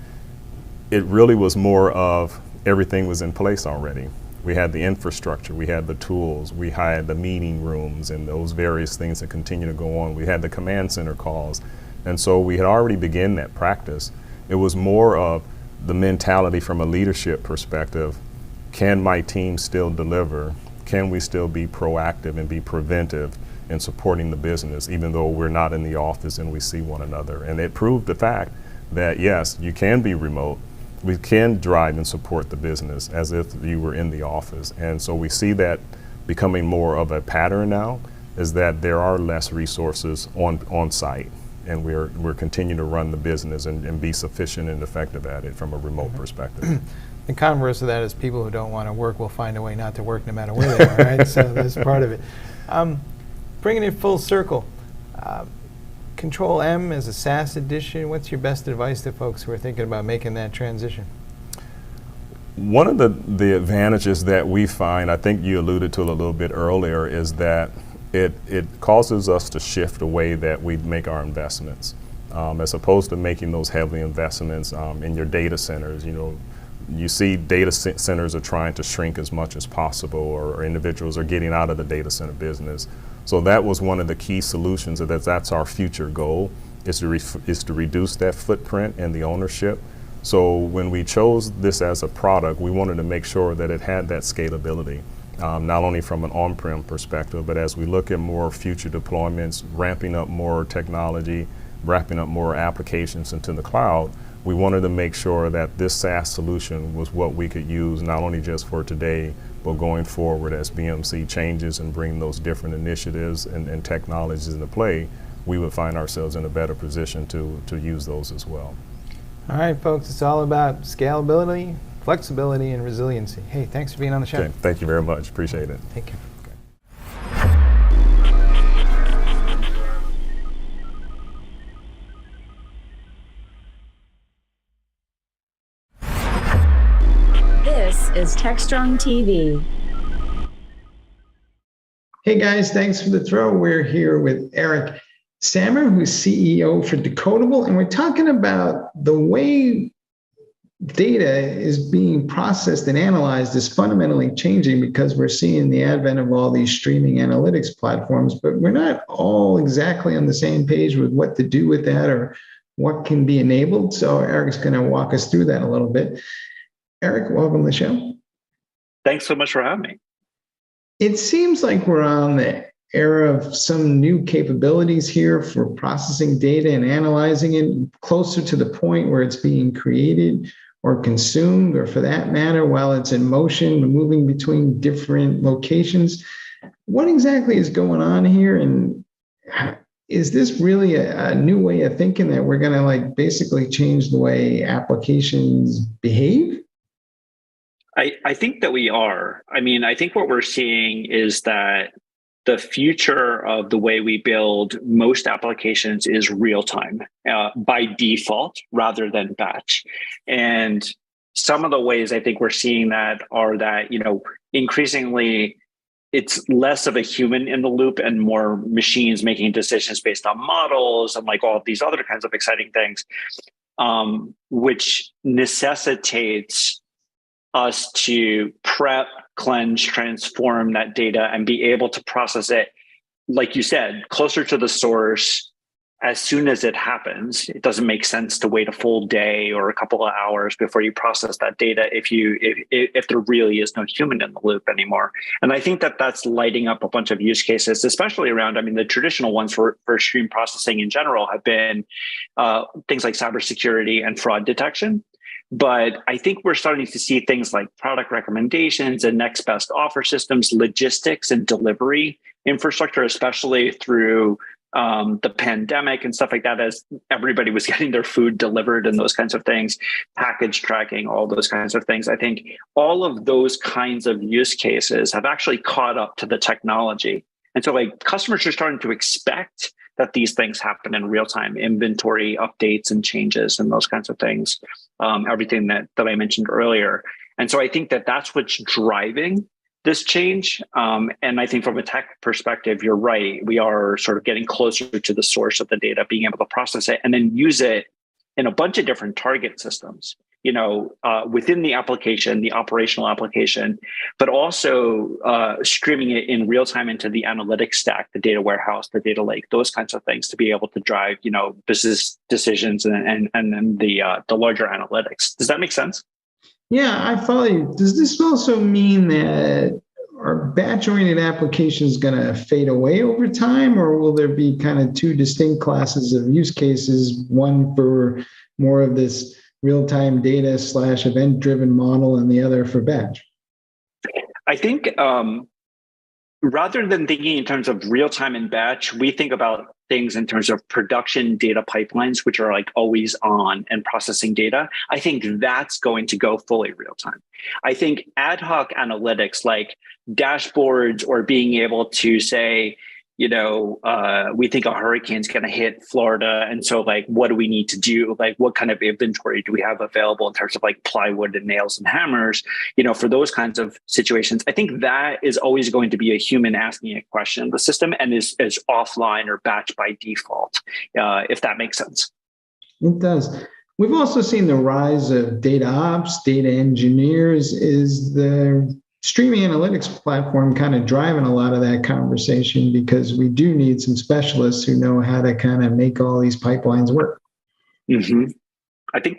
it really was more of everything was in place already. We had the infrastructure, we had the tools, we had the meeting rooms and those various things that continue to go on. We had the command center calls. And so we had already begun that practice. It was more of the mentality from a leadership perspective. Can my team still deliver? Can we still be proactive and be preventive in supporting the business, even though we're not in the office and we see one another? And it proved the fact that, yes, you can be remote. We can drive and support the business as if you were in the office. And so we see that becoming more of a pattern now, is that there are less resources on site. And we're continuing to run the business and be sufficient and effective at it from a remote perspective. The converse of that is people who don't want to work will find a way not to work no matter where they are, right? So that's part of it. Bringing it full circle, Control M as a SaaS edition, what's your best advice to folks who are thinking about making that transition? One of the advantages that we find, I think you alluded to it a little bit earlier, is that it causes us to shift the way that we make our investments. As opposed to making those heavy investments in your data centers. You see data centers are trying to shrink as much as possible, or individuals are getting out of the data center business. So that was one of the key solutions, that's our future goal, is to reduce that footprint and the ownership. So when we chose this as a product, we wanted to make sure that it had that scalability. Not only from an on-prem perspective, but as we look at more future deployments, ramping up more technology, wrapping up more applications into the cloud, we wanted to make sure that this SaaS solution was what we could use not only just for today, but going forward as BMC changes and bring those different initiatives and technologies into play, we would find ourselves in a better position to use those as well. All right, folks, it's all about scalability, flexibility, and resiliency. Hey, thanks for being on the show. Okay, thank you very much. Appreciate it. Thank you. This is Techstrong TV. Hey guys, thanks for the throw. We're here with Eric Sammer, who's CEO for Decodable, and we're talking about the way data is being processed and analyzed is fundamentally changing because we're seeing the advent of all these streaming analytics platforms, but we're not all exactly on the same page with what to do with that or what can be enabled. So Eric's going to walk us through that a little bit. Eric, welcome to the show. Thanks so much for having me. It seems like we're on the era of some new capabilities here for processing data and analyzing it closer to the point where it's being created or consumed, or for that matter, while it's in motion, moving between different locations. What exactly is going on here? And is this really a new way of thinking that we're going to like basically change the way applications behave? I think that we are. I mean, I think what we're seeing is that the future of the way we build most applications is real time by default rather than batch. And some of the ways I think we're seeing that are that, increasingly it's less of a human in the loop and more machines making decisions based on models and like all of these other kinds of exciting things, which necessitates us to prep, cleanse, transform that data and be able to process it, like you said, closer to the source as soon as it happens. It doesn't make sense to wait a full day or a couple of hours before you process that data if there really is no human in the loop anymore. And I think that that's lighting up a bunch of use cases, especially around, the traditional ones for stream processing in general have been things like cybersecurity and fraud detection. But I think we're starting to see things like product recommendations and next best offer systems, logistics and delivery infrastructure, especially through the pandemic and stuff like that, as everybody was getting their food delivered and those kinds of things, package tracking, all those kinds of things. I think all of those kinds of use cases have actually caught up to the technology. And so like customers are starting to expect that these things happen in real time, inventory updates and changes and those kinds of things, everything that I mentioned earlier. And so I think that that's what's driving this change. And I think from a tech perspective, you're right. We are sort of getting closer to the source of the data, being able to process it and then use it in a bunch of different target systems, within the application, the operational application, but also streaming it in real time into the analytics stack, the data warehouse, the data lake, those kinds of things to be able to drive, business decisions and then the larger analytics. Does that make sense? Yeah, I follow you. Does this also mean that are batch-oriented applications going to fade away over time, or will there be kind of two distinct classes of use cases, one for more of this real-time data / event-driven model and the other for batch? I think rather than thinking in terms of real-time and batch, we think about things in terms of production data pipelines, which are like always on and processing data. I think that's going to go fully real time. I think ad hoc analytics like dashboards or being able to say, we think a hurricane's going to hit Florida. And so like, what do we need to do? Like, what kind of inventory do we have available in terms of like plywood and nails and hammers, for those kinds of situations? I think that is always going to be a human asking a question of the system and is offline or batch by default, if that makes sense. It does. We've also seen the rise of data ops, data engineers. Is the streaming analytics platform kind of driving a lot of that conversation, because we do need some specialists who know how to kind of make all these pipelines work? Mm-hmm. I think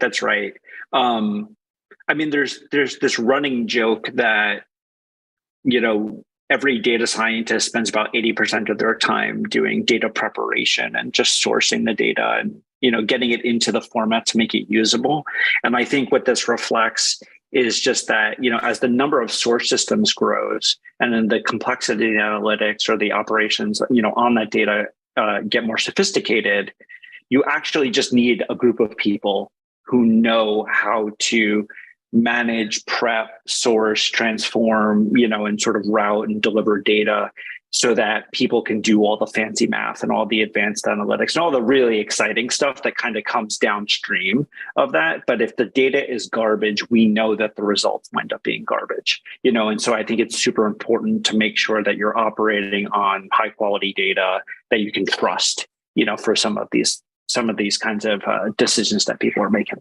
that's right. There's this running joke that, every data scientist spends about 80% of their time doing data preparation and just sourcing the data and, getting it into the format to make it usable. And I think what this reflects is just that, as the number of source systems grows and then the complexity of the analytics or the operations, on that data get more sophisticated, you actually just need a group of people who know how to manage, prep, source, transform, and sort of route and deliver data so that people can do all the fancy math and all the advanced analytics and all the really exciting stuff that kind of comes downstream of that. But if the data is garbage, we know that the results wind up being garbage, and so I think it's super important to make sure that you're operating on high quality data that you can trust, for some of these kinds of decisions that people are making.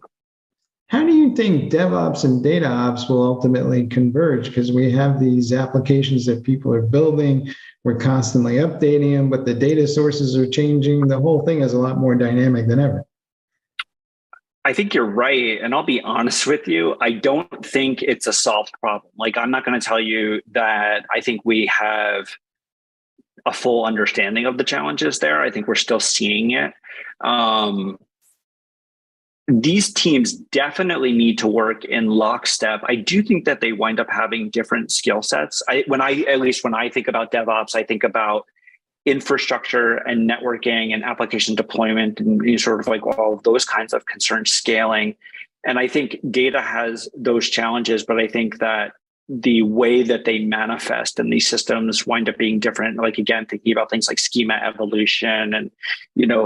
How do you think DevOps and data ops will ultimately converge? Because we have these applications that people are building, we're constantly updating them, but the data sources are changing. The whole thing is a lot more dynamic than ever. I think you're right. And I'll be honest with you, I don't think it's a solved problem. Like, I'm not going to tell you that I think we have a full understanding of the challenges there. I think we're still seeing it. These teams definitely need to work in lockstep. I do think that they wind up having different skill sets. When I think about DevOps, I think about infrastructure and networking and application deployment and sort of like all of those kinds of concerns, scaling. And I think data has those challenges, but I think that the way that they manifest in these systems wind up being different. Like, again, thinking about things like schema evolution and,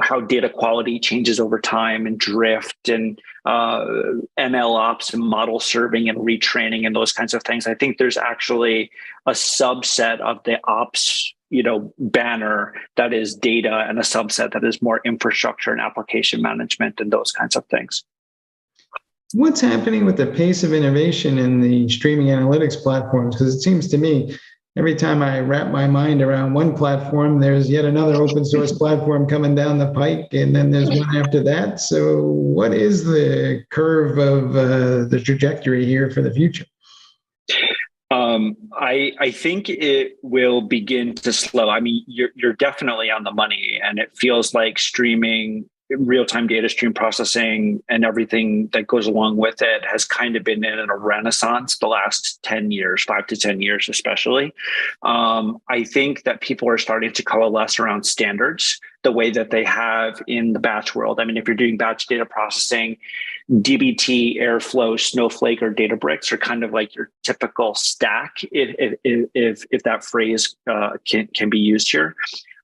how data quality changes over time and drift and ML ops and model serving and retraining and those kinds of things. I think there's actually a subset of the ops, banner that is data and a subset that is more infrastructure and application management and those kinds of things. What's happening with the pace of innovation in the streaming analytics platforms? Because it seems to me, every time I wrap my mind around one platform, there's yet another open source platform coming down the pike, and then there's one after that. So what is the curve of the trajectory here for the future? I think it will begin to slow. I mean, you're definitely on the money, and it feels like streaming, real-time data stream processing and everything that goes along with it has kind of been in a renaissance the last 10 years, 5 to 10 years especially. I think that people are starting to coalesce around standards the way that they have in the batch world. I mean, if you're doing batch data processing, dbt, Airflow, Snowflake, or Databricks are kind of like your typical stack, if that phrase can be used here.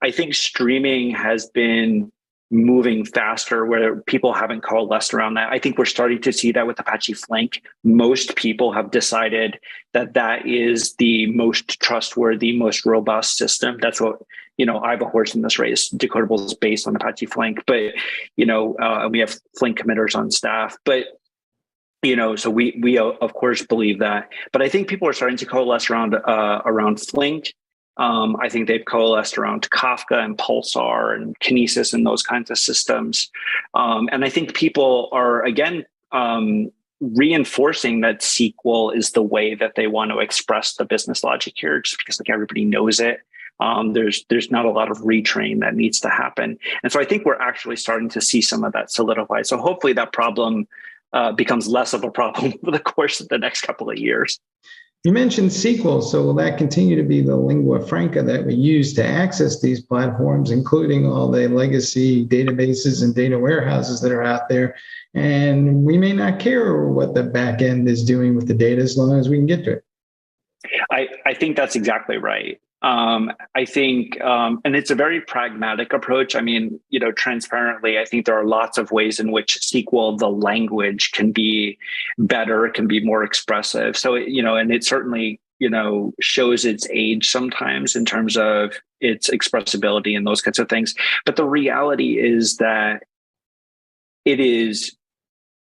I think streaming has been moving faster where people haven't coalesced around that. I think we're starting to see that with Apache Flink. Most people have decided that that is the most trustworthy, most robust system. That's what, I have a horse in this race. Decodable is based on Apache Flink, but, we have Flink committers on staff, but so we of course believe that, but I think people are starting to coalesce around Flink. I think they've coalesced around Kafka and Pulsar and Kinesis and those kinds of systems. And I think people are, again, reinforcing that SQL is the way that they want to express the business logic here, just because everybody knows it. There's not a lot of retrain that needs to happen. And so I think we're actually starting to see some of that solidify. So hopefully that problem becomes less of a problem over the course of the next couple of years. You mentioned SQL, so will that continue to be the lingua franca that we use to access these platforms, including all the legacy databases and data warehouses that are out there? And we may not care what the back end is doing with the data as long as we can get to it. I think that's exactly right. I think, and it's a very pragmatic approach. I mean, transparently, I think there are lots of ways in which SQL, the language, can be better, can be more expressive. So, and it certainly, shows its age sometimes in terms of its expressibility and those kinds of things. But the reality is that it is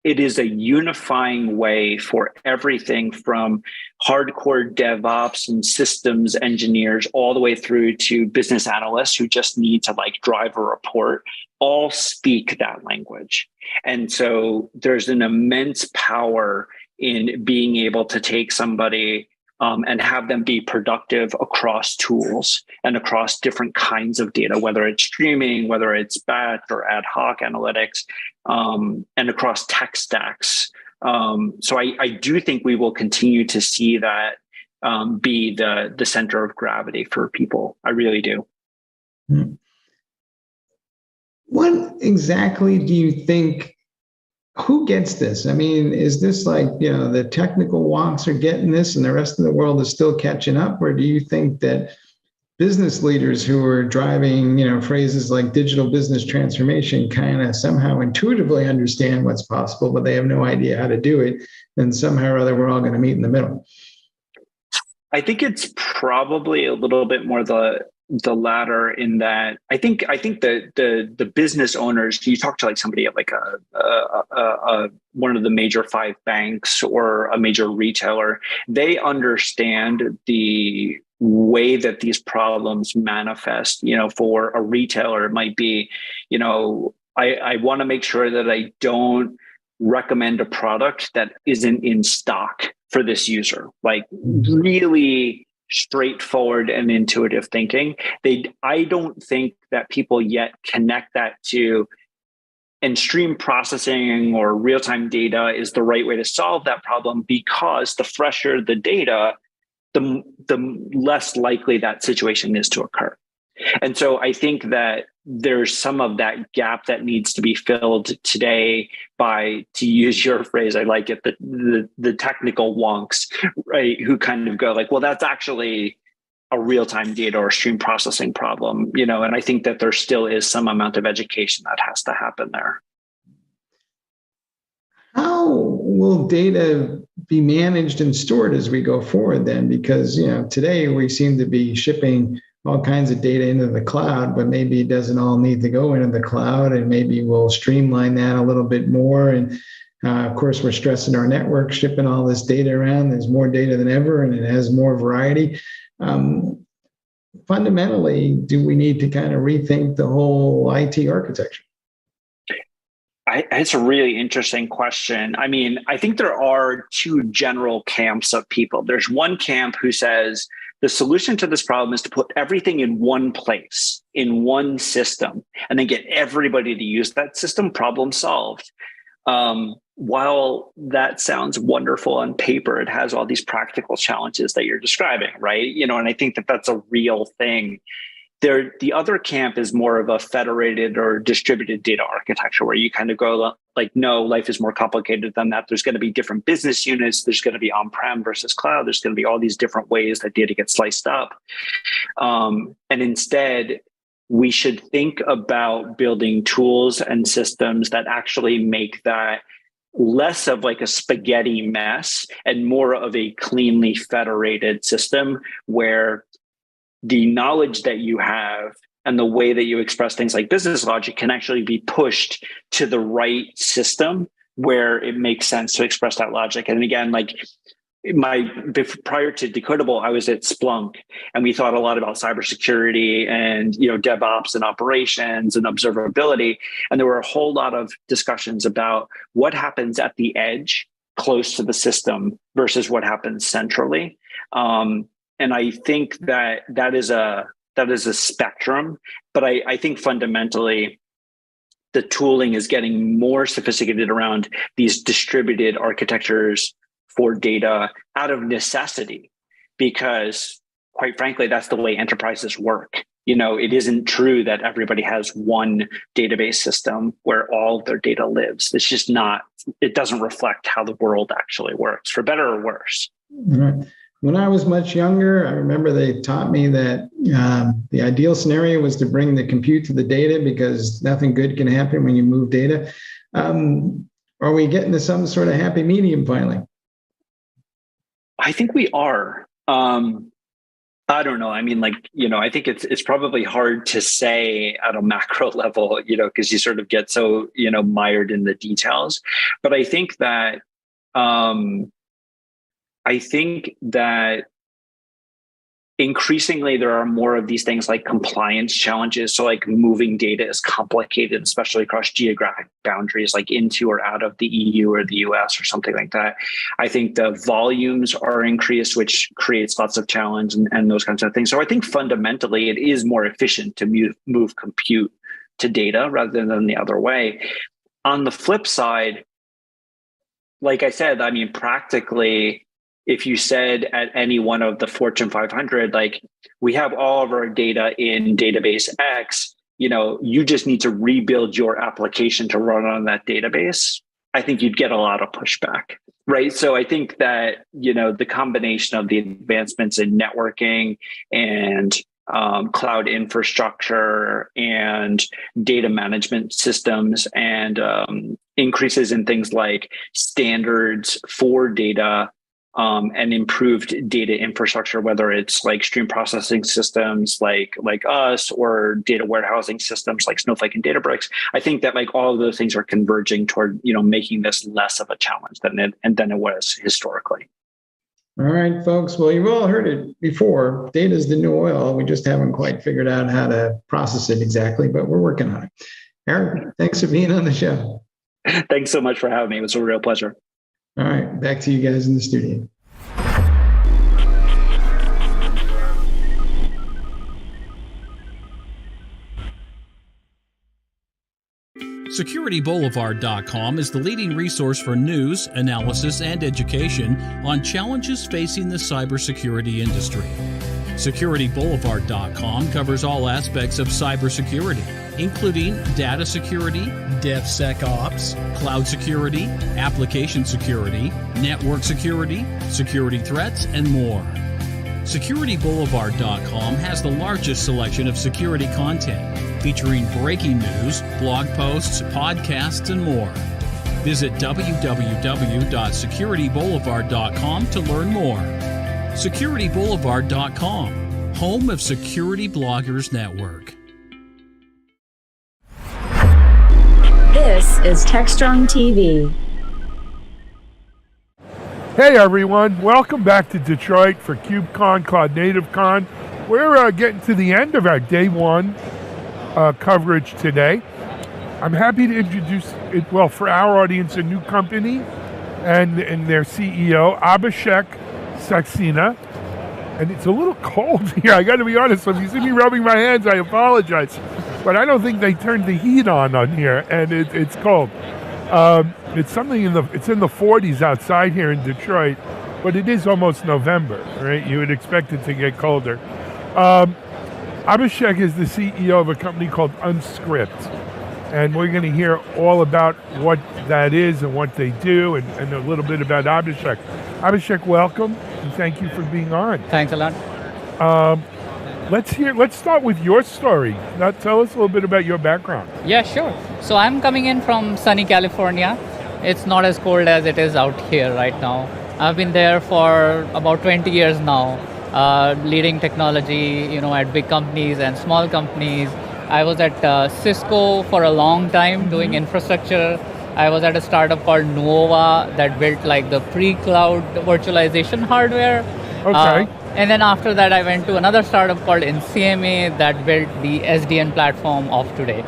a unifying way for everything from hardcore DevOps and systems engineers all the way through to business analysts who just need to drive a report, all speak that language. And so there's an immense power in being able to take somebody and have them be productive across tools and across different kinds of data, whether it's streaming, whether it's batch or ad hoc analytics, and across tech stacks. So I do think we will continue to see that be the center of gravity for people. I really do. What exactly do you think who gets this? I mean, is this like, the technical wonks are getting this and the rest of the world is still catching up? Or do you think that business leaders who are driving, phrases like digital business transformation kind of somehow intuitively understand what's possible, but they have no idea how to do it? And somehow or other, we're all going to meet in the middle. I think it's probably a little bit more the latter, in that I think the business owners, you talk to like somebody at like a one of the major 5 banks or a major retailer, they understand the way that these problems manifest. For a retailer, it might be, I want to make sure that I don't recommend a product that isn't in stock for this user. Like really straightforward and intuitive thinking. I don't think that people yet connect that to, and stream processing or real-time data is the right way to solve that problem, because the fresher the data, the less likely that situation is to occur. And so I think that there's some of that gap that needs to be filled today by, to use your phrase, I like it, the technical wonks, right? Who kind of go like, well, that's actually a real-time data or stream processing problem, and I think that there still is some amount of education that has to happen there. How will data be managed and stored as we go forward then? Because, today we seem to be shipping all kinds of data into the cloud, but maybe it doesn't all need to go into the cloud, and maybe we'll streamline that a little bit more. And of course, we're stressing our network, shipping all this data around. There's more data than ever, and it has more variety. Fundamentally, do we need to kind of rethink the whole IT architecture? It's a really interesting question. I mean, I think there are 2 general camps of people. There's one camp who says the solution to this problem is to put everything in one place, in one system, and then get everybody to use that system, problem solved. While that sounds wonderful on paper, it has all these practical challenges that you're describing, right? And I think that that's a real thing. The other camp is more of a federated or distributed data architecture, where you kind of go like, no, life is more complicated than that. There's going to be different business units. There's going to be on-prem versus cloud. There's going to be all these different ways that data gets sliced up. And instead, we should think about building tools and systems that actually make that less of like a spaghetti mess and more of a cleanly federated system, where the knowledge that you have and the way that you express things like business logic can actually be pushed to the right system where it makes sense to express that logic. And again, like prior to Decodable, I was at Splunk, and we thought a lot about cybersecurity and DevOps and operations and observability. And there were a whole lot of discussions about what happens at the edge close to the system versus what happens centrally. And I think that is a spectrum, but I think fundamentally the tooling is getting more sophisticated around these distributed architectures for data out of necessity, because quite frankly, that's the way enterprises work. It isn't true that everybody has one database system where all of their data lives. It's just not, it doesn't reflect how the world actually works, for better or worse. Right. When I was much younger, I remember they taught me that the ideal scenario was to bring the compute to the data, because nothing good can happen when you move data. Are we getting to some sort of happy medium finally? I think we are. I don't know. I mean, I think it's probably hard to say at a macro level, because you sort of get so, mired in the details. But I think that increasingly there are more of these things like compliance challenges. So like moving data is complicated, especially across geographic boundaries, like into or out of the EU or the US or something like that. I think the volumes are increased, which creates lots of challenge and those kinds of things. So I think fundamentally it is more efficient to move compute to data rather than the other way. On the flip side, like I said, I mean, practically, if you said at any one of the Fortune 500, like, we have all of our data in database X, you just need to rebuild your application to run on that database. I think you'd get a lot of pushback, right? So I think that, the combination of the advancements in networking and cloud infrastructure and data management systems and increases in things like standards for data and improved data infrastructure, whether it's like stream processing systems like us or data warehousing systems like Snowflake and Databricks. I think that like all of those things are converging toward, making this less of a challenge than it was historically. All right, folks. Well, you've all heard it before. Data is the new oil. We just haven't quite figured out how to process it exactly, but we're working on it. Eric, thanks for being on the show. Thanks so much for having me. It was a real pleasure. All right, back to you guys in the studio. SecurityBoulevard.com is the leading resource for news, analysis, and education on challenges facing the cybersecurity industry. SecurityBoulevard.com covers all aspects of cybersecurity, including data security, DevSecOps, cloud security, application security, network security, security threats, and more. SecurityBoulevard.com has the largest selection of security content, featuring breaking news, blog posts, podcasts, and more. Visit www.securityboulevard.com to learn more. SecurityBoulevard.com, home of Security Bloggers Network. This is Techstrong TV. Hey everyone, welcome back to Detroit for KubeCon, Cloud Native Con. We're getting to the end of our day one coverage today. I'm happy to introduce, for our audience, a new company and their CEO, Abhishek Saxena. And it's a little cold here, I gotta be honest. So if you see me rubbing my hands, I apologize. But I don't think they turned the heat on here, and it's cold. It's it's in the 40s outside here in Detroit, but it is almost November, right? You would expect it to get colder. Abhishek is the CEO of a company called Unscript, and we're going to hear all about what that is and what they do, and a little bit about Abhishek. Abhishek, welcome, and thank you for being on. Thanks a lot. Let's start with your story. Now, tell us a little bit about your background. Yeah, sure. So I'm coming in from sunny California. It's not as cold as it is out here right now. I've been there for about 20 years now, leading technology, at big companies and small companies. I was at Cisco for a long time doing infrastructure. I was at a startup called Nuova that built like the pre-cloud virtualization hardware. Okay. And then after that, I went to another startup called NCMA that built the SDN platform of today.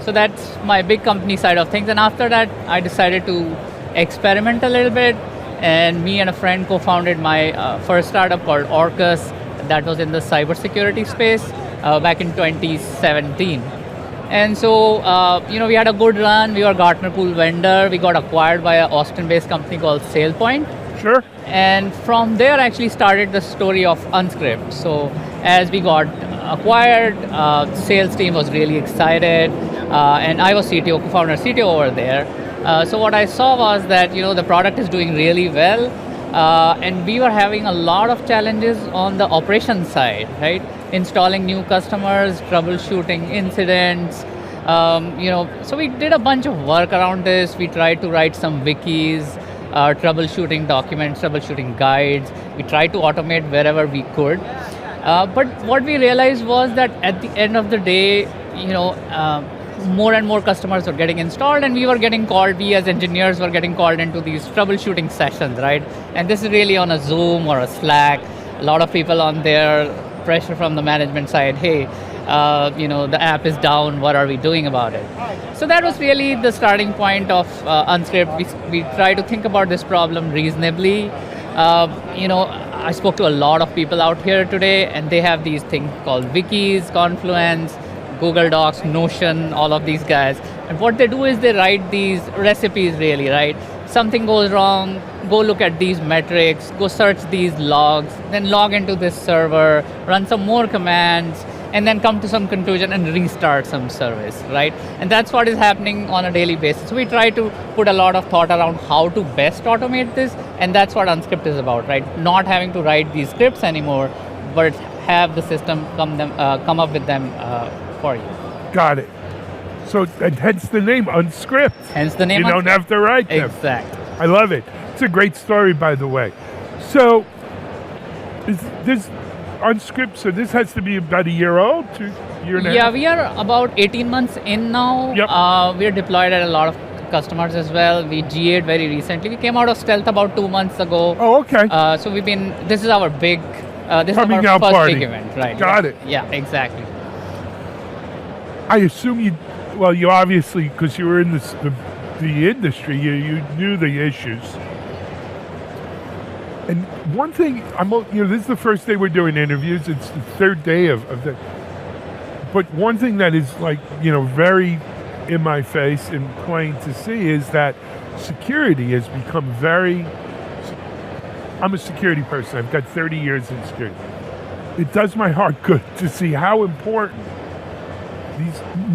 So that's my big company side of things. And after that, I decided to experiment a little bit. And me and a friend co-founded my first startup called Orcus that was in the cybersecurity space back in 2017. And so, we had a good run. We were a Gartner Pool vendor. We got acquired by an Austin-based company called SailPoint. Sure. And from there, actually started the story of Unscript. So as we got acquired, sales team was really excited. And I was CTO, co-founder CTO over there. So what I saw was that, the product is doing really well. And we were having a lot of challenges on the operations side, right? Installing new customers, troubleshooting incidents. So we did a bunch of work around this. We tried to write some wikis, troubleshooting documents, troubleshooting guides. We tried to automate wherever we could. But what we realized was that at the end of the day, more and more customers were getting installed, and we as engineers were getting called into these troubleshooting sessions, right? And this is really on a Zoom or a Slack. A lot of people on there, pressure from the management side, hey, the app is down, what are we doing about it? So that was really the starting point of Unscript. We try to think about this problem reasonably. I spoke to a lot of people out here today, and they have these things called wikis, Confluence, Google Docs, Notion, all of these guys. And what they do is they write these recipes really, right? Something goes wrong, go look at these metrics, go search these logs, then log into this server, run some more commands, and then come to some conclusion and restart some service, right? And that's what is happening on a daily basis. So we try to put a lot of thought around how to best automate this, and that's what Unscript is about, right? Not having to write these scripts anymore, but have the system come up with them for you. Got it. So, and hence the name Unscript. Hence the name. You don't have to write them. Exactly. I love it. It's a great story, by the way. So, is this Unscript? So this has to be about a year old, year and a half. Yeah, we are about 18 months in now. Yep. We are deployed at a lot of customers as well. We GA'd very recently. We came out of stealth about 2 months ago. Oh, okay. So this is our big, this Coming is out our first party. big event, right? Got it. Yeah, exactly. I assume you obviously, because you were in the industry, you knew the issues. And one thing, this is the first day we're doing interviews. It's the third day of the. But one thing that is very in my face and plain to see is that security has become very. I'm a security person. I've got 30 years in security. It does my heart good to see how important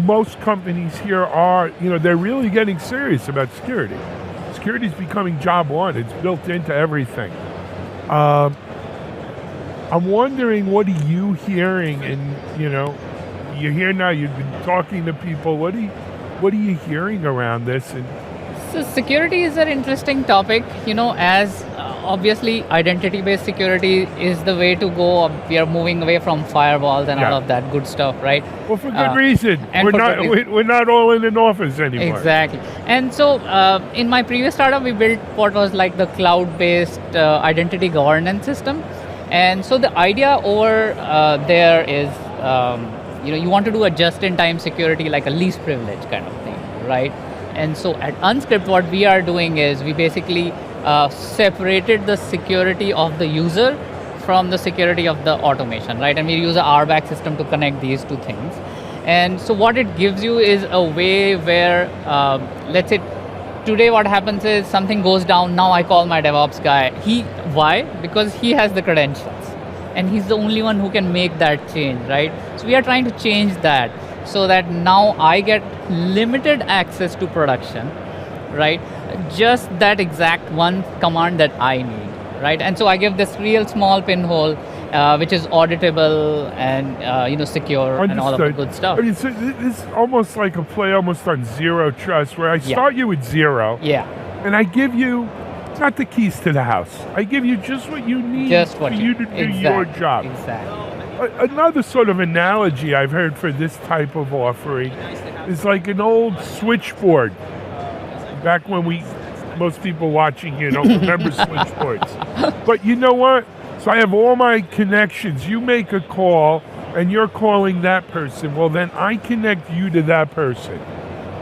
most companies here are. They're really getting serious about security. Security is becoming job one. It's built into everything. I'm wondering, what are you hearing? And you're here now. You've been talking to people. What are you hearing around this? And so security is an interesting topic. As obviously identity-based security is the way to go. We are moving away from firewalls and all of that good stuff, right? Well, for good reason. And we're not all in an office anymore. Exactly. And so in my previous startup, we built what was like the cloud-based identity governance system. And so the idea over there is, you want to do a just-in-time security, like a least privilege kind of thing, right? And so at Unscript, what we are doing is we basically separated the security of the user from the security of the automation, right? And we use a RBAC system to connect these two things. And so what it gives you is a way where, let's say, today what happens is something goes down, now I call my DevOps guy. Why? Because he has the credentials, and he's the only one who can make that change, right? So we are trying to change that so that now I get limited access to production, right? Just that exact one command that I need, right? And so I give this real small pinhole, which is auditable and secure. Understood. And all of the good stuff. I mean, so this is almost like a play almost on zero trust, where I start you with zero. Yeah. And I give you not the keys to the house. I give you just what you need for you to do your job. Exactly. Another sort of analogy I've heard for this type of offering is like an old switchboard. Back when most people watching here don't remember switchboards. But you know what? So I have all my connections. You make a call and you're calling that person. Well, then I connect you to that person.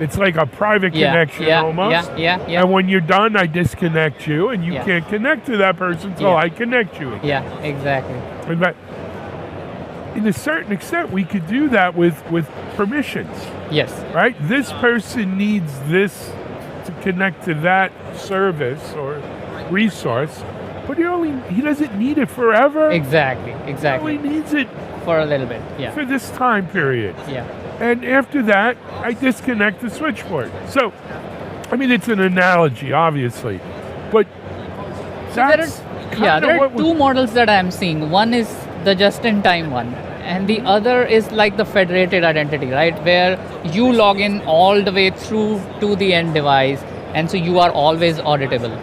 It's like a private connection almost. Yeah. And when you're done, I disconnect you, and you can't connect to that person until I connect you again. Yeah, exactly. But in a certain extent, we could do that with permissions. Yes. Right? This person needs this to connect to that service or resource, but he doesn't need it forever. Exactly. He only needs it for a little bit. Yeah. For this time period. Yeah. And after that, I disconnect the switchboard. So, I mean, it's an analogy, obviously, but there are two models that I'm seeing. One is the just-in-time one, and the other is like the federated identity, right? Where you log in all the way through to the end device, and so you are always auditable,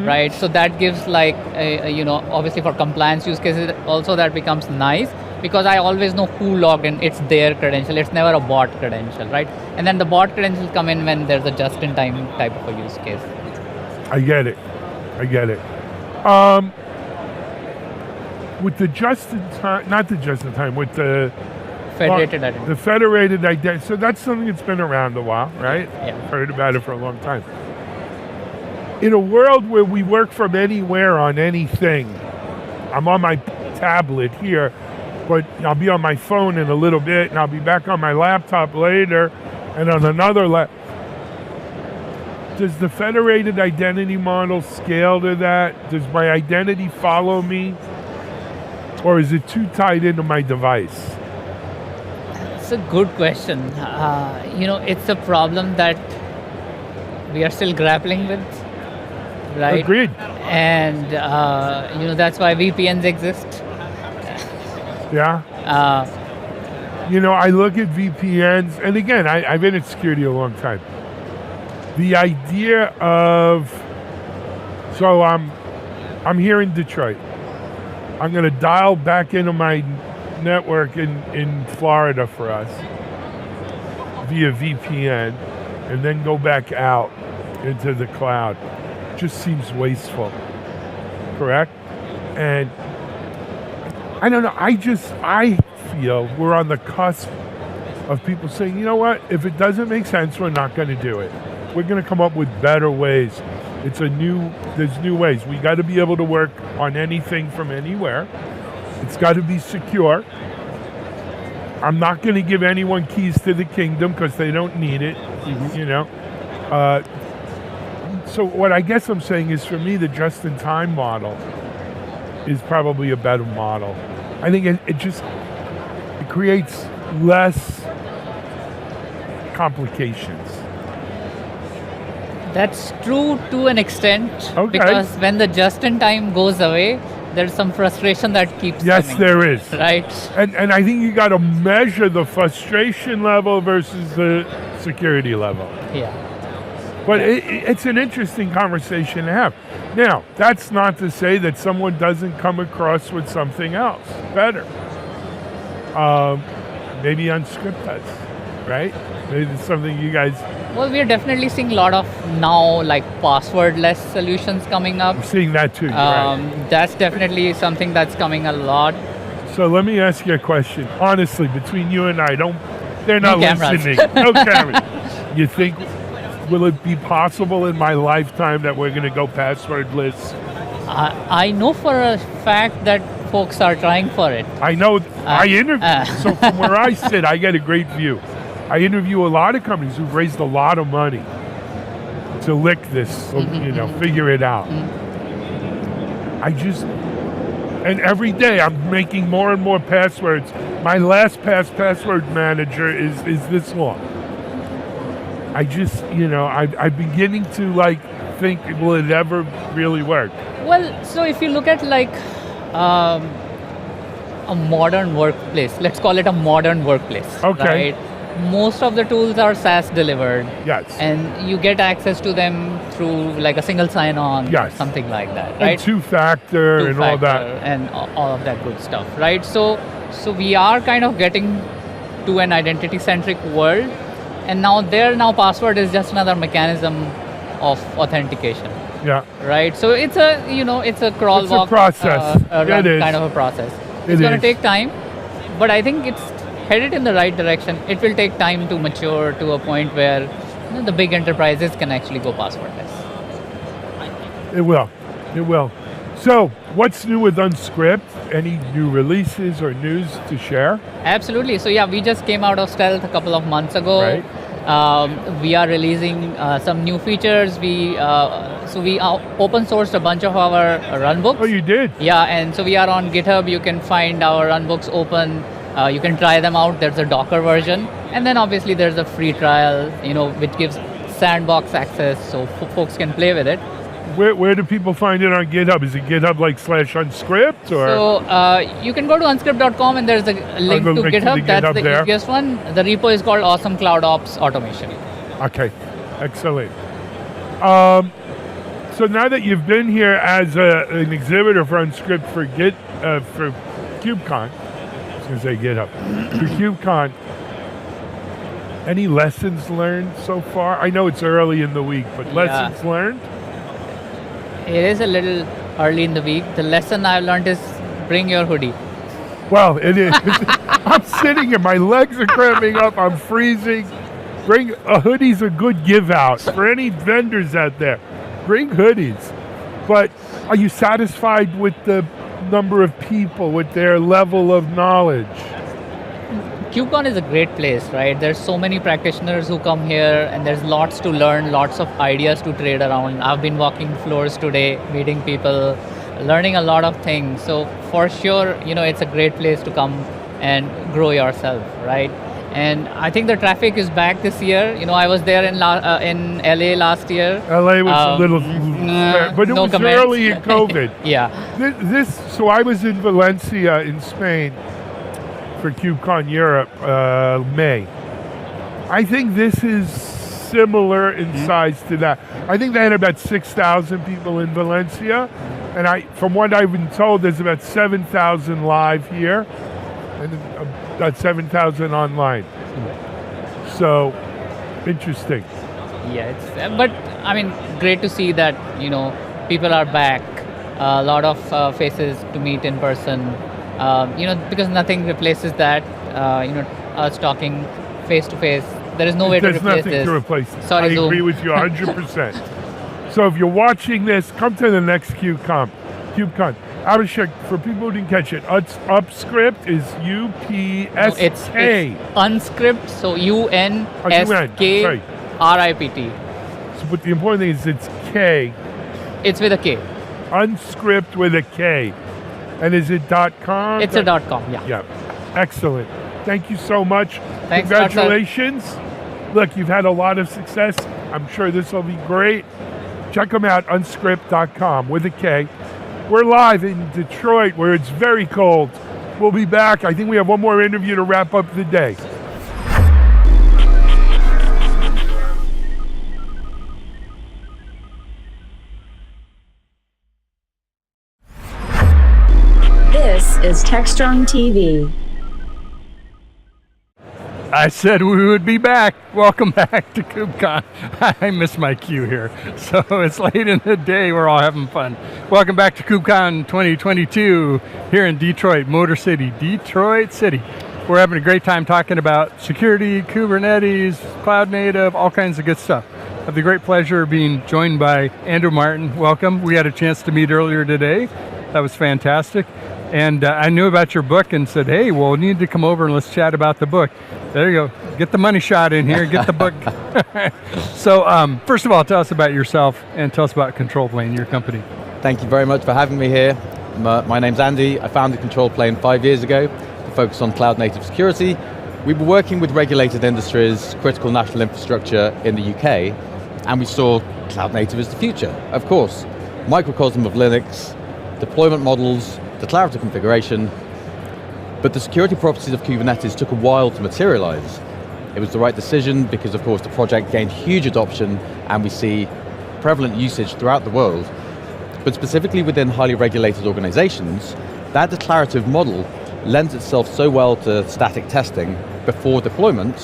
right? So that gives obviously for compliance use cases, also that becomes nice because I always know who logged in. It's their credential. It's never a bot credential, right? And then the bot credentials come in when there's a just-in-time type of a use case. I get it. With the just-in-time, with the federated identity. The federated identity. So that's something that's been around a while, right? Yeah. Heard about it for a long time. In a world where we work from anywhere on anything, I'm on my tablet here, but I'll be on my phone in a little bit, and I'll be back on my laptop later, and on another Does the federated identity model scale to that? Does my identity follow me? Or is it too tied into my device? It's a good question. It's a problem that we are still grappling with, right? Agreed. And that's why VPNs exist. Yeah. I look at VPNs, and again, I've been in security a long time. The idea of, so I'm here in Detroit. I'm going to dial back into my network in Florida for us via VPN, and then go back out into the cloud. Just seems wasteful, correct? And I don't know, I feel we're on the cusp of people saying, you know what, if it doesn't make sense, we're not going to do it. We're going to come up with better ways. There's new ways. We got to be able to work on anything from anywhere. It's got to be secure. I'm not going to give anyone keys to the kingdom because they don't need it, So what I guess I'm saying is, for me, the just-in-time model is probably a better model. I think it creates less complications. That's true to an extent, Okay. because when the just-in-time goes away, there's some frustration that keeps Yes, coming. there is. Right? And I think you got to measure the frustration level versus the security level. Yeah. But it's an interesting conversation to have. Now, that's not to say that someone doesn't come across with something else better. Maybe Unscript does, right? Maybe it's something you guys... Well, we are definitely seeing a lot of now passwordless solutions coming up. I'm seeing that too, right? That's definitely something that's coming a lot. So let me ask you a question. Honestly, between you and I, they're not No cameras. listening. No cameras. You think, will it be possible in my lifetime that we're going to go passwordless? I know for a fact that folks are trying for it. I know. So from where I sit, I get a great view. I interview a lot of companies who've raised a lot of money to lick this, figure it out. And every day I'm making more and more passwords. My last password manager is this long. I'm beginning to think, will it ever really work? Well, so if you look at a modern workplace, let's call it a modern workplace. Okay. Right? Most of the tools are SaaS delivered. Yes. And you get access to them through a single sign-on, yes, or something like that, right? And two-factor and all that. And all of that good stuff, right? So we are kind of getting to an identity-centric world, and now password is just another mechanism of authentication. Yeah. Right. So it's a crawl it's walk. A process. Run it is. Kind of a process. It's going to take time, but I think it's headed in the right direction. It will take time to mature to a point where the big enterprises can actually go passwordless. It will. So, what's new with Unscript? Any new releases or news to share? Absolutely. So yeah, we just came out of stealth a couple of months ago. Right. We are releasing some new features. We open sourced a bunch of our runbooks. Oh, you did? Yeah, and so we are on GitHub. You can find our runbooks open. You can try them out. There's a Docker version, and then obviously there's a free trial, which gives sandbox access, so folks can play with it. Where do people find it on GitHub? Is it GitHub /Unscript or? So you can go to unscript.com and there's a link to GitHub. That's the easiest one. The repo is called Awesome Cloud Ops Automation. Okay, excellent. So now that you've been here as an exhibitor for Unscript for KubeCon, I was going to say GitHub, for KubeCon, any lessons learned so far? I know it's early in the week, but lessons learned? It is a little early in the week. The lesson I've learned is bring your hoodie. Well, it is. I'm sitting here, my legs are cramping up, I'm freezing. Bring a hoodie's a good give out for any vendors out there. Bring hoodies. But are you satisfied with the number of people, with their level of knowledge? KubeCon is a great place, right? There's so many practitioners who come here and there's lots to learn, lots of ideas to trade around. I've been walking floors today, meeting people, learning a lot of things. So for sure, it's a great place to come and grow yourself, right? And I think the traffic is back this year. I was there in LA last year. LA was a little, but it no was comment. early in COVID. Yeah. So I was in Valencia in Spain for KubeCon Europe, May. I think this is similar in size to that. I think they had about 6,000 people in Valencia, and from what I've been told, there's about 7,000 live here, and about 7,000 online. So, interesting. Yeah, but I mean, great to see that people are back. A lot of faces to meet in person. Because nothing replaces that. Us talking face to face. There is no way to replace this. There's nothing to replace this. Sorry, I Zoom. agree with you 100%. So if you're watching this, come to the next KubeCon. Abhishek, for people who didn't catch it, Upscript is UPSK. It's Unscript, so UNSKRIPT. So, but the important thing is it's K. It's with a K. Unscript with a K. And is it .com? It's a .com, yeah. Yeah. Excellent. Thank you so much. Thanks, congratulations. Look, you've had a lot of success. I'm sure this will be great. Check them out, unscript.com with a K. We're live in Detroit where it's very cold. We'll be back. I think we have one more interview to wrap up the day. This is Techstrong TV. I said we would be back. Welcome back to KubeCon. I missed my cue here. So it's late in the day. We're all having fun. Welcome back to KubeCon 2022 here in Detroit, Motor City, Detroit City. We're having a great time talking about security, Kubernetes, cloud native, all kinds of good stuff. I have the great pleasure of being joined by Andrew Martin. Welcome. We had a chance to meet earlier today. That was fantastic. And I knew about your book and said, hey, well, we need to come over and let's chat about the book. There you go. Get the money shot in here. Get the book. So first of all, tell us about yourself and tell us about Control Plane, your company. Thank you very much for having me here. My name's Andy. I founded Control Plane 5 years ago to focus on cloud native security. We were working with regulated industries, critical national infrastructure in the UK, and we saw cloud native as the future. Of course, microcosm of Linux, deployment models, declarative configuration, but the security properties of Kubernetes took a while to materialize. It was the right decision because, of course, the project gained huge adoption and we see prevalent usage throughout the world. But specifically within highly regulated organizations, that declarative model lends itself so well to static testing before deployment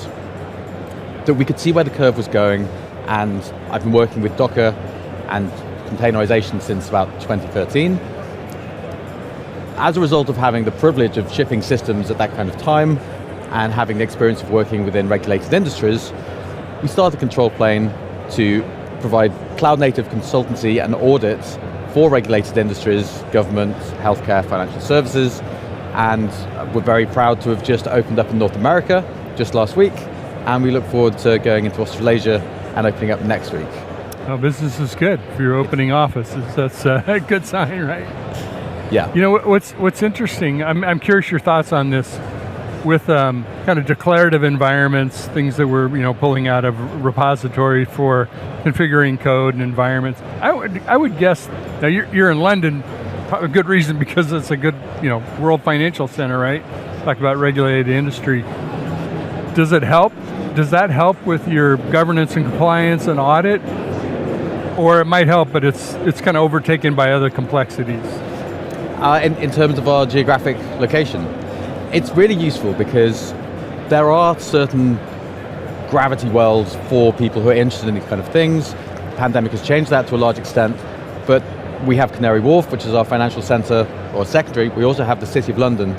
that we could see where the curve was going. And I've been working with Docker and containerization since about 2013. As a result of having the privilege of shipping systems at that kind of time and having the experience of working within regulated industries, we started Control Plane to provide cloud-native consultancy and audits for regulated industries, government, healthcare, financial services, and we're very proud to have just opened up in North America just last week, and we look forward to going into Australasia and opening up next week. Well, business is good for your opening offices. That's a good sign, right? Yeah. You know what's interesting? I'm curious your thoughts on this with kind of declarative environments, things that we're pulling out of repository for configuring code and environments. I would guess now you're in London, a good reason because it's a good world financial center, right? Talk about regulated industry. Does it help? Does that help with your governance and compliance and audit, or it might help, but it's kind of overtaken by other complexities? In terms of our geographic location, it's really useful because there are certain gravity wells for people who are interested in these kind of things. The pandemic has changed that to a large extent, but we have Canary Wharf, which is our financial centre or secondary. We also have the City of London,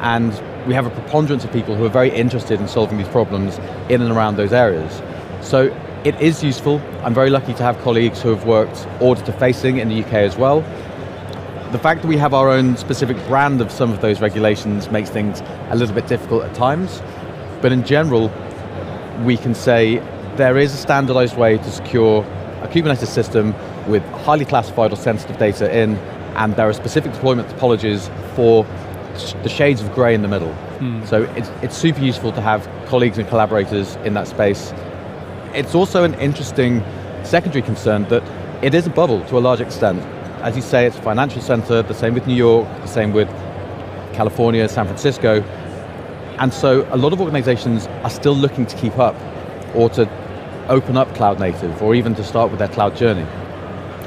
and we have a preponderance of people who are very interested in solving these problems in and around those areas. So it is useful. I'm very lucky to have colleagues who have worked auditor-facing in the UK as well. The fact that we have our own specific brand of some of those regulations makes things a little bit difficult at times. But in general, we can say there is a standardized way to secure a Kubernetes system with highly classified or sensitive data in, and there are specific deployment topologies for the shades of gray in the middle. So it's super useful to have colleagues and collaborators in that space. It's also an interesting secondary concern that it is a bubble to a large extent. As you say, it's a financial center, the same with New York, the same with California, San Francisco. And so a lot of organizations are still looking to keep up or to open up cloud native or even to start with their cloud journey.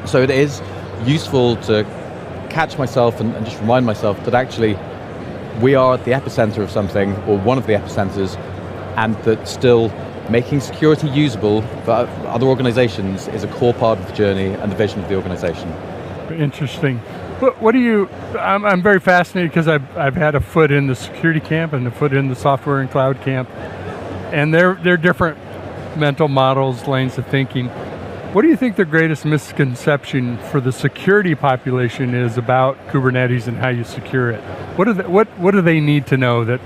So it is useful to catch myself and just remind myself that actually we are at the epicenter of something, or one of the epicenters, and that still making security usable for other organizations is a core part of the journey and the vision of the organization. Interesting. What do you, I'm very fascinated because I've had a foot in the security camp and a foot in the software and cloud camp, and they're different mental models, lanes of thinking. What do you think the greatest misconception for the security population is about Kubernetes and how you secure it? What do they need to know that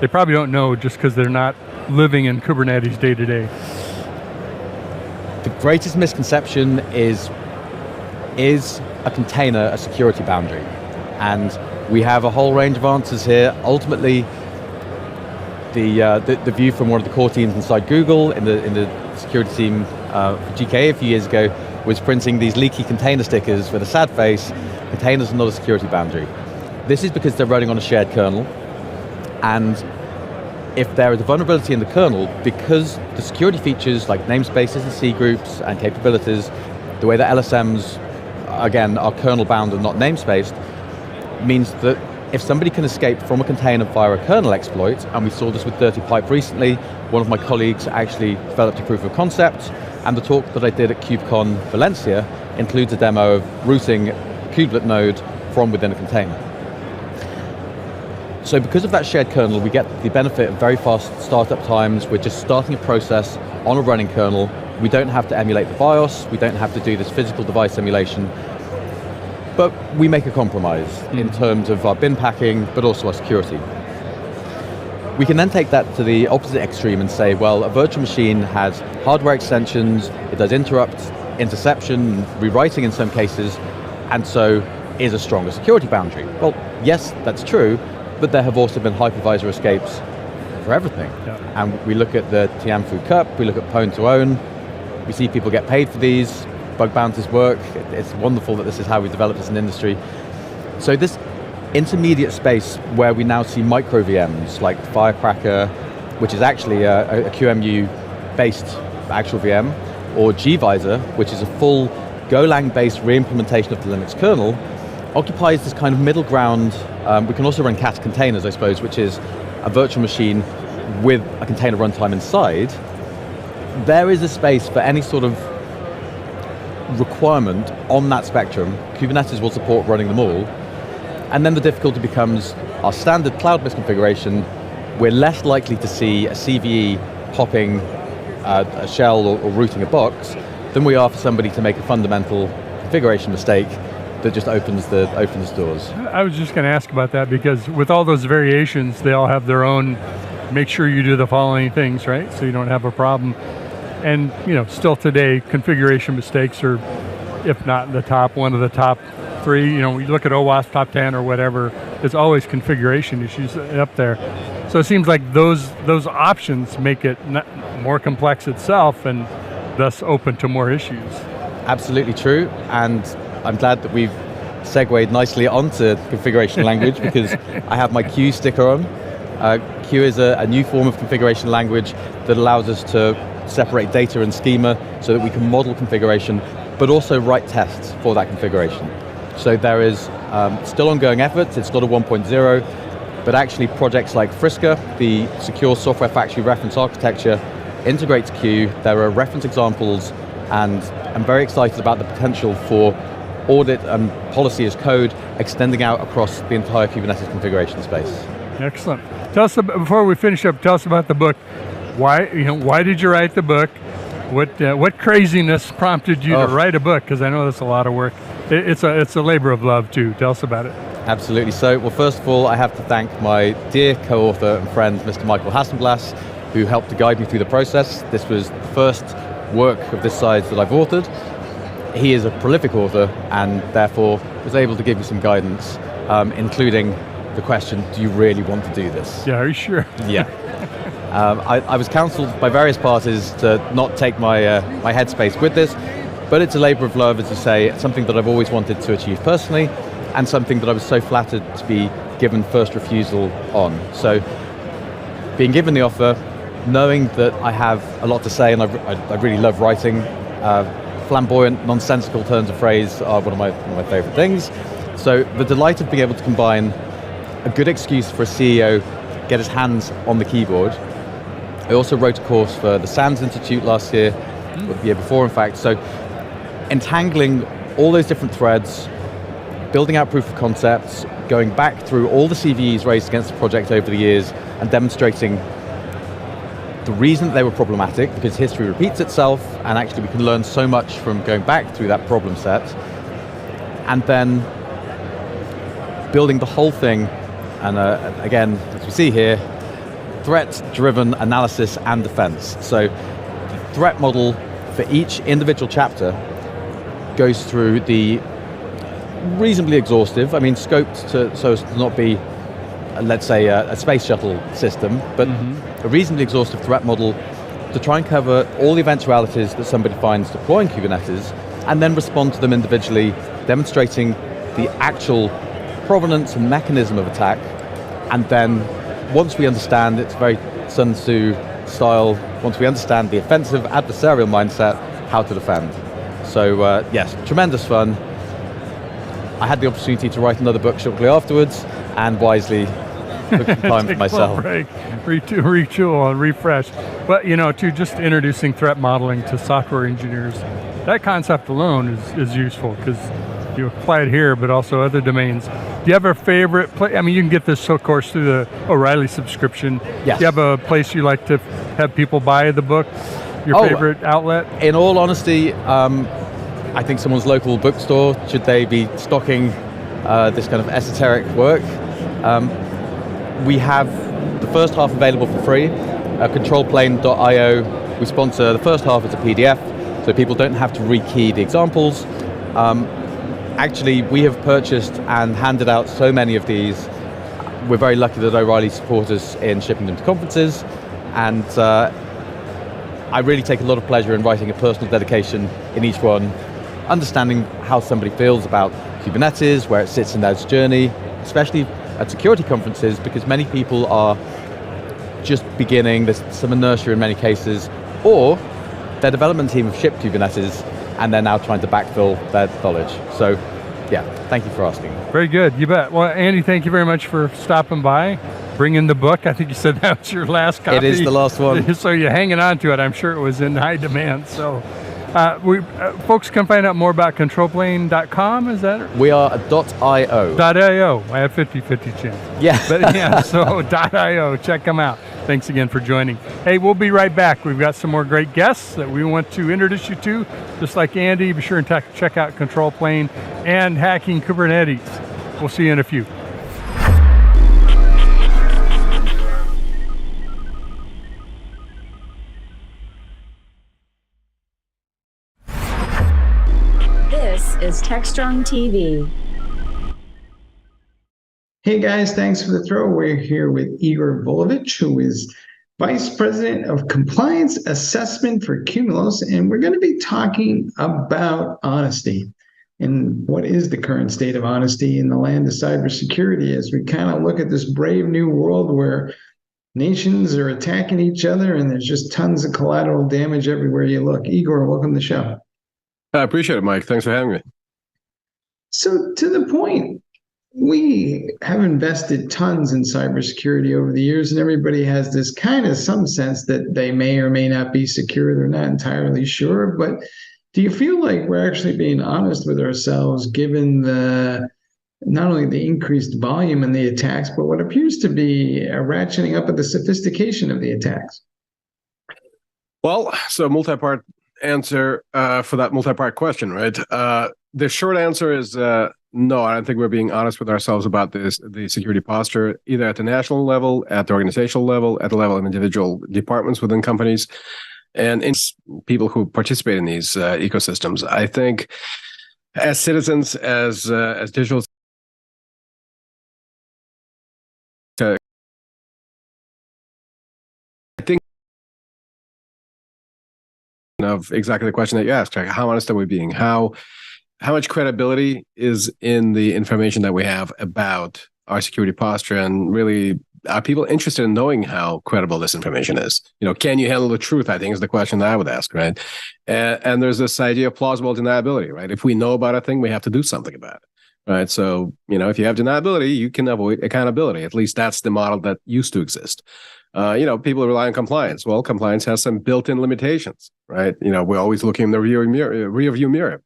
they probably don't know just because they're not living in Kubernetes day to day? The greatest misconception is a container a security boundary? And we have a whole range of answers here. Ultimately, the view from one of the core teams inside Google in the security team for GKA a few years ago was printing these leaky container stickers with a sad face. Containers are not a security boundary. This is because they're running on a shared kernel, and if there is a vulnerability in the kernel, because the security features like namespaces and C groups and capabilities, the way that LSMs, again, are kernel bound and not namespaced, means that if somebody can escape from a container via a kernel exploit, and we saw this with Dirty Pipe recently, one of my colleagues actually developed a proof of concept, and the talk that I did at KubeCon Valencia includes a demo of routing a kubelet node from within a container. So because of that shared kernel, we get the benefit of very fast startup times. We're just starting a process on a running kernel. We don't have to emulate the BIOS. We don't have to do this physical device emulation. But we make a compromise in terms of our bin packing, but also our security. We can then take that to the opposite extreme and say, well, a virtual machine has hardware extensions, it does interrupt, interception, rewriting in some cases, and so is a stronger security boundary. Well, yes, that's true, but there have also been hypervisor escapes for everything. Yeah. And we look at the Tianfu Cup, we look at Pwn to Own, we see people get paid for these, bug bounties work. It's wonderful that this is how we developed as an industry. So this intermediate space where we now see micro VMs like Firecracker, which is actually a QEMU-based actual VM, or gvisor, which is a full Golang-based re-implementation of the Linux kernel, occupies this kind of middle ground. We can also run Kata containers, I suppose, which is a virtual machine with a container runtime inside. There is a space for any sort of requirement on that spectrum. Kubernetes will support running them all. And then the difficulty becomes our standard cloud misconfiguration. We're less likely to see a CVE popping a shell or rooting a box than we are for somebody to make a fundamental configuration mistake that just opens doors. I was just going to ask about that because with all those variations, they all have their own, make sure you do the following things, right? So you don't have a problem. And still today, configuration mistakes are, if not one of the top 3. We look at OWASP top 10 or whatever, there's always configuration issues up there. So it seems like those options make it more complex itself and thus open to more issues. Absolutely true, and I'm glad that we've segued nicely onto configuration language because I have my Q sticker on. Q is a new form of configuration language that allows us to separate data and schema so that we can model configuration, but also write tests for that configuration. So there is still ongoing efforts. It's not a 1.0, but actually projects like Friska, the secure software factory reference architecture, integrates Q. There are reference examples, and I'm very excited about the potential for audit and policy as code extending out across the entire Kubernetes configuration space. Excellent. Tell us, before we finish up, tell us about the book. Why did you write the book? What craziness prompted you to write a book? Because I know that's a lot of work. It's a labor of love too. Tell us about it. Absolutely. So, well, first of all, I have to thank my dear co-author and friend, Mr. Michael Hassenblass, who helped to guide me through the process. This was the first work of this size that I've authored. He is a prolific author and therefore was able to give me some guidance, including the question, do you really want to do this? Yeah, are you sure? Yeah. I was counseled by various parties to not take my headspace with this, but it's a labor of love, as you say. It's something that I've always wanted to achieve personally, and something that I was so flattered to be given first refusal on. So being given the offer, knowing that I have a lot to say, and I really love writing, flamboyant, nonsensical turns of phrase are one of my favorite things. So the delight of being able to combine a good excuse for a CEO to get his hands on the keyboard. I also wrote a course for the SANS Institute last year, or the year before in fact, so entangling all those different threads, building out proof of concepts, going back through all the CVEs raised against the project over the years and demonstrating the reason that they were problematic, because history repeats itself and actually we can learn so much from going back through that problem set, and then building the whole thing, and again, as we see here, threat-driven analysis and defense. So the threat model for each individual chapter goes through the reasonably exhaustive, scoped so as to not be, let's say, a space shuttle system, but a reasonably exhaustive threat model to try and cover all the eventualities that somebody finds deploying Kubernetes, and then respond to them individually, demonstrating the actual provenance and mechanism of attack. And then once we understand, it's very Sun Tzu style, once we understand the offensive adversarial mindset, how to defend. So yes, tremendous fun. I had the opportunity to write another book shortly afterwards, and wisely took some time for myself. Break, retool, and refresh. But just introducing threat modeling to software engineers, that concept alone is useful because you apply it here, but also other domains. Do you have a favorite place? You can get this, of course, through the O'Reilly subscription. Yes. Do you have a place you like to have people buy the book? Your favorite outlet? In all honesty, I think someone's local bookstore, should they be stocking this kind of esoteric work. We have the first half available for free, controlplane.io. We sponsor the first half as a PDF, so people don't have to rekey the examples. Actually, we have purchased and handed out so many of these. We're very lucky that O'Reilly support us in shipping them to conferences, and I really take a lot of pleasure in writing a personal dedication in each one, understanding how somebody feels about Kubernetes, where it sits in their journey, especially at security conferences, because many people are just beginning, there's some inertia in many cases, or their development team have shipped Kubernetes and they're now trying to backfill their knowledge. So yeah, thank you for asking. Very good, you bet. Well, Andy, thank you very much for stopping by, bringing the book. I think you said that was your last copy. It is the last one. So you're hanging on to it. I'm sure it was in high demand. So folks can find out more about controlplane.com, is that it? We are at .io. .io, I have 50-50 chance. Yeah. But yeah, so .io, check them out. Thanks again for joining. Hey, we'll be right back. We've got some more great guests that we want to introduce you to. Just like Andy, be sure and check out Control Plane and Hacking Kubernetes. We'll see you in a few. This is Techstrong TV. Hey guys, thanks for the throw. We're here with Igor Volovich, who is Vice President of Compliance Assessment for Cumulus, and we're going to be talking about honesty and what is the current state of honesty in the land of cybersecurity as we kind of look at this brave new world where nations are attacking each other and there's just tons of collateral damage everywhere you look. Igor, welcome to the show. I appreciate it, Mike. Thanks for having me. So to the point, we have invested tons in cybersecurity over the years, and everybody has this kind of some sense that they may or may not be secure. They're not entirely sure. But do you feel like we're actually being honest with ourselves, given the not only the increased volume in the attacks, but what appears to be a ratcheting up of the sophistication of the attacks? Well, so multi-part answer for that multi-part question, right? The short answer is no, I don't think we're being honest with ourselves about the security posture, either at the national level, at the organizational level, at the level of individual departments within companies, and in people who participate in these ecosystems. I think as citizens, as digital of exactly the question that you asked, right? How honest are we being? How much credibility is in the information that we have about our security posture, and really, are people interested in knowing how credible this information is? Can you handle the truth? I think is the question that I would ask, right? And there's this idea of plausible deniability, right? If we know about a thing, we have to do something about it, right? So, if you have deniability, you can avoid accountability. At least that's the model that used to exist. People rely on compliance. Well, compliance has some built-in limitations, right? We're always looking in the rear view mirror,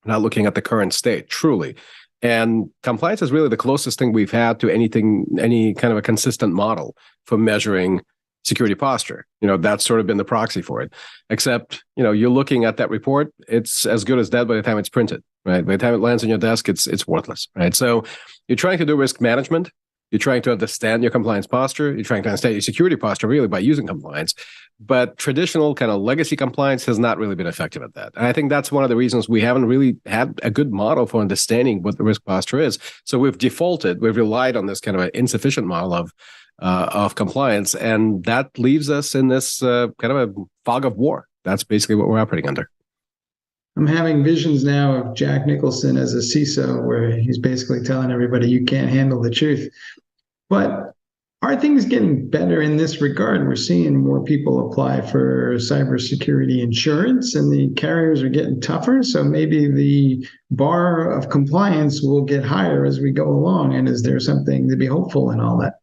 not looking at the current state, truly. And compliance is really the closest thing we've had to any kind of a consistent model for measuring security posture. That's sort of been the proxy for it. Except, you're looking at that report, it's as good as dead by the time it's printed, right? By the time it lands on your desk, it's worthless, right? So you're trying to do risk management. You're trying to understand your compliance posture. You're trying to understand your security posture really by using compliance. But traditional kind of legacy compliance has not really been effective at that. And I think that's one of the reasons we haven't really had a good model for understanding what the risk posture is. So we've relied on this kind of an insufficient model of compliance. And that leaves us in this kind of a fog of war. That's basically what we're operating under. I'm having visions now of Jack Nicholson as a CISO, where he's basically telling everybody you can't handle the truth. But are things getting better in this regard? We're seeing more people apply for cybersecurity insurance, and the carriers are getting tougher. So maybe the bar of compliance will get higher as we go along. And is there something to be hopeful in all that?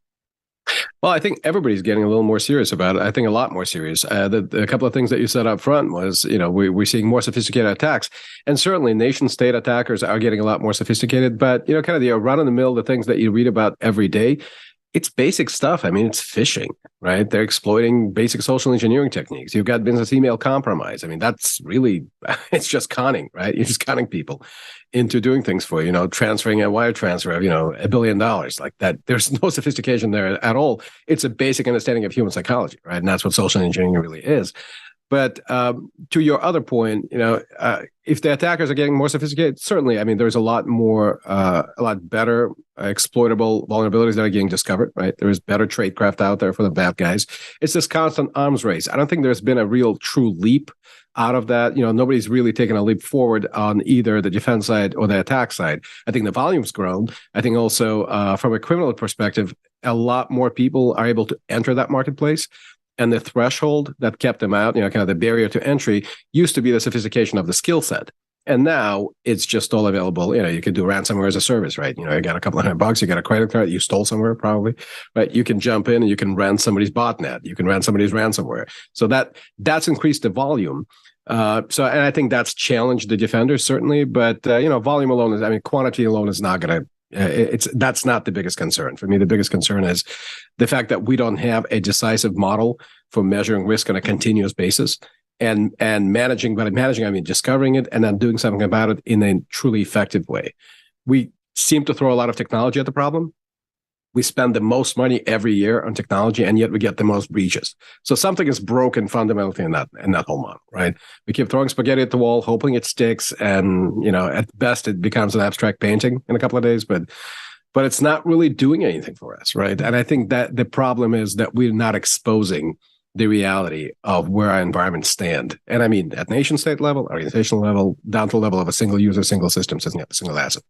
Well, I think everybody's getting a little more serious about it. I think a lot more serious. A couple of things that you said up front was, we're seeing more sophisticated attacks. And certainly nation-state attackers are getting a lot more sophisticated. But, kind of the run-of-the-mill, the things that you read about every day, it's basic stuff. I mean, it's phishing, right? They're exploiting basic social engineering techniques. You've got business email compromise. I mean, that's really, it's just conning, right? You're just conning people into doing things for you, transferring a wire transfer of, $1 billion like that. There's no sophistication there at all. It's a basic understanding of human psychology, right? And that's what social engineering really is. But to your other point, if the attackers are getting more sophisticated, certainly, I mean, there's a lot better exploitable vulnerabilities that are getting discovered, right? There is better tradecraft out there for the bad guys. It's this constant arms race. I don't think there's been a real true leap out of that. Nobody's really taken a leap forward on either the defense side or the attack side. I think the volume's grown. I think also from a criminal perspective, a lot more people are able to enter that marketplace. And the threshold that kept them out, kind of the barrier to entry, used to be the sophistication of the skill set. And now it's just all available. You can do ransomware as a service, right? You got a couple of $100, you got a credit card you stole somewhere probably, right? You can jump in and you can run somebody's botnet. You can run somebody's ransomware. So that's increased the volume. And I think that's challenged the defenders certainly, but volume alone quantity alone is not going to. That's not the biggest concern for me. The biggest concern is the fact that we don't have a decisive model for measuring risk on a continuous basis and managing. By managing, I mean discovering it and then doing something about it in a truly effective way. We seem to throw a lot of technology at the problem. We spend the most money every year on technology, and yet we get the most breaches. So something is broken fundamentally in that whole model, right? We keep throwing spaghetti at the wall, hoping it sticks, and at best it becomes an abstract painting in a couple of days, but it's not really doing anything for us, right? And I think that the problem is that we're not exposing the reality of where our environments stand. And I mean, at nation state level, organizational level, down to the level of a single user, single system, a single asset.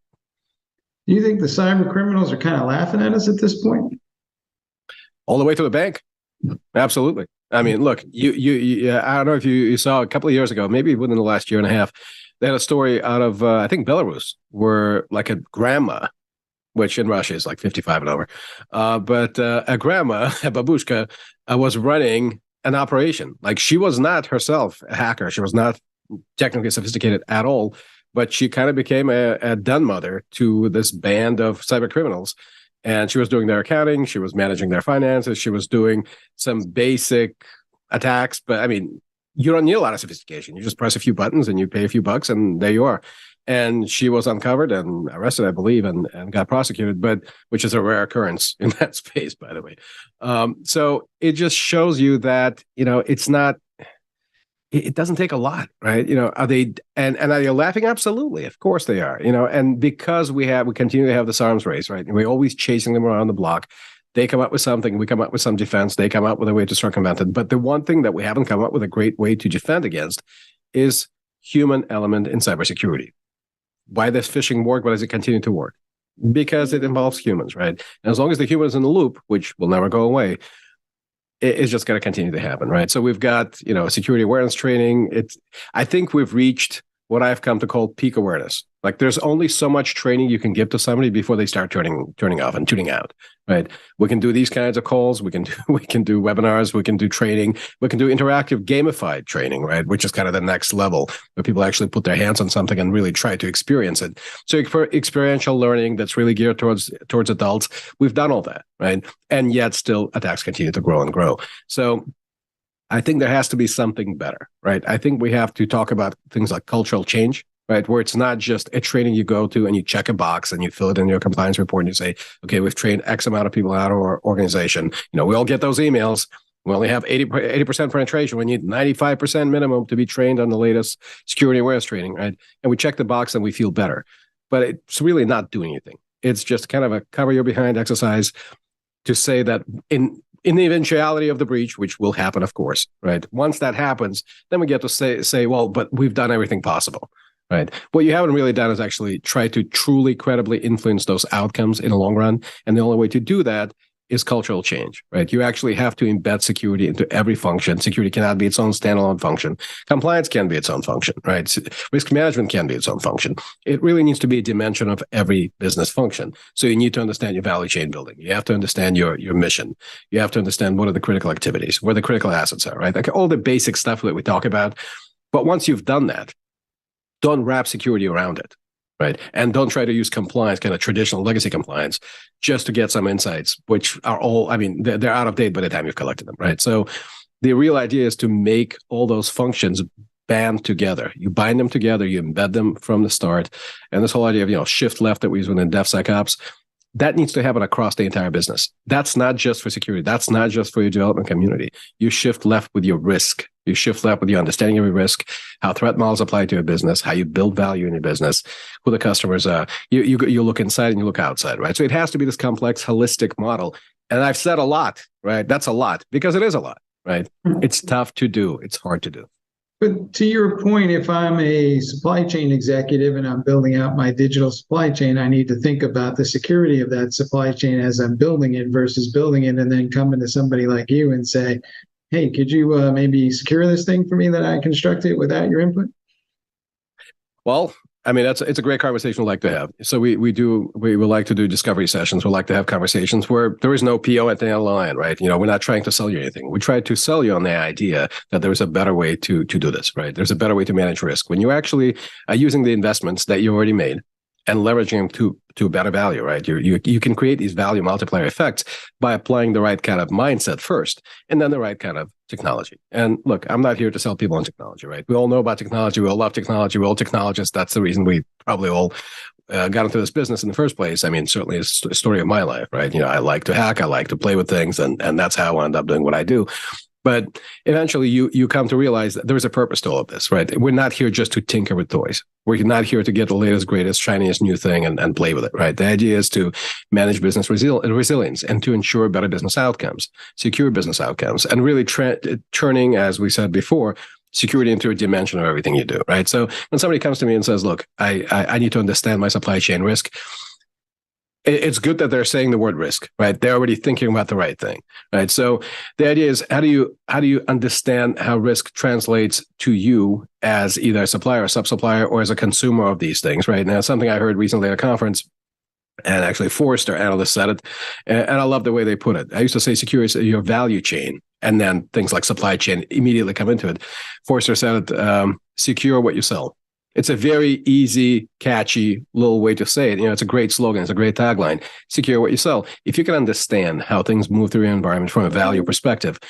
Do you think the cyber criminals are kind of laughing at us at this point? All the way to the bank. Absolutely. I mean, look, you I don't know if you saw a couple of years ago, maybe within the last year and a half, they had a story out of, I think, Belarus, where like a grandma, which in Russia is like 55 and over, but a grandma, a babushka, was running an operation. Like she was not herself a hacker. She was not technically sophisticated at all. But she kind of became a den mother to this band of cyber criminals. And she was doing their accounting. She was managing their finances. She was doing some basic attacks. But I mean, you don't need a lot of sophistication. You just press a few buttons and you pay a few bucks and there you are. And she was uncovered and arrested, I believe, and got prosecuted, which is a rare occurrence in that space, by the way. So it just shows you that, it's not, it doesn't take a lot, right? Are they and are they laughing? Absolutely, of course they are. And because we continue to have this arms race, right? And we're always chasing them around the block. They come up with something, we come up with some defense, they come up with a way to circumvent it. But the one thing that we haven't come up with a great way to defend against is human element in cybersecurity. Why does phishing work? Why does it continue to work? Because it involves humans, right? And as long as the human is in the loop, which will never go away, it's just going to continue to happen, right? So we've got, security awareness training. I think we've reached what I've come to call peak awareness. Like there's only so much training you can give to somebody before they start turning off and tuning out, right? We can do these kinds of calls. We can do webinars. We can do training. We can do interactive gamified training, right? Which is kind of the next level where people actually put their hands on something and really try to experience it. So for experiential learning that's really geared towards adults, we've done all that, right? And yet still attacks continue to grow and grow. So I think there has to be something better, right? I think we have to talk about things like cultural change, right? Where it's not just a training you go to and you check a box and you fill it in your compliance report and you say, okay, we've trained X amount of people out of our organization. We all get those emails. We only have 80% penetration. We need 95% minimum to be trained on the latest security awareness training, right? And we check the box and we feel better. But it's really not doing anything. It's just kind of a cover your behind exercise to say that in the eventuality of the breach, which will happen, of course, right? Once that happens, then we get to say, well, but we've done everything possible, right? What you haven't really done is actually try to truly, credibly influence those outcomes in the long run. And the only way to do that is cultural change, right? You actually have to embed security into every function. Security cannot be its own standalone function. Compliance can be its own function, right? Risk management can be its own function. It really needs to be a dimension of every business function. So you need to understand your value chain building. You have to understand your mission. You have to understand what are the critical activities, where the critical assets are, right? Like all the basic stuff that we talk about. But once you've done that, don't wrap security around it. Right. And don't try to use compliance, kind of traditional legacy compliance, just to get some insights, which are all, they're out of date by the time you've collected them. Right. So the real idea is to make all those functions band together. You bind them together, you embed them from the start. And this whole idea of, shift left that we use within DevSecOps, that needs to happen across the entire business. That's not just for security. That's not just for your development community. You shift left with your risk. You shift left with your understanding of your risk, how threat models apply to your business, how you build value in your business, who the customers are. You look inside and you look outside, right? So it has to be this complex, holistic model. And I've said a lot, right? That's a lot because it is a lot, right? It's tough to do. It's hard to do. But to your point, if I'm a supply chain executive and I'm building out my digital supply chain, I need to think about the security of that supply chain as I'm building it versus building it and then coming to somebody like you and say, hey, could you maybe secure this thing for me that I constructed without your input? Well, it's a great conversation we like to have. So we would like to do discovery sessions. We like to have conversations where there is no PO at the end of the line, right? We're not trying to sell you anything. We try to sell you on the idea that there's a better way to do this, right? There's a better way to manage risk. When you actually are using the investments that you already made and leveraging them to better value, right? You can create these value multiplier effects by applying the right kind of mindset first, and then the right kind of technology. And look, I'm not here to sell people on technology, right? We all know about technology. We all love technology. We're all technologists. That's the reason we probably all got into this business in the first place. Certainly it's a story of my life, right? I like to hack. I like to play with things, and that's how I wound up doing what I do. But eventually you come to realize that there is a purpose to all of this, right? We're not here just to tinker with toys. We're not here to get the latest, greatest, shiniest new thing and play with it, right? The idea is to manage business resilience and to ensure better business outcomes, secure business outcomes, and really turning, as we said before, security into a dimension of everything you do, right? So when somebody comes to me and says, look, I need to understand my supply chain risk, it's good that they're saying the word risk, right? They're already thinking about the right thing, right? So the idea is, how do you understand how risk translates to you as either a supplier, a sub-supplier, or as a consumer of these things, right? Now, something I heard recently at a conference, and actually Forrester analyst said it, and I love the way they put it. I used to say secure is your value chain, and then things like supply chain immediately come into it. Forrester said it, secure what you sell. It's a very easy, catchy little way to say it. It's a great slogan. It's a great tagline. Secure what you sell. If you can understand how things move through your environment from a value perspective,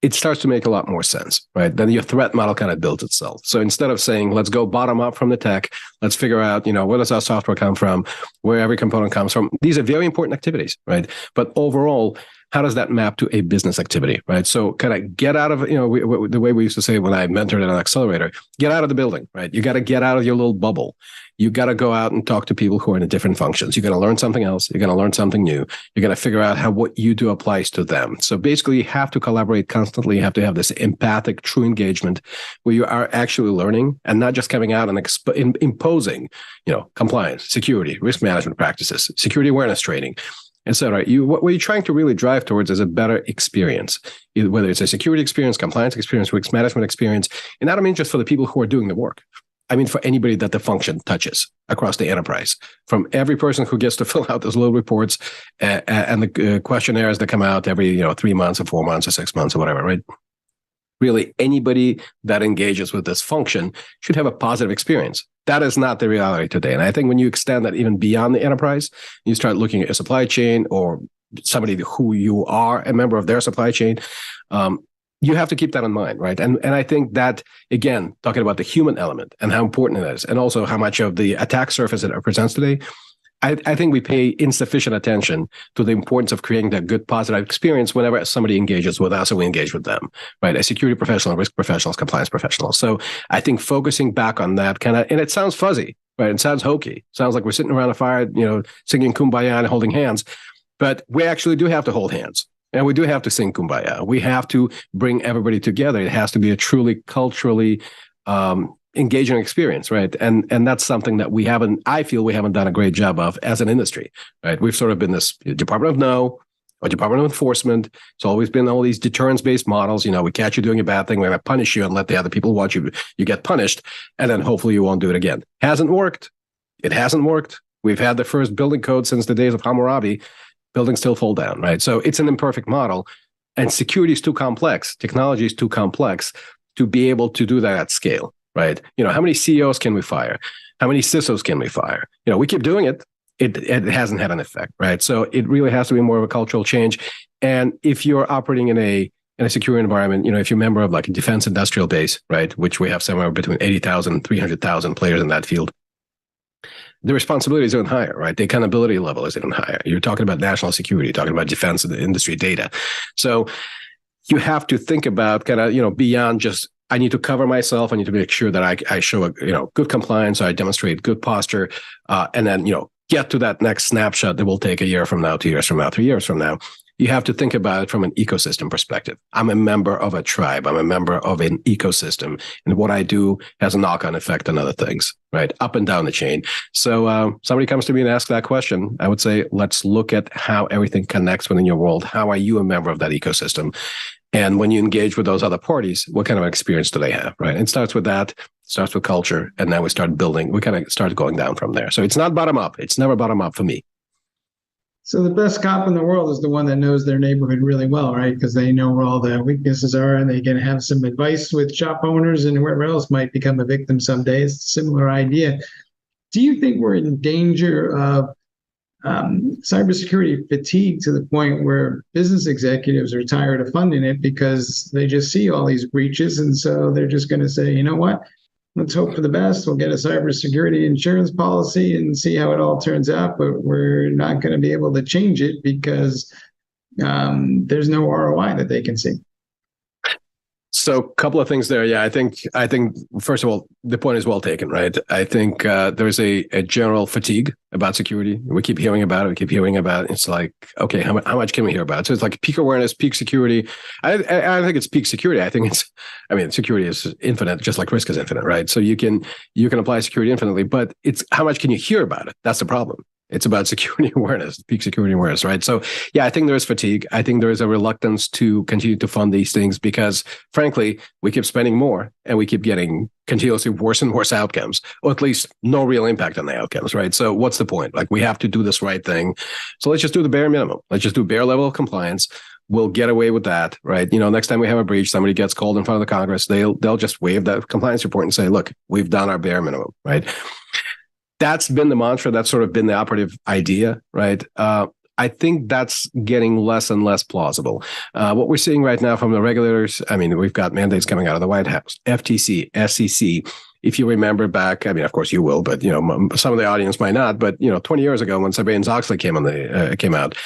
it starts to make a lot more sense, right? Then your threat model kind of builds itself. So instead of saying, let's go bottom up from the tech, let's figure out, where does our software come from, where every component comes from. These are very important activities, right? But overall, how does that map to a business activity, right? So kind of get out of, the way we used to say when I mentored at an accelerator, get out of the building, right? You got to get out of your little bubble. You got to go out and talk to people who are in different functions. You're going to learn something else. You're going to learn something new. You're going to figure out how what you do applies to them. So basically, you have to collaborate constantly. You have to have this empathic, true engagement where you are actually learning and not just coming out and imposing, compliance, security, risk management practices, security awareness training, etc. What you're trying to really drive towards is a better experience, whether it's a security experience, compliance experience, risk management experience. And I don't mean just for the people who are doing the work. I mean, for anybody that the function touches across the enterprise, from every person who gets to fill out those little reports and the questionnaires that come out every 3 months or 4 months or 6 months or whatever, right? Really, anybody that engages with this function should have a positive experience. That is not the reality today. And I think when you extend that even beyond the enterprise, you start looking at a supply chain or somebody who you are a member of their supply chain, you have to keep that in mind, right? And I think that, again, talking about the human element and how important it is, and also how much of the attack surface it represents today, I think we pay insufficient attention to the importance of creating that good, positive experience whenever somebody engages with us or we engage with them, right? A security professional, risk professionals, compliance professionals. So I think focusing back on that kind of, and it sounds fuzzy, right? It sounds hokey. It sounds like we're sitting around a fire, singing Kumbaya and holding hands, but we actually do have to hold hands. And we do have to sing Kumbaya. We have to bring everybody together. It has to be a truly culturally engaging experience, right? And that's something that I feel we haven't done a great job of as an industry, right? We've sort of been this Department of No or Department of Enforcement. It's always been all these deterrence-based models. We catch you doing a bad thing, we're going to punish you and let the other people watch you. You get punished, and then hopefully you won't do it again. Hasn't worked. It hasn't worked. We've had the first building code since the days of Hammurabi. Buildings still fall down, right? So it's an imperfect model, and security is too complex. Technology is too complex to be able to do that at scale, right? How many CEOs can we fire? How many CISOs can we fire? We keep doing it. It hasn't had an effect, right? So it really has to be more of a cultural change. And if you're operating in a secure environment, if you're a member of like a defense industrial base, right, which we have somewhere between 80,000 and 300,000 players in that field, the responsibility is even higher, right? The accountability level is even higher. You're talking about national security, you're talking about defense and the industry data. So you have to think about kind of, beyond just, I need to cover myself. I need to make sure that I show a, good compliance. I demonstrate good posture, and then, get to that next snapshot that will take a year from now, 2 years from now, 3 years from now. You have to think about it from an ecosystem perspective. I'm a member of a tribe. I'm a member of an ecosystem. And what I do has a knock-on effect on other things, right? Up and down the chain. So somebody comes to me and asks that question, I would say, let's look at how everything connects within your world. How are you a member of that ecosystem? And when you engage with those other parties, what kind of experience do they have, right? It starts with that, starts with culture, and now we start building. We kind of start going down from there. So it's not bottom up. It's never bottom up for me. So the best cop in the world is the one that knows their neighborhood really well, right? Because they know where all the weaknesses are, and they can have some advice with shop owners and whoever else might become a victim someday. It's a similar idea. Do you think we're in danger of cybersecurity fatigue to the point where business executives are tired of funding it because they just see all these breaches, and so they're just going to say, you know what? Let's hope for the best. We'll get a cybersecurity insurance policy and see how it all turns out, but we're not going to be able to change it because there's no ROI that they can see. So a couple of things there. Yeah, I think first of all, the point is well taken, right? I think there's a general fatigue about security. We keep hearing about it. It's like, okay, how much can we hear about it? So it's like peak awareness, peak security. I think it's peak security. Security is infinite, just like risk is infinite, right? So you can apply security infinitely, but it's how much can you hear about it? That's the problem. It's about security awareness, peak security awareness, right? So yeah, I think there is fatigue. I think there is a reluctance to continue to fund these things because, frankly, we keep spending more and we keep getting continuously worse and worse outcomes, or at least no real impact on the outcomes, right? So what's the point? Like, we have to do this right thing. So let's just do the bare minimum. Let's just do bare level of compliance. We'll get away with that, right? Next time we have a breach, somebody gets called in front of the Congress, they'll just waive that compliance report and say, look, we've done our bare minimum, right? That's been the mantra. That's sort of been the operative idea, right? I think that's getting less and less plausible. What we're seeing right now from the regulators, we've got mandates coming out of the White House, FTC, SEC. If you remember back, of course you will, but some of the audience might not. But 20 years ago, when Sarbanes-Oxley came out,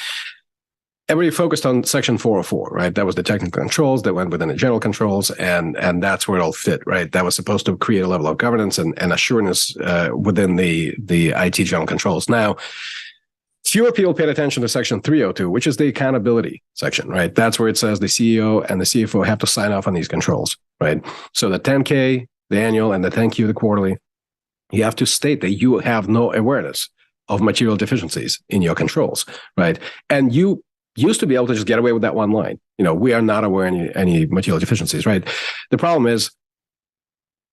everybody focused on Section 404, right? That was the technical controls that went within the general controls, and that's where it all fit, right? That was supposed to create a level of governance and assurance within the IT general controls. Now, fewer people paid attention to Section 302, which is the accountability section, right? That's where it says the CEO and the CFO have to sign off on these controls, right? So the 10K, the annual, and the 10Q, the quarterly, you have to state that you have no awareness of material deficiencies in your controls, right? And you used to be able to just get away with that one line. We are not aware of any material deficiencies, right? The problem is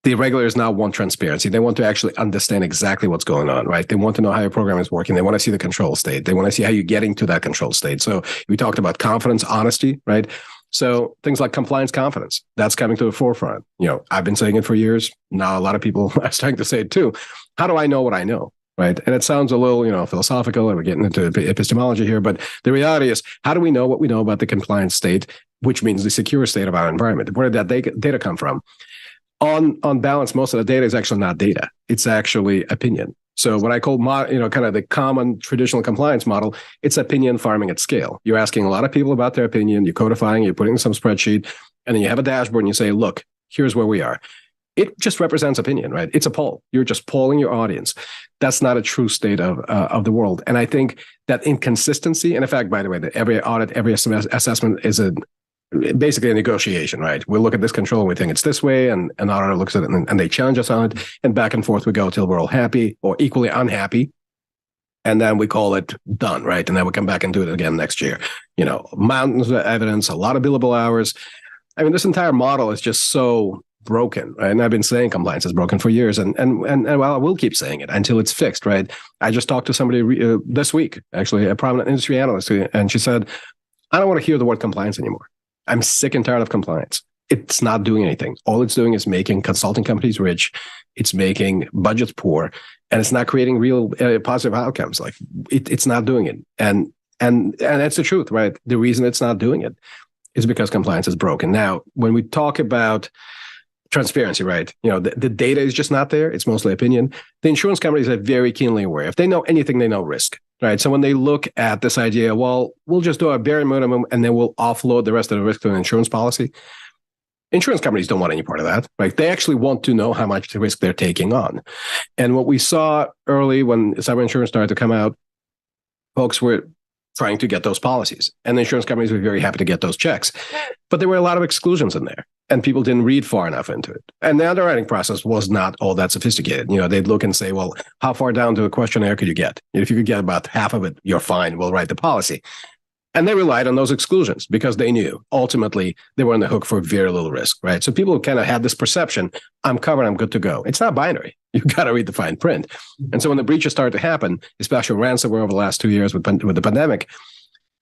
the regulators now want transparency. They want to actually understand exactly what's going on, right? They want to know how your program is working. They want to see the control state. They want to see how you're getting to that control state. So we talked about confidence, honesty, right? So things like compliance confidence, that's coming to the forefront. I've been saying it for years. Now a lot of people are starting to say it too. How do I know what I know? Right. And it sounds a little, philosophical, and we're getting into epistemology here, but the reality is, how do we know what we know about the compliance state, which means the secure state of our environment? Where did that data come from? On balance, most of the data is actually not data. It's actually opinion. So what I call, kind of the common traditional compliance model, it's opinion farming at scale. You're asking a lot of people about their opinion, you're codifying, you're putting in some spreadsheet, and then you have a dashboard and you say, look, here's where we are. It just represents opinion, right? It's a poll. You're just polling your audience. That's not a true state of the world. And I think that inconsistency, and in fact, by the way, that every audit, every assessment is basically a negotiation, right? We look at this control and we think it's this way, and an auditor looks at it and they challenge us on it, and back and forth we go till we're all happy or equally unhappy. And then we call it done, right? And then we come back and do it again next year. Mountains of evidence, a lot of billable hours. I mean, this entire model is just so broken, right? And I've been saying compliance is broken for years, and well, I will keep saying it until it's fixed, right? I just talked to somebody this week, actually, a prominent industry analyst, and she said, I don't want to hear the word compliance anymore. I'm sick and tired of compliance. It's not doing anything. All it's doing is making consulting companies rich. It's making budgets poor, and it's not creating real positive outcomes. Like it's not doing it, and that's the truth, right? The reason it's not doing it is because compliance is broken. Now, when we talk about transparency, right? The data is just not there. It's mostly opinion. The insurance companies are very keenly aware. If they know anything, they know risk, right? So when they look at this idea, well, we'll just do a bare minimum and then we'll offload the rest of the risk to an insurance policy. Insurance companies don't want any part of that, right? They actually want to know how much risk they're taking on. And what we saw early when cyber insurance started to come out, folks were trying to get those policies. And the insurance companies were very happy to get those checks. But there were a lot of exclusions in there, and people didn't read far enough into it. And the underwriting process was not all that sophisticated. They'd look and say, well, how far down to a questionnaire could you get? If you could get about half of it, you're fine. We'll write the policy. And they relied on those exclusions because they knew ultimately they were on the hook for very little risk, right? So people kind of had this perception, I'm covered, I'm good to go. It's not binary. You've got to read the fine print. And so when the breaches started to happen, especially ransomware over the last 2 years with the pandemic,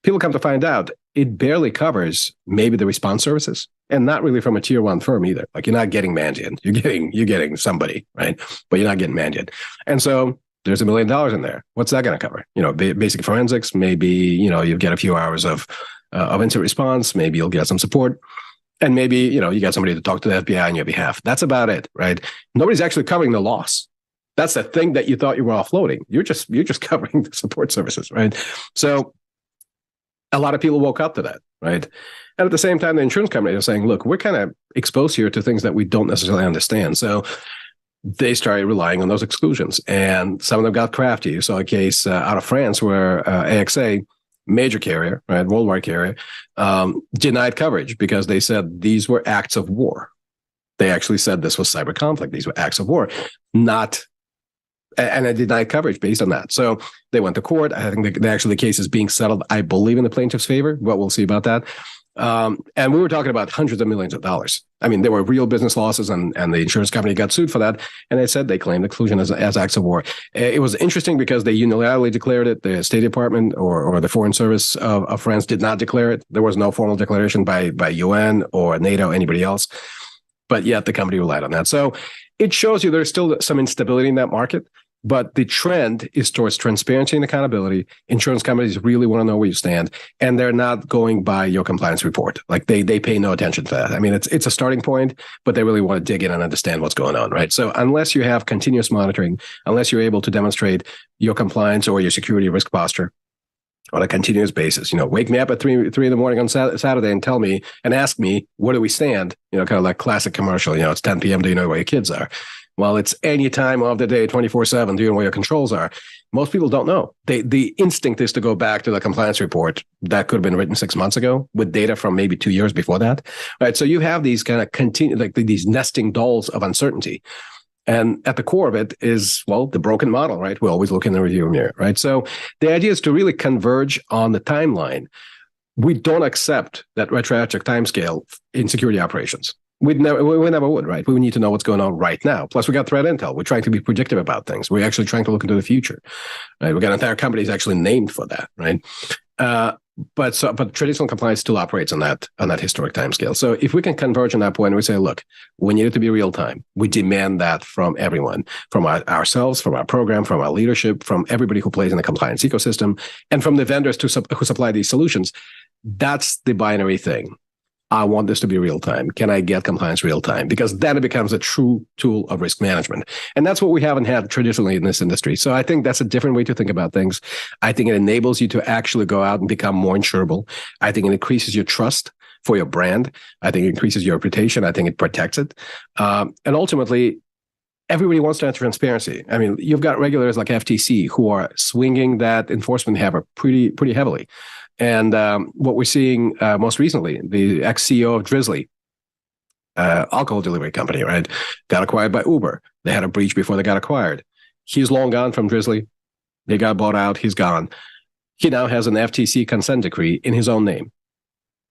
people come to find out it barely covers maybe the response services, and not really from a tier one firm either. Like, you're not getting Mandiant. You're getting somebody, right? But you're not getting Mandiant. And so there's $1 million in there. What's that going to cover? Basic forensics. Maybe, you get a few hours of incident response. Maybe you'll get some support. And maybe, you got somebody to talk to the FBI on your behalf. That's about it, right? Nobody's actually covering the loss. That's the thing that you thought you were offloading. You're just covering the support services, right? So a lot of people woke up to that, right? And at the same time, the insurance companies are saying, look, we're kind of exposed here to things that we don't necessarily understand. So they started relying on those exclusions, and some of them got crafty. You saw a case out of France where AXA, major carrier, right, worldwide carrier, denied coverage because they said these were acts of war. They actually said this was cyber conflict. These were acts of war, and I denied coverage based on that. So they went to court. I think the case is being settled, I believe, in the plaintiff's favor, but we'll see about that. And we were talking about hundreds of millions of dollars. I mean, there were real business losses, and the insurance company got sued for that. And they said they claimed exclusion as acts of war. It was interesting because they unilaterally declared it. The State Department or the Foreign Service of France did not declare it. There was no formal declaration by UN or NATO, anybody else. But yet the company relied on that. So it shows you there's still some instability in that market. But the trend is towards transparency and accountability. Insurance companies really want to know where you stand, and they're not going by your compliance report. Like they pay no attention to that. I mean, it's a starting point, but they really want to dig in and understand what's going on, right? So unless you have continuous monitoring, unless you're able to demonstrate your compliance or your security risk posture, on a continuous basis. Wake me up at 3 in the morning on Saturday and ask me, where do we stand? Kind of like classic commercial, it's 10 p.m. Do you know where your kids are? Well, it's any time of the day, 24/7, do you know where your controls are? Most people don't know. The instinct is to go back to the compliance report that could have been written 6 months ago with data from maybe 2 years before that. Right. So you have these kind of these nesting dolls of uncertainty. And at the core of it is, well, the broken model, right? We always look in the rearview mirror, right? So the idea is to really converge on the timeline. We don't accept that retroactive timescale in security operations. We never would, right? We need to know what's going on right now. Plus, we got threat intel. We're trying to be predictive about things. We're actually trying to look into the future, right? We got entire companies actually named for that, right? But traditional compliance still operates on that historic timescale. So if we can converge on that point, we say, look, we need it to be real time. We demand that from everyone, from ourselves, from our program, from our leadership, from everybody who plays in the compliance ecosystem, and from the vendors who supply these solutions. That's the binary thing. I want this to be real time. Can I get compliance real time? Because then it becomes a true tool of risk management. And that's what we haven't had traditionally in this industry. So I think that's a different way to think about things. I think it enables you to actually go out and become more insurable. I think it increases your trust for your brand. I think it increases your reputation. I think it protects it. And ultimately, everybody wants to have transparency. I mean, you've got regulators like FTC who are swinging that enforcement hammer pretty heavily. And what we're seeing most recently, the ex-CEO of Drizzly, alcohol delivery company, right, got acquired by Uber. They had a breach before they got acquired. He's long gone from Drizzly. They got bought out. He's gone. He now has an FTC consent decree in his own name.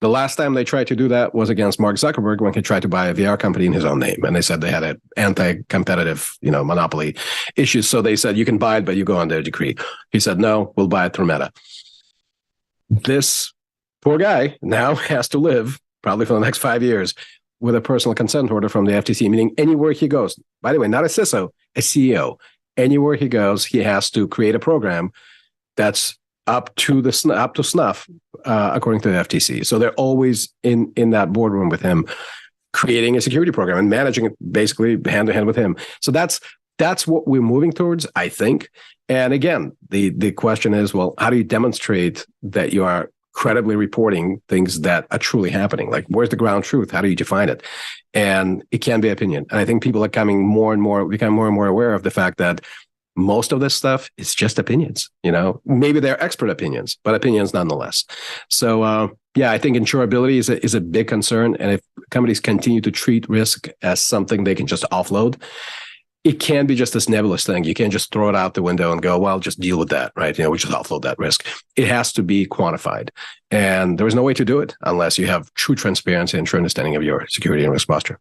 The last time they tried to do that was against Mark Zuckerberg when he tried to buy a VR company in his own name. And they said they had an anti-competitive, monopoly issues. So they said, you can buy it, but you go on their decree. He said, no, we'll buy it through Meta. This poor guy now has to live, probably for the next 5 years, with a personal consent order from the FTC, meaning anywhere he goes, by the way, not a CISO, a CEO, anywhere he goes, he has to create a program that's up to snuff, according to the FTC. So they're always in that boardroom with him, creating a security program and managing it basically hand to hand with him. So that's what we're moving towards, I think. And again, the question is, well, how do you demonstrate that you are credibly reporting things that are truly happening? Like, where's the ground truth? How do you define it? And it can be opinion. And I think people are become more and more aware of the fact that most of this stuff is just opinions. Maybe they're expert opinions, but opinions nonetheless. So, I think insurability is a big concern. And if companies continue to treat risk as something they can just offload, it can be just this nebulous thing. You can't just throw it out the window and go, well, just deal with that, right? We just offload that risk. It has to be quantified. And there is no way to do it unless you have true transparency and true understanding of your security and risk posture.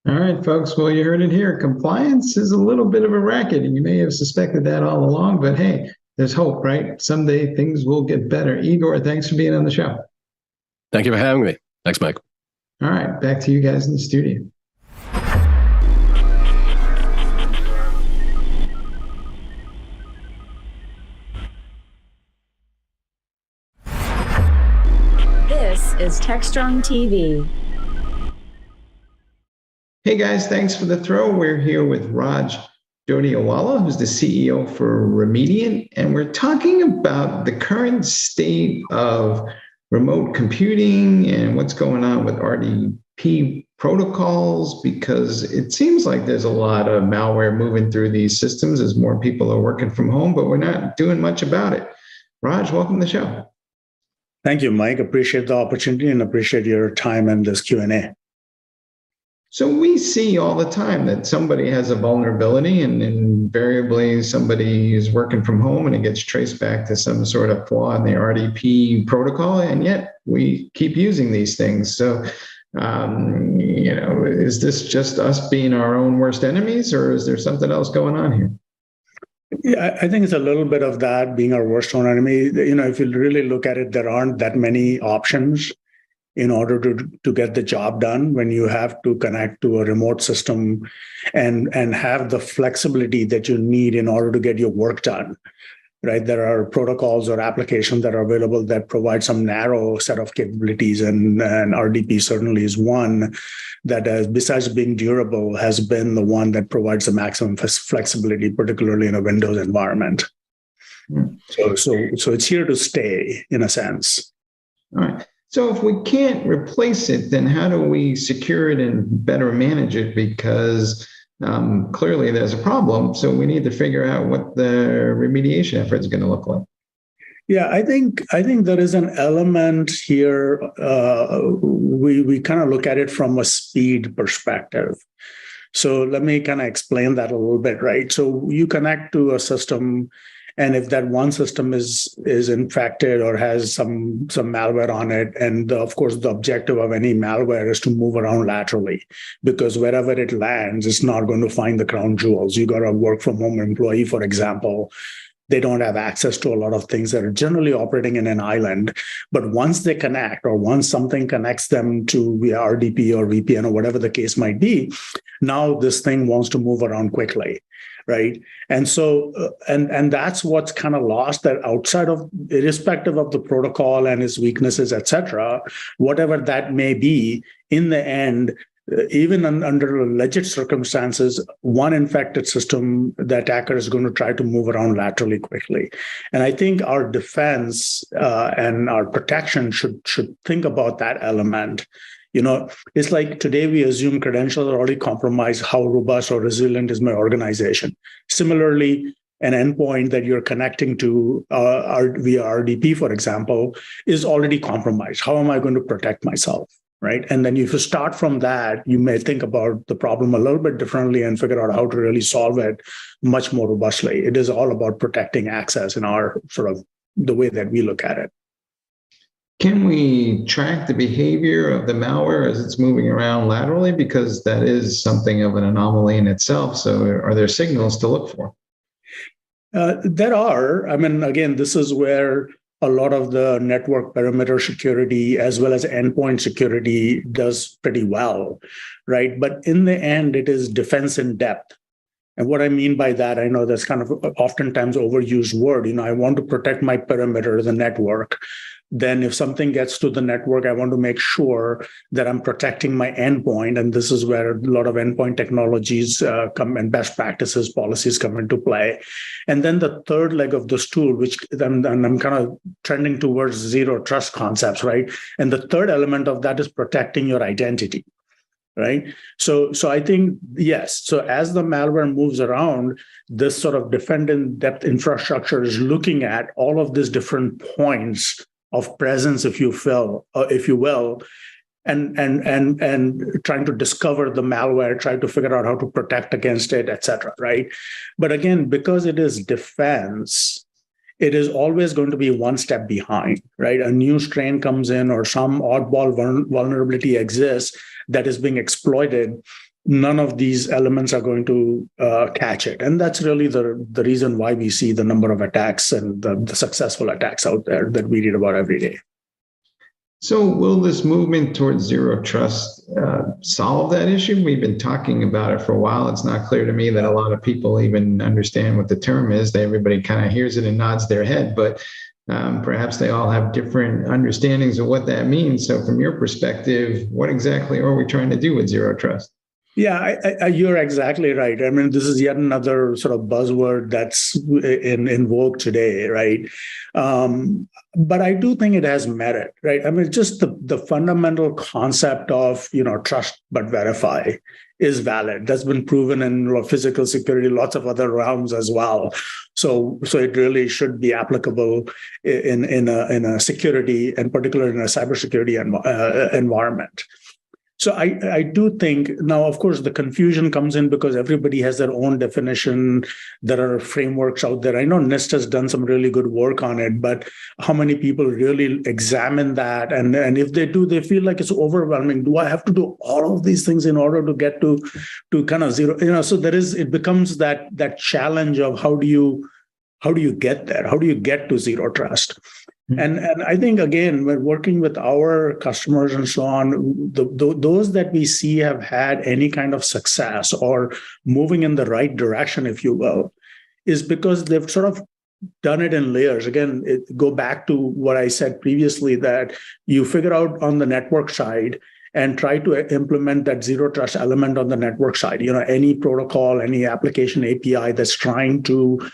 All right, folks. Well, you heard it here. Compliance is a little bit of a racket, and you may have suspected that all along, but hey, there's hope, right? Someday things will get better. Igor, thanks for being on the show. Thank you for having me. Thanks, Mike. All right, back to you guys in the studio. This is Techstrong TV. Hey guys, thanks for the throw. We're here with Raj Jodiawala, who's the CEO for Remediant, and we're talking about the current state of remote computing and what's going on with RDP protocols, because it seems like there's a lot of malware moving through these systems as more people are working from home, but we're not doing much about it. Raj, welcome to the show. Thank you, Mike. Appreciate the opportunity and appreciate your time and this Q&A. So we see all the time that somebody has a vulnerability, and invariably somebody is working from home and it gets traced back to some sort of flaw in the RDP protocol, and yet we keep using these things. So, is this just us being our own worst enemies, or is there something else going on here? Yeah, I think it's a little bit of that, being our worst own enemy. If you really look at it, there aren't that many options in order to get the job done when you have to connect to a remote system and have the flexibility that you need in order to get your work done, right? There are protocols or applications that are available that provide some narrow set of capabilities, and RDP certainly is one that, besides being durable, has been the one that provides the maximum flexibility, particularly in a Windows environment. So it's here to stay in a sense. All right. So if we can't replace it, then how do we secure it and better manage it? Because clearly there's a problem. So we need to figure out what the remediation effort is going to look like. Yeah, I think there is an element here. We kind of look at it from a speed perspective. So let me kind of explain that a little bit, right? So you connect to a system, and if that one system is infected or has some malware on it, and of course the objective of any malware is to move around laterally, because wherever it lands, it's not going to find the crown jewels. You got a work from home employee, for example. They don't have access to a lot of things that are generally operating in an island. But once they connect, or once something connects them to via RDP or VPN or whatever the case might be, now this thing wants to move around quickly, right? And so, and that's what's kind of lost, that outside of, irrespective of the protocol and its weaknesses, et cetera, whatever that may be, in the end, even under legit circumstances, one infected system, the attacker is going to try to move around laterally quickly. And I think our defense and our protection should think about that element. You know, it's like today we assume credentials are already compromised. How robust or resilient is my organization? Similarly, an endpoint that you're connecting to via RDP, for example, is already compromised. How am I going to protect myself? Right. And then if you start from that, you may think about the problem a little bit differently and figure out how to really solve it much more robustly. It is all about protecting access in our sort of the way that we look at it. Can we track the behavior of the malware as it's moving around laterally? Because that is something of an anomaly in itself. So are there signals to look for? There are. I mean, again, this is where a lot of the network perimeter security as well as endpoint security does pretty well, right? But in the end, it is defense in depth. And what I mean by that, I know that's kind of oftentimes overused word. You know, I want to protect my perimeter, the network. Then if something gets to the network, I want to make sure that I'm protecting my endpoint. And this is where a lot of endpoint technologies come, and best practices policies come into play. And then the third leg of the stool, which I'm kind of trending towards zero trust concepts, right? And the third element of that is protecting your identity. Right. So I think, yes. So as the malware moves around, this sort of defend-in depth infrastructure is looking at all of these different points of presence, if you will, and trying to discover the malware, try to figure out how to protect against it, et cetera. Right. But again, because it is defense, it is always going to be one step behind, right? A new strain comes in or some oddball vulnerability exists that is being exploited. None of these elements are going to catch it. And that's really the reason why we see the number of attacks and the successful attacks out there that we read about every day. So will this movement towards zero trust solve that issue? We've been talking about it for a while. It's not clear to me that a lot of people even understand what the term is. Everybody kind of hears it and nods their head, but perhaps they all have different understandings of what that means. So from your perspective, what exactly are we trying to do with zero trust? Yeah, you're exactly right. I mean, this is yet another sort of buzzword that's in vogue today, right? But I do think it has merit, right? I mean, just the fundamental concept of, trust but verify is valid. That's been proven in physical security, lots of other realms as well. So it really should be applicable in a security, and particularly in a cybersecurity environment. So I do think now, of course, the confusion comes in because everybody has their own definition. There are frameworks out there. I know NIST has done some really good work on it, but how many people really examine that? And if they do, they feel like it's overwhelming. Do I have to do all of these things in order to get to kind of zero? So it becomes that challenge of how do you get there? How do you get to zero trust? And I think, again, when working with our customers and so on, those that we see have had any kind of success or moving in the right direction, if you will, is because they've sort of done it in layers. Again, go back to what I said previously, that you figure out on the network side and try to implement that zero trust element on the network side. Any protocol, any application API that's trying to,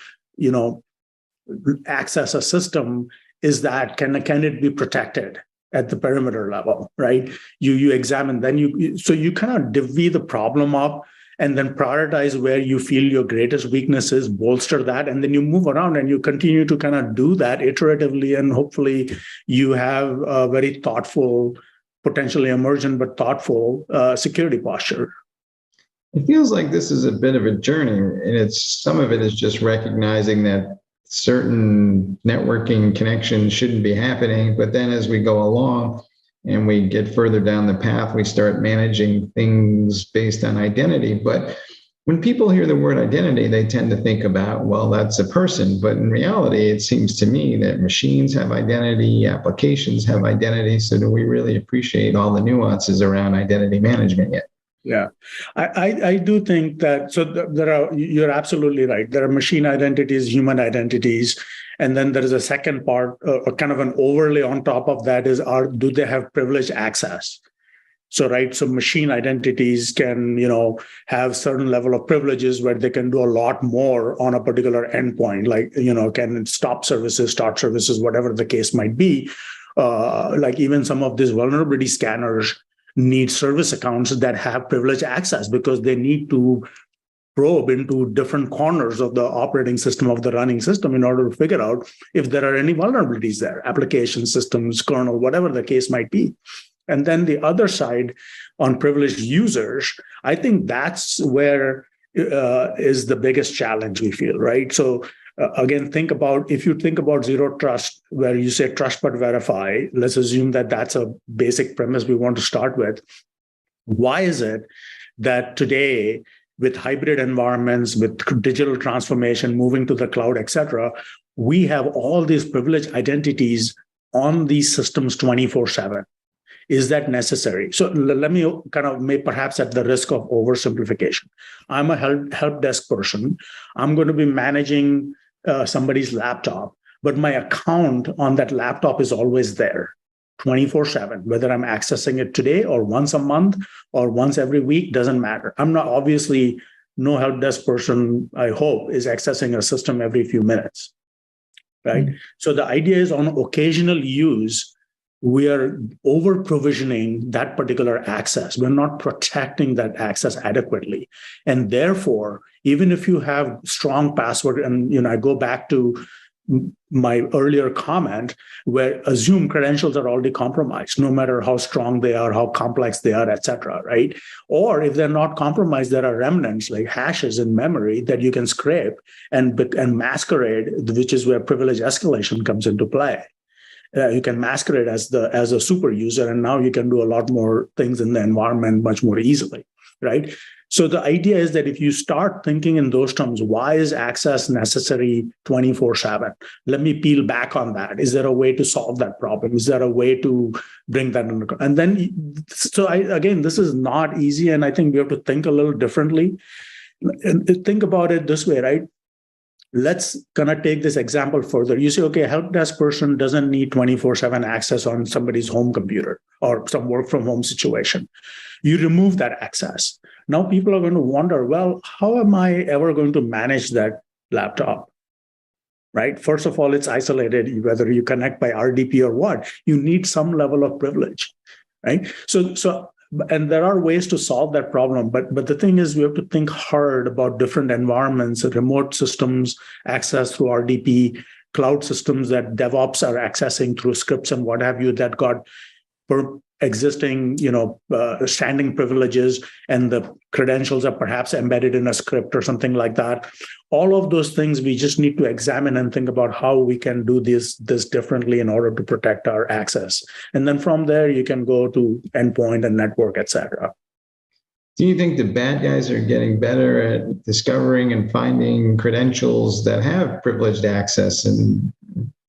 access a system is that can it be protected at the perimeter level, right? You examine, then you kind of divvy the problem up and then prioritize where you feel your greatest weaknesses, bolster that, and then you move around and you continue to kind of do that iteratively, and hopefully you have a very thoughtful, potentially emergent but thoughtful security posture. It feels like this is a bit of a journey, and some of it is just recognizing that certain networking connections shouldn't be happening. But then as we go along and we get further down the path, we start managing things based on identity. But when people hear the word identity, they tend to think about, well, that's a person. But in reality, it seems to me that machines have identity, applications have identity. So do we really appreciate all the nuances around identity management yet? Yeah, I do think that, so you're absolutely right. There are machine identities, human identities, and then there is a second part, kind of an overlay on top of that is, do they have privileged access? So, right, so machine identities can, have certain level of privileges where they can do a lot more on a particular endpoint, like, can stop services, start services, whatever the case might be. Like even some of these vulnerability scanners need service accounts that have privileged access because they need to probe into different corners of the operating system of the running system in order to figure out if there are any vulnerabilities there, application systems, kernel, whatever the case might be. And then the other side on privileged users, I think that's where is the biggest challenge we feel, right? So again, if you think about zero trust, where you say trust but verify, let's assume that that's a basic premise we want to start with. Why is it that today, with hybrid environments, with digital transformation, moving to the cloud, et cetera, we have all these privileged identities on these systems 24/7? Is that necessary? So let me kind of perhaps at the risk of oversimplification. I'm a help desk person. I'm going to be managing somebody's laptop, but my account on that laptop is always there 24/7, whether I'm accessing it today or once a month or once every week, doesn't matter. I'm not, obviously, no help desk person, I hope, is accessing a system every few minutes, right? Mm-hmm. So the idea is on occasional use, we are over provisioning that particular access. We're not protecting that access adequately. And therefore, even if you have strong password, and I go back to my earlier comment where assume credentials are already compromised, no matter how strong they are, how complex they are, et cetera, right? Or if they're not compromised, there are remnants like hashes in memory that you can scrape and masquerade, which is where privilege escalation comes into play. You can masquerade as a super user, and now you can do a lot more things in the environment much more easily, right? So the idea is that if you start thinking in those terms, why is access necessary 24/7? Let me peel back on that. Is there a way to solve that problem? Is there a way to bring that under control? And then, again, this is not easy, and I think we have to think a little differently. And think about it this way, right? Let's kind of take this example further. You say, okay, a help desk person doesn't need 24/7 access on somebody's home computer or some work from home situation. You remove that access. Now people are going to wonder, well, how am I ever going to manage that laptop? Right? First of all, it's isolated, whether you connect by RDP or what. You need some level of privilege, right? So and there are ways to solve that problem, but the thing is, we have to think hard about different environments, remote systems, access through RDP, cloud systems that DevOps are accessing through scripts and what have you that got existing, standing privileges, and the credentials are perhaps embedded in a script or something like that. All of those things we just need to examine and think about how we can do this differently in order to protect our access. And then from there, you can go to endpoint and network, et cetera. Do you think the bad guys are getting better at discovering and finding credentials that have privileged access? And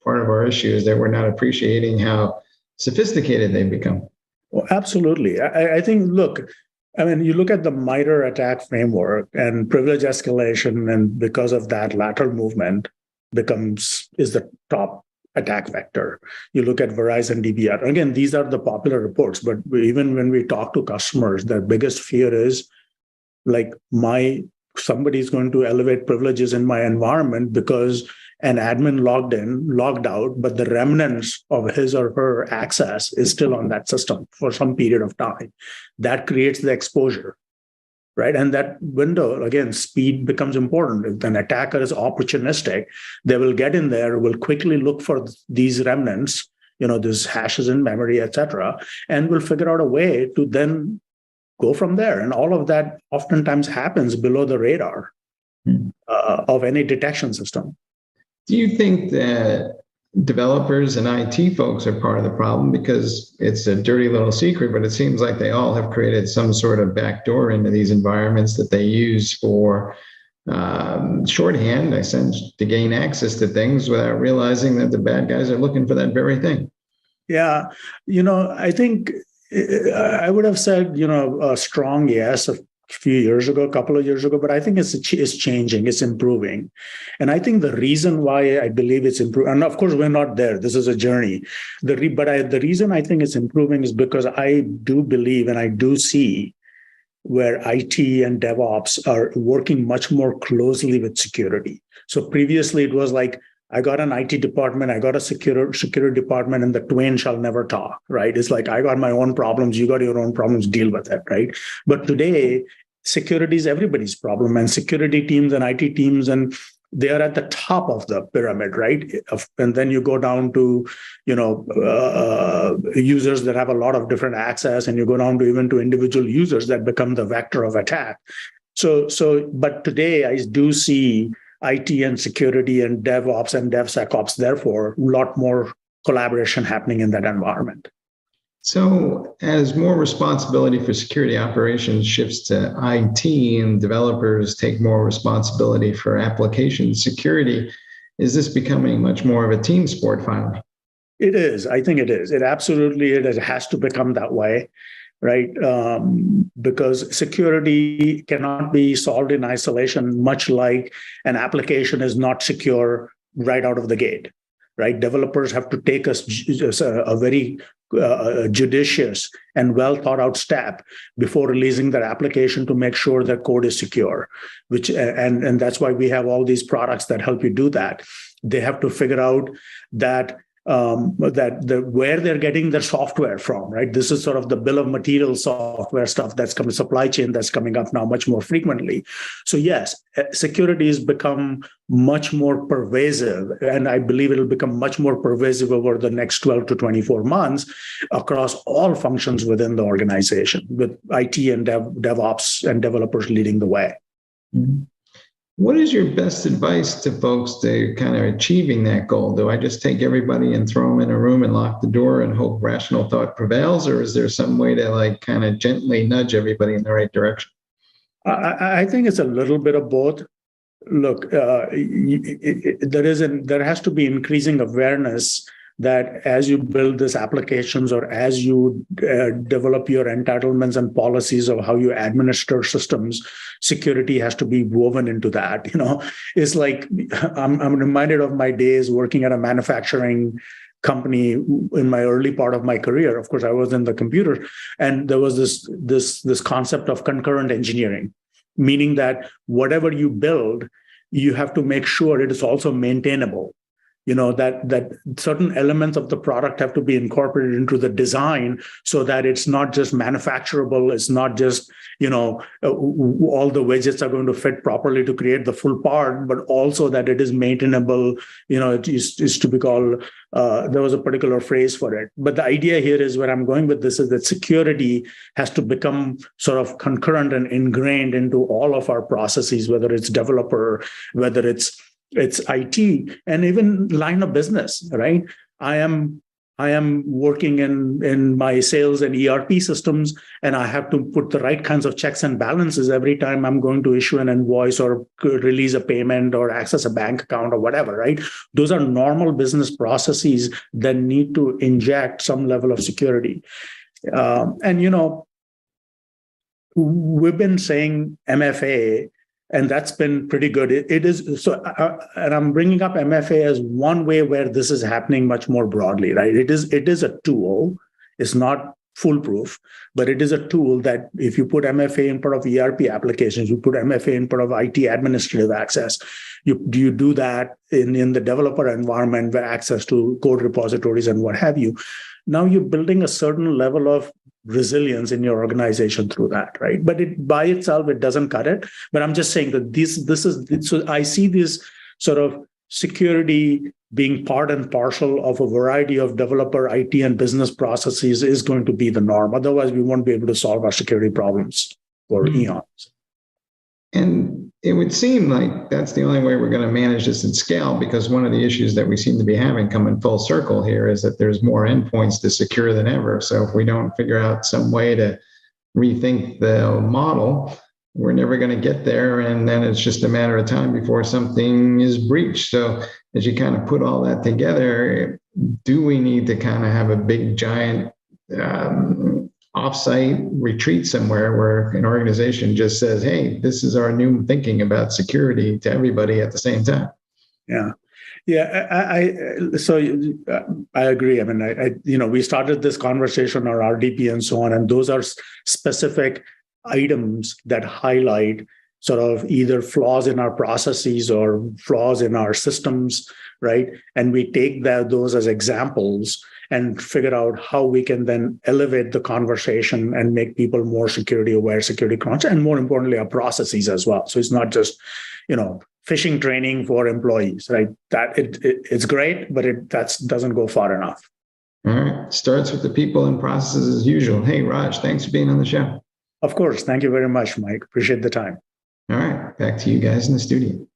part of our issue is that we're not appreciating how sophisticated they've become. Well, absolutely. I think, look, you look at the MITRE ATT&CK framework and privilege escalation, and because of that, lateral movement is the top attack vector. You look at Verizon DBR. Again, these are the popular reports, but even when we talk to customers, their biggest fear is like somebody's going to elevate privileges in my environment because an admin logged out, but the remnants of his or her access is still on that system for some period of time. That creates the exposure, right? And that window, again, speed becomes important. If an attacker is opportunistic, they will get in there, will quickly look for these remnants, these hashes in memory, etc., and will figure out a way to then go from there. And all of that oftentimes happens below the radar of any detection system. Do you think that developers and IT folks are part of the problem? Because it's a dirty little secret, but it seems like they all have created some sort of backdoor into these environments that they use for shorthand, I sense, to gain access to things without realizing that the bad guys are looking for that very thing. Yeah, I think I would have said, a strong yes a couple of years ago, but I think it's changing, it's improving. And I think the reason why I believe it's improving, and of course we're not there, this is a journey. The reason I think it's improving is because I do believe and I do see where IT and DevOps are working much more closely with security. So previously it was like, I got an IT department, I got a security department, and the twain shall never talk, right? It's like, I got my own problems, you got your own problems, deal with it, right? But today, security is everybody's problem, and security teams and IT teams, and they are at the top of the pyramid, right? And then you go down to, users that have a lot of different access, and you go down to even to individual users that become the vector of attack. But today I do see IT and security and DevOps and DevSecOps, therefore, a lot more collaboration happening in that environment. So as more responsibility for security operations shifts to IT and developers take more responsibility for application security, is this becoming much more of a team sport finally? It is. I think it is. It absolutely is. It has to become that way, right? Because security cannot be solved in isolation, much like an application is not secure right out of the gate, right? Developers have to take a very judicious and well thought out step before releasing their application to make sure their code is secure, and that's why we have all these products that help you do that. They have to figure out that where they're getting their software from, right? This is sort of the bill of materials software stuff that's coming, supply chain that's coming up now much more frequently. So yes, security has become much more pervasive, and I believe it'll become much more pervasive over the next 12 to 24 months across all functions within the organization, with IT and DevOps and developers leading the way. Mm-hmm. What is your best advice to folks to kind of achieving that goal? Do I just take everybody and throw them in a room and lock the door and hope rational thought prevails? Or is there some way to kind of gently nudge everybody in the right direction? I think it's a little bit of both. Look, there has to be increasing awareness that as you build these applications or as you develop your entitlements and policies of how you administer systems, security has to be woven into that. It's like I'm reminded of my days working at a manufacturing company in my early part of my career. Of course, I was in the computer, and there was this concept of concurrent engineering, meaning that whatever you build, you have to make sure it is also maintainable. That certain elements of the product have to be incorporated into the design so that it's not just manufacturable. It's not just, all the widgets are going to fit properly to create the full part, but also that it is maintainable. It is to be called, there was a particular phrase for it. But the idea here is where I'm going with this is that security has to become sort of concurrent and ingrained into all of our processes, whether it's developer, whether it's IT, and even line of business, right? I am working in my sales and ERP systems, and I have to put the right kinds of checks and balances every time I'm going to issue an invoice or release a payment or access a bank account or whatever, right? Those are normal business processes that need to inject some level of security. We've been saying MFA, and that's been pretty good. It is so, and I'm bringing up MFA as one way where this is happening much more broadly, right? It is a tool. It's not foolproof, but it is a tool that if you put MFA in part of ERP applications, you put MFA in part of IT administrative access, you do that in the developer environment with access to code repositories and what have you. Now you're building a certain level of resilience in your organization through that, right? But it by itself, it doesn't cut it. But I'm just saying that this is, so I see this sort of security being part and parcel of a variety of developer IT and business processes is going to be the norm. Otherwise, we won't be able to solve our security problems for eons. And it would seem like that's the only way we're going to manage this at scale, because one of the issues that we seem to be having coming full circle here is that there's more endpoints to secure than ever. So if we don't figure out some way to rethink the model, we're never going to get there. And then it's just a matter of time before something is breached. So as you kind of put all that together, do we need to kind of have a big, giant offsite retreat somewhere where an organization just says, hey, this is our new thinking about security to everybody at the same time? Yeah. I agree. I mean, we started this conversation on RDP and so on, and those are specific items that highlight sort of either flaws in our processes or flaws in our systems, right? And we take those as examples and figure out how we can then elevate the conversation and make people more security aware, security conscious, and more importantly, our processes as well. So it's not just, phishing training for employees, right? That it's great, but that doesn't go far enough. All right. Starts with the people and processes as usual. Hey, Raj, thanks for being on the show. Of course. Thank you very much, Mike. Appreciate the time. All right. Back to you guys in the studio.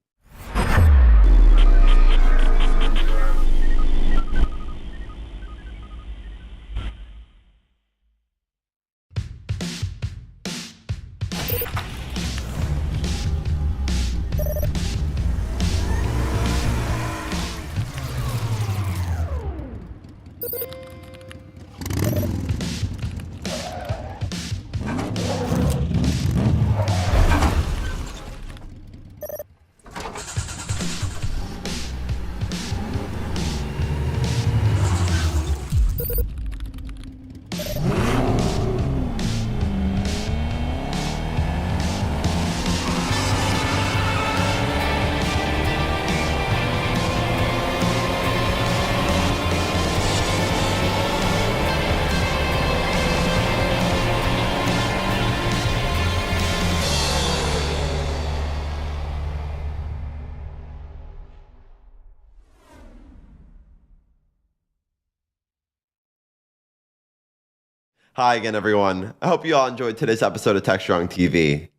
Hi again, everyone. I hope you all enjoyed today's episode of Techstrong TV.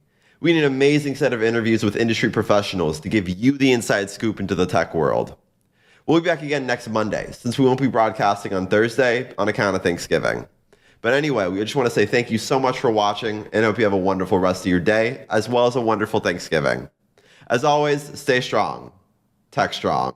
We had an amazing set of interviews with industry professionals to give you the inside scoop into the tech world. We'll be back again next Monday, since we won't be broadcasting on Thursday on account of Thanksgiving. But anyway, we just want to say thank you so much for watching, and hope you have a wonderful rest of your day, as well as a wonderful Thanksgiving. As always, stay strong. Tech strong.